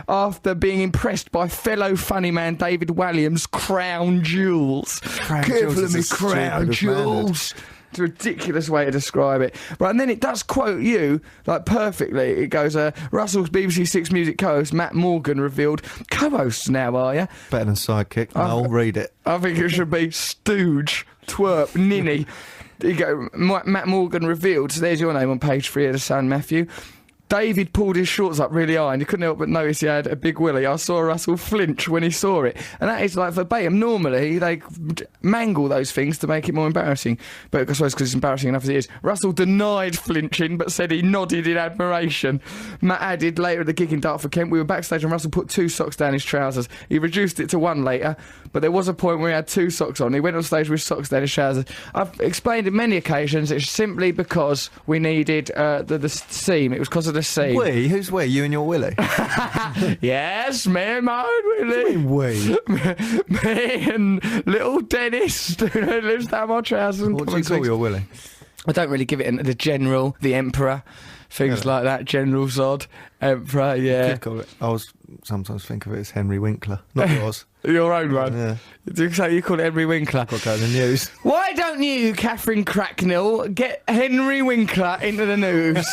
after being impressed by fellow funny man David Williams' crown jewels. Careful of me crown jewels. It's a ridiculous way to describe it. Right, and then it does quote you, like, perfectly. It goes, Russell's BBC Six Music co-host Matt Morgan revealed, co-hosts now, are you? Better than sidekick. I'll read it. I think it should be stooge, twerp, ninny. There you go. Matt Morgan revealed, so there's your name on page 3 of The Sun, Matthew. David pulled his shorts up really high and you couldn't help but notice he had a big willy. I saw Russell flinch when he saw it. And that is like verbatim. Normally, they mangle those things to make it more embarrassing. But I suppose because it's embarrassing enough as it is. Russell denied flinching but said he nodded in admiration. Matt added later at the gig in Dartford, Kent, we were backstage and Russell put 2 socks down his trousers. He reduced it to 1 later, but there was a point where he had 2 socks on. He went on stage with socks down his trousers. I've explained in many occasions it's simply because we needed the seam. It was because of the seam. We? Who's we? You and your willy? Yes, me and my own willy. What do you mean we? Me and little Dennis who lives down my trousers. What do you call your willy? I don't really give it the general, the emperor, things like that. General Zod, emperor, yeah. I sometimes think of it as Henry Winkler, not yours. Your own one? Yeah. So you call it Henry Winkler? Got to go to the news. Why don't you, Catherine Cracknell, get Henry Winkler into the news?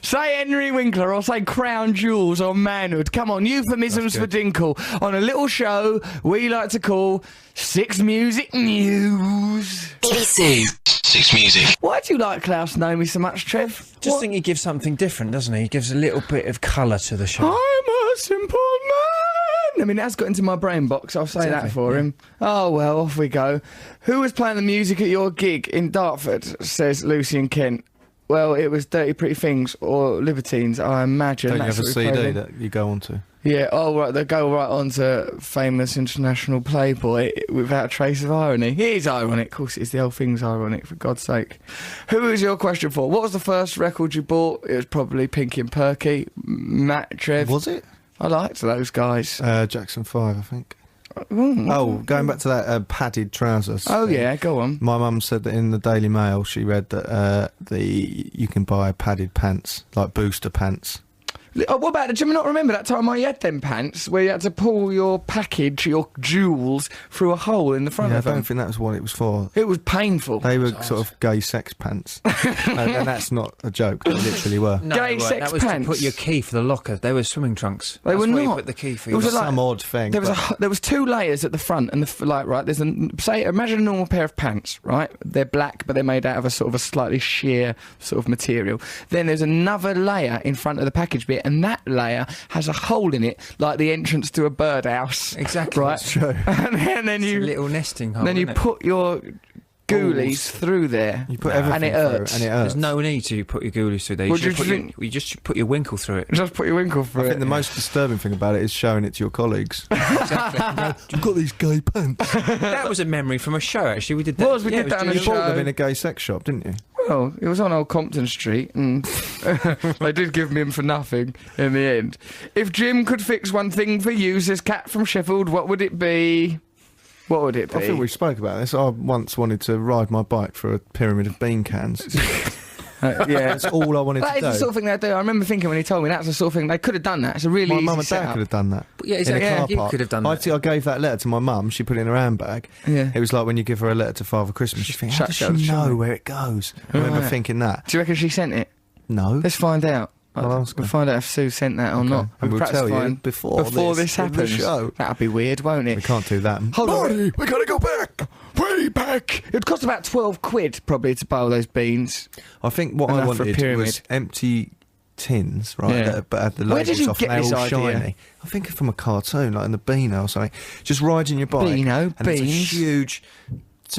Say Henry Winkler or say Crown Jewels or Manhood. Come on, euphemisms for Dinkle on a little show we like to call Six Music News. BBC Six Music. Why do you like Klaus Nomi so much, Trev? Just think he gives something different, doesn't he? He gives a little bit of colour to the show. I'm a simple man. I mean, that's got into my brain box. I'll say that for him. Oh, well, off we go. Who was playing the music at your gig in Dartford, says Lucian Kent. Well, it was Dirty Pretty Things or Libertines, I imagine. Don't you have a CD that you go on to? Yeah, oh, right, they go right on to famous international Playboy without a trace of irony. It is ironic, of course, it's the whole thing's ironic, for God's sake. Who is your question for? What was the first record you bought? It was probably Pinky and Perky. Matt, Trev. Was it? I liked those guys. Jackson 5, I think. Oh, going back to that padded trousers. Oh, thing. Yeah, go on. My mum said that in the Daily Mail she read that you can buy padded pants, like booster pants. Oh, what about, do you not remember that time I had them pants where you had to pull your package, your jewels, through a hole in the front of them? I don't think that was what it was for. It was painful. They were sort of gay sex pants. and that's not a joke, they literally were. No, gay sex that was pants? To put your key for the locker. They were swimming trunks. They were not. You put the key for it was some odd thing. There was 2 layers at the front, and right, there's imagine a normal pair of pants, right? They're black, but they're made out of a sort of a slightly sheer sort of material. Then there's another layer in front of the package bit, and that layer has a hole in it, like the entrance to a birdhouse. Exactly, right? That's true. and then you a little nesting hole. Then you put your ghoulies through there. You put everything and it hurts. And it hurts. There's no need to put your ghoulies through there. You just put your winkle through it. Just put your winkle through it. I think the most disturbing thing about it is showing it to your colleagues. Exactly. You've got these gay pants. That was a memory from a show, actually. We did that. We did that on a You show. bought them in a gay sex shop, didn't you? Well, it was on Old Compton Street, and they did give me him for nothing in the end. If Jim could fix one thing for you, says Cat from Sheffield, what would it be? What would it be? I think we spoke about this. I once wanted to ride my bike for a pyramid of bean cans. Yeah, That's all I wanted that to is do. the sort of thing they do. I remember thinking when he told me that's the sort of thing they could have done. That it's a really My easy mum and dad setup. could have done that. Yeah, In exactly. a car You park. could have done that. I gave that letter to my mum. She put it in her handbag. Yeah. It was like when you give her a letter to Father Christmas. You think, how does she know where it goes? I remember Right. thinking that. Do you reckon she sent it? No. Let's find out. I'll ask We'll her. find out if Sue sent that or not. And we'll perhaps tell you find- before this this in the happens. show. That'd be weird, won't it? We can't do that. Hold on. Marty, we gotta go back. Way back. It'd cost about 12 quid probably to buy all those beans. I think what Enough I for a wanted pyramid. was empty tins, right? Yeah. But had the Where labels did you off get and they're this all idea? shiny. I think from a cartoon, like in the Beano or something. Just riding your bike. Beano, and it's a beans. huge,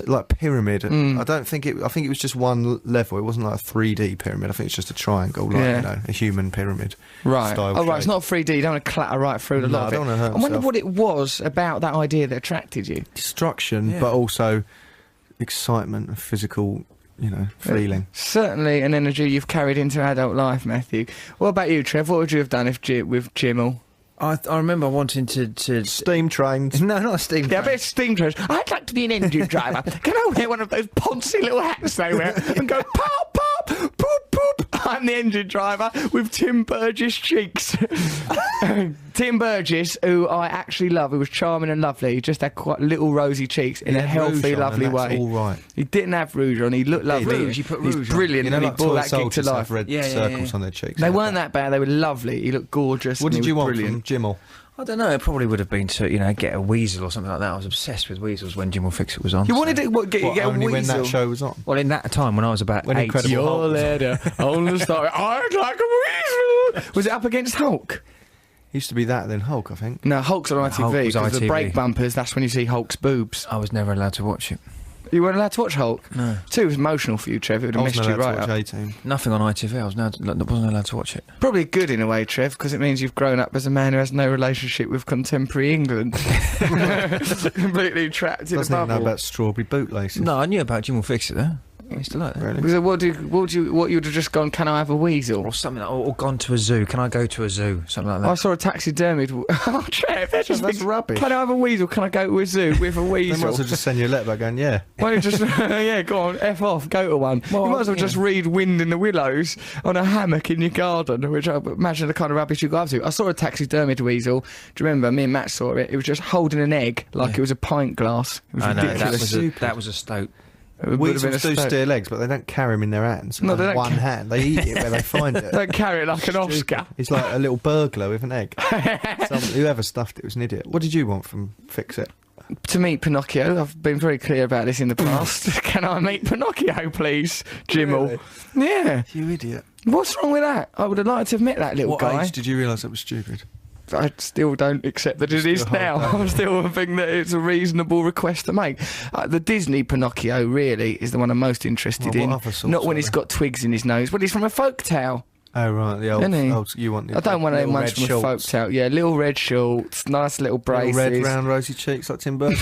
like pyramid. Mm. I don't think it. I think it was just one level. It wasn't like a 3D pyramid. I think it's just a triangle, like Yeah. you know, a human pyramid. Right. Style Oh, right. It's shape. not 3D. You don't want to clatter right through the No, lot I of it. don't wanna hurt I wonder myself. what it was about that idea that attracted you. Destruction, Yeah. but also excitement and physical, you know, feeling. Certainly an energy you've carried into adult life, Matthew. What about you, Trev? What would you have done if with Jimmel? I remember wanting to Steam trains. No, not a steam Yeah, I train. bet steam trains. I'd like to be an engine driver. Can I wear one of those poncy little hats they wear and go pop, pop, poop, poop? I'm the engine driver with Tim Burgess cheeks. Tim Burgess, who I actually love, who was charming and lovely, he just had quite little rosy cheeks in He a had healthy, rouge on, lovely and that's way. all right. He didn't have rouge on. He looked lovely. Rouge, he put He's rouge on. brilliant, You know, and he like brought toy that gig to soldiers life. have red Yeah, yeah, circles yeah. on their cheeks. They like weren't that bad. They were lovely. He looked gorgeous. What and did he you was want brilliant. from Jimmel? I don't know. It probably would have been to get a weasel or something like that. I was obsessed with weasels when Jim Will Fix It was on. You so- wanted to get What, a only weasel? when that show was on? Well, in that time when I was about When 8. Incredible Your Hulk was on. letter on the story. I'd like a weasel. Was it up against Hulk? Used to be that, then Hulk, I think. No, Hulk's on Hulk ITV. was 'Cause the ITV. brake bumpers, that's when you see Hulk's boobs. I was never allowed to watch it. You weren't allowed to watch Hulk? No. Too was emotional for you, Trev. It would I have wasn't messed you allowed right to up. watch A-Team. Nothing on ITV. I wasn't allowed to watch it. Probably good in a way, Trev, because it means you've grown up as a man who has no relationship with contemporary England. Completely trapped in a Doesn't even know bubble. about strawberry bootlaces. No, I knew about Jim Will Fix It though. I used to like that. Really? So what you would have just gone, can I have a weasel? Or something like, or gone to a zoo. Can I go to a zoo? Something like that. I saw a taxidermied. Oh, Trev, that's That's rubbish. Can I have a weasel? Can I go to a zoo with a They might weasel? as well just send you a letter back going, yeah. Why don't you just, yeah, go on, F off, go to one. Well, you might as well yeah. just read Wind in the Willows on a hammock in your garden, which I imagine the kind of rubbish you got up to. I saw a taxidermied weasel. Do you remember? Me and Matt saw it. It was just holding an egg like it was a pint glass. It was I know ridiculous. that was a stoat. It would have been a Weasels do stoat. steal eggs, but they don't carry them in their hands. No, they With don't one hand. They eat it where they find it. Don't carry it like an Oscar. It's like a little burglar with an egg. Whoever stuffed it was an idiot. What did you want from Fix It? To meet Pinocchio, I've been very clear about this in the past. Can I meet Pinocchio, please, Jimmel? Yeah. You idiot. What's wrong with that? I would have liked to have met that little What guy. age did you realise that was stupid? I still don't accept that it is Still now. hold I still think that it's a reasonable request to make. The Disney Pinocchio really is the one I'm most interested Well, what in. other sorts Not when are he's there? got twigs in his nose. Well, he's from a folk tale. Oh, right, the old, Isn't he? you want the I don't want little anyone red from a folk shorts. tale. Yeah, little red shorts, nice little Little braces. red, round, rosy cheeks like Tim Burton.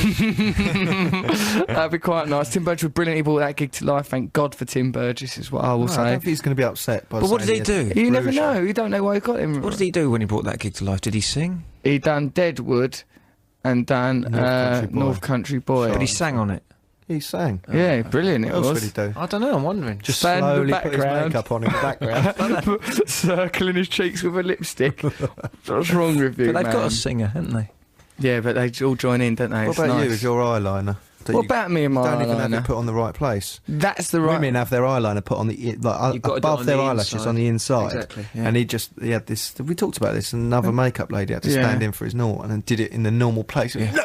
That'd be quite nice. Tim Burgess was brilliant. He brought that gig to life. Thank God for Tim Burgess, is what I will No, I say. don't think he's going to be upset. By But what did saying he had do? You never rouge on. know. You don't know why he got him. What did he do when he brought that gig to life? Did he sing? He done Deadwood and done North Country Boy. North Country Boy. But he sang on it. He sang. Yeah, brilliant it What else was. would he do? I don't know. I'm wondering. Just Stand in the slowly put his background. makeup on in the background. Circling his cheeks with a lipstick. What's wrong with you, But they've man? got a singer, haven't they? Yeah, but they all join in, don't they? What It's about you nice. with your eyeliner? That What you about me and my don't even have eyeliner? it put on the right place. That's the right. Women have their eyeliner put on the You've got to do it above on their the eyelashes inside. on the inside. Exactly, yeah. And he had this. We talked about this. Another makeup lady had to Yeah. stand in for his Norton and did it in the normal place. Yeah.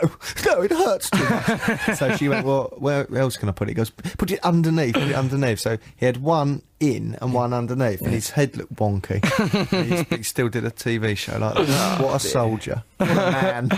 No, it hurts too much. So she went, well, where else can I put it? He goes, put it underneath. Put it underneath. So he had one in and one underneath, and his head looked wonky. And he still did a TV show like that. What a soldier! What a man!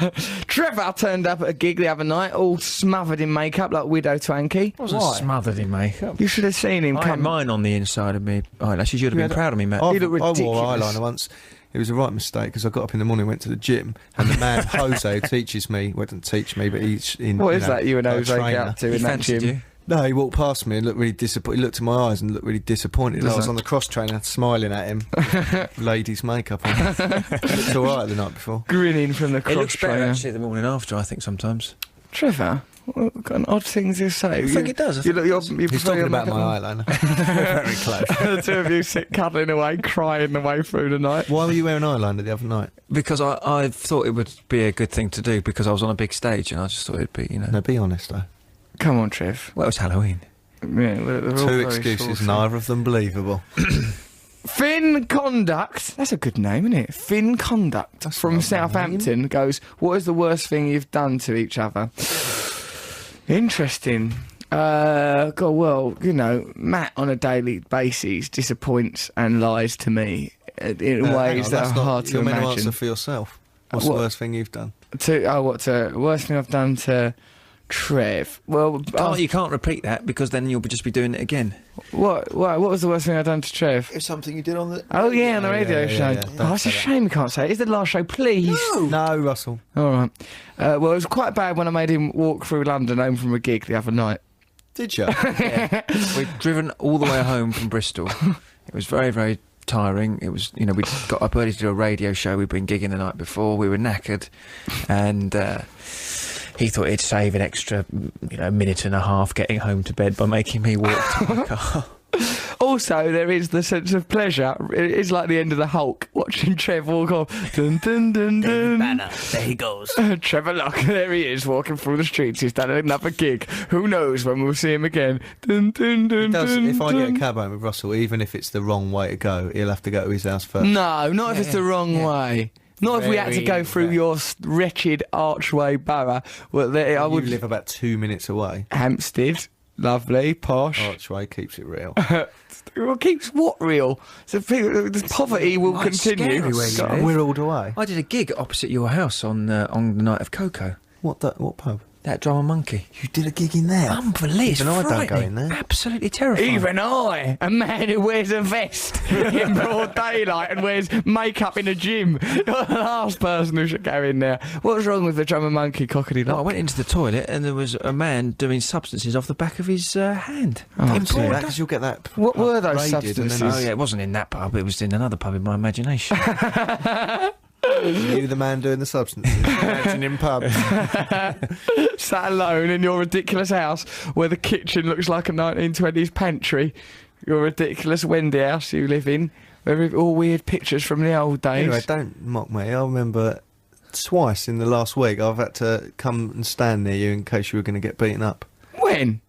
Trevor turned up at a gig the other night, all smothered in makeup like Widow Twanky. I wasn't smothered in makeup. You should have seen him I had come. mine on the inside of me eyelashes. You'd have been proud of me, Matt. I He looked wore ridiculous. eyeliner once. It was a right mistake because I got up in the morning, went to the gym, and the man Jose who teaches me, well, doesn't teach me, but he's in. What is that you and like a Jose get trainer. up to He in that fancied gym? you. No, he walked past me and looked really disappointed. He looked in my eyes and looked really disappointed. Does I was it? on the cross trainer, smiling at him, with ladies' makeup on. Looked all right the night before. Grinning from the It cross looks better trainer. actually the morning after, I think, sometimes. Trevor, What kind of odd things you say? I think it does. You're He's talking about my eyeliner. Very close. The two of you sit cuddling away, crying the way through the night. Why were you wearing eyeliner the other night? Because I thought it would be a good thing to do because I was on a big stage and I just thought it'd be, No, be honest though. Come on, Trev. Well, it was Halloween. Yeah, they're all Two very excuses, saucy. neither of them believable. Finn Conduct, that's a good name, isn't it? Finn Conduct That's from not a Southampton goes, what is the worst thing you've done to each other? Interesting. God, well, Matt on a daily basis disappoints and lies to me in ways that are hard to you're meant to imagine. answer for yourself. What's What? the worst thing you've done? Worst thing I've done to Trev? Well, You can't repeat that because then you'll just be doing it again. what was the worst thing I've done to Trev? It's something you did on the... Oh yeah, on the radio show. yeah. Oh, it's a shame we can't say it. It's the last show, please. No, Russell. All right. Well, it was quite bad when I made him walk through London home from a gig the other night. Did you? We'd driven all the way home from Bristol. It was very, very tiring. It was, we'd got up early to do a radio show. We'd been gigging the night before. We were knackered. And he thought he'd save an extra, minute and a half getting home to bed by making me walk to my car. Also, there is the sense of pleasure. It is like the end of the Hulk, watching Trev walk off. Dun, dun, dun, dun. Banner. There he goes. Trevor Lock, there he is, walking through the streets. He's done another gig. Who knows when we'll see him again? Dun, dun, dun, dun, If I get a dun. cab home with Russell, even if it's the wrong way to go, he'll have to go to his house first. No, not if it's the wrong way. Not if we had to go through Very your wretched archway borough. Well, I would live about 2 minutes away. Hampstead, lovely, posh. Archway keeps it real. Well, keeps what real? So the poverty will Quite continue. scary where you God. live. We're all the way. I did a gig opposite your house on the night of Coco. What pub? That Drama Monkey. You did a gig in there? Unbelievable. Even I don't go in there. Absolutely terrifying. Even I, a man who wears a vest in broad daylight and wears makeup in a gym. You're the last person who should go in there. What's wrong with the Drummer Monkey Cockatoo Well, I Lock? went into the toilet and there was a man doing substances off the back of his hand. Oh, In dear. broad Because you'll get that. What were those raided and then substances? Oh yeah, it wasn't in that pub, it was in another pub in my imagination. You, the man doing the substances. Imagining pub. Sat alone in your ridiculous house where the kitchen looks like a 1920s pantry. Your ridiculous Wendy house you live in. Where all weird pictures from the old days. Anyway, don't mock me. I remember twice in the last week I've had to come and stand near you in case you were going to get beaten up. When?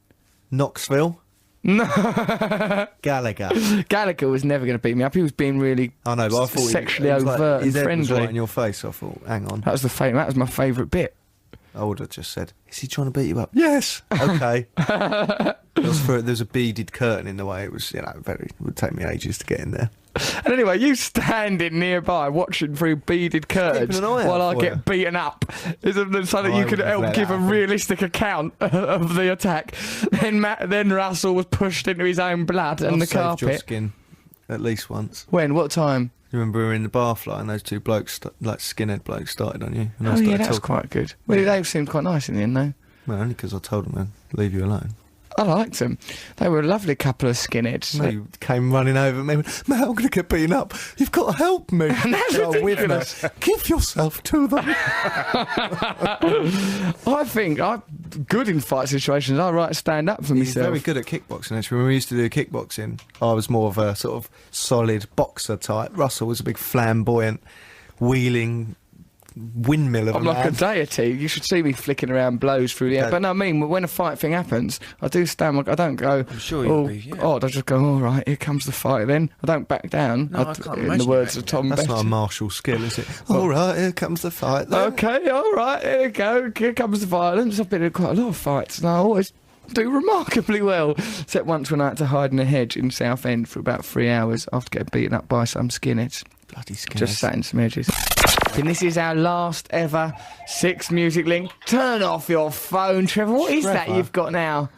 Knoxville. No. Gallagher. Gallagher was never going to beat me up. He was being really I know, but I thought sexually it was like, overt and his head was friendly. right in your face. I thought, hang on. That was my favourite bit. I would have just said, is he trying to beat you up? Yes. Okay. There's a beaded curtain in the way. It was, it would take me ages to get in there. And anyway, you standing nearby watching through beaded curtains Keeping an eye while out I for get you. beaten up so that I you could wouldn't have help let give that a happen. realistic account of the attack. Then Russell was pushed into his own blood and I've the saved your carpet. skin at least once. When? What time? You remember we were in the bar flight and those two blokes, like skinhead blokes, started on you. And I Oh started yeah, that's talking. quite good. Well, they seemed quite nice in the end, though. Well, only because I told them to leave you alone. I liked them. They were a lovely couple of skinheads. They came running over me. Matt, I'm going to get beaten up. You've got to help me. That's Go with me. ridiculous. Give yourself to them. I think I'm good in fight situations. I like to stand up for He's myself. very good at kickboxing, actually. When we used to do kickboxing, I was more of a sort of solid boxer type. Russell was a big flamboyant, wheeling windmill of I'm a like man. a deity. You should see me flicking around blows through the air. Okay. But no, I mean, when a fight thing happens, I do stand. I don't go. I'm sure you'll be, yeah. I just go. All right, here comes the fight. Then I don't back down. No, I can't in imagine the you words of backing Tom That's Betty. not a martial skill, is it? All right, here comes the fight. Then. Okay, all right, here we go. Here comes the violence. I've been in quite a lot of fights, and I always do remarkably well. Except once when I had to hide in a hedge in Southend for about 3 hours after getting beaten up by some skinheads. Bloody skinheads. Just sat in some edges. And this is our last ever 6 Music Link. Turn off your phone, Trevor. What is that Trevor? you've got now?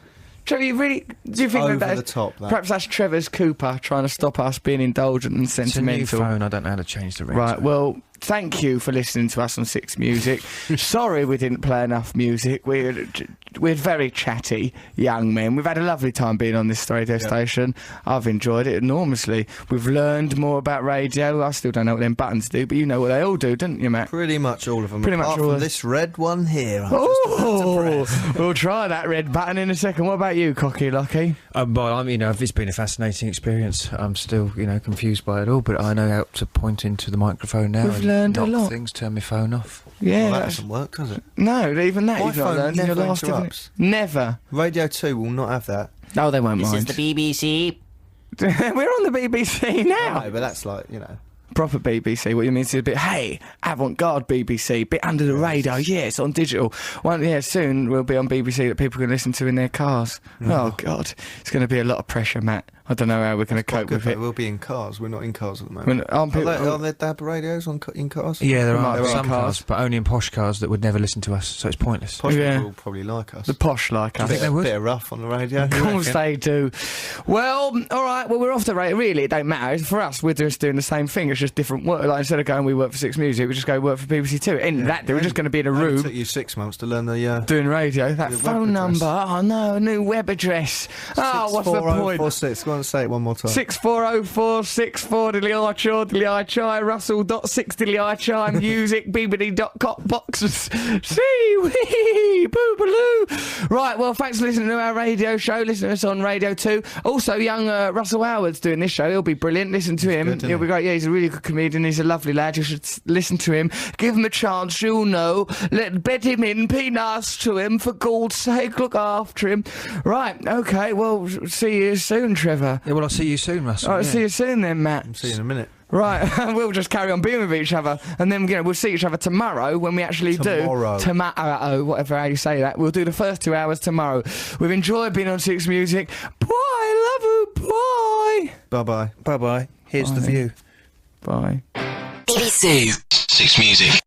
Trevor, you really do you think Over that the top, that. perhaps that's Trevor's Cooper trying to stop us being indulgent and It's a new sentimental? phone. I don't know how to change the ringtone. Right, well, thank you for listening to us on Six Music. Sorry we didn't play enough music. We're very chatty young men. We've had a lovely time being on this radio station. I've enjoyed it enormously. We've learned more about radio. I still don't know what them buttons do, but you know what they all do, don't you, Matt? Pretty much all of them. Pretty much apart all from of- this red one here. We'll try that red button in a second. What about you, Cocky Locky? Well, it's been a fascinating experience. I'm still, confused by it all, but I know how to point into the microphone now. We've and learned a knock lot. Things, turn my phone off. Yeah, Well, that that's- doesn't work, does it? no, even that My you've not phone learned in your never last interrupts. Never. Radio 2 will not have that. Oh, they won't This mind. is the BBC. We're on the BBC now. No, but that's like, Proper BBC. What you mean is a bit, hey, avant-garde BBC, bit under the radar. Yeah, it's on digital. Soon we'll be on BBC that people can listen to in their cars. Oh God, it's going to be a lot of pressure, Matt. I don't know how we're going to cope with it. We'll be in cars. We're not in cars at the moment. Aren't people- Are there DAB radios in cars? Yeah, there might are be some cars. cars, but only in posh cars that would never listen to us, so it's pointless. Posh Yeah. people will probably like us. The posh like us. think they would? Bit of rough on the radio. Of course they do. Well, all right. Well, we're off the radio. Really, it don't matter. For us, we're just doing the same thing. It's just different work. Like instead of going, we work for Six Music, we just go work for BBC Two. In that, we're just going to be in a It room took you 6 months to learn the doing radio. That the web phone address. number. Oh no, a new web address. Oh, what's the point? 64046. Go on and say it one more time. 640464 dilly-I-chai, Russell.6 music, bbd.cop boxes. See, wee, boo-baloo. Right, well, thanks for listening to our radio show. Listen to us on Radio 2. Also, young Russell Howard's doing this show. He'll be brilliant. Listen to him. good, isn't He'll be he? great. Yeah, he's a really good comedian. He's a lovely lad. You should listen to him. Give him a chance. You'll know. Bet him in. Be nice to him. For God's sake, look after him. Right, okay. Well, see you soon, Trevor. Yeah, well, I'll see you soon, Russell. All right, yeah. see you soon then, Matt. See you in a minute. Right, we'll just carry on being with each other, and then we'll see each other tomorrow when we actually Tomorrow. do tomorrow, whatever how you say that. We'll do the first 2 hours tomorrow. We've enjoyed being on Six Music. Bye, love you. Bye. Bye-bye. Bye-bye. Here's the view. Bye. BBC Six Music.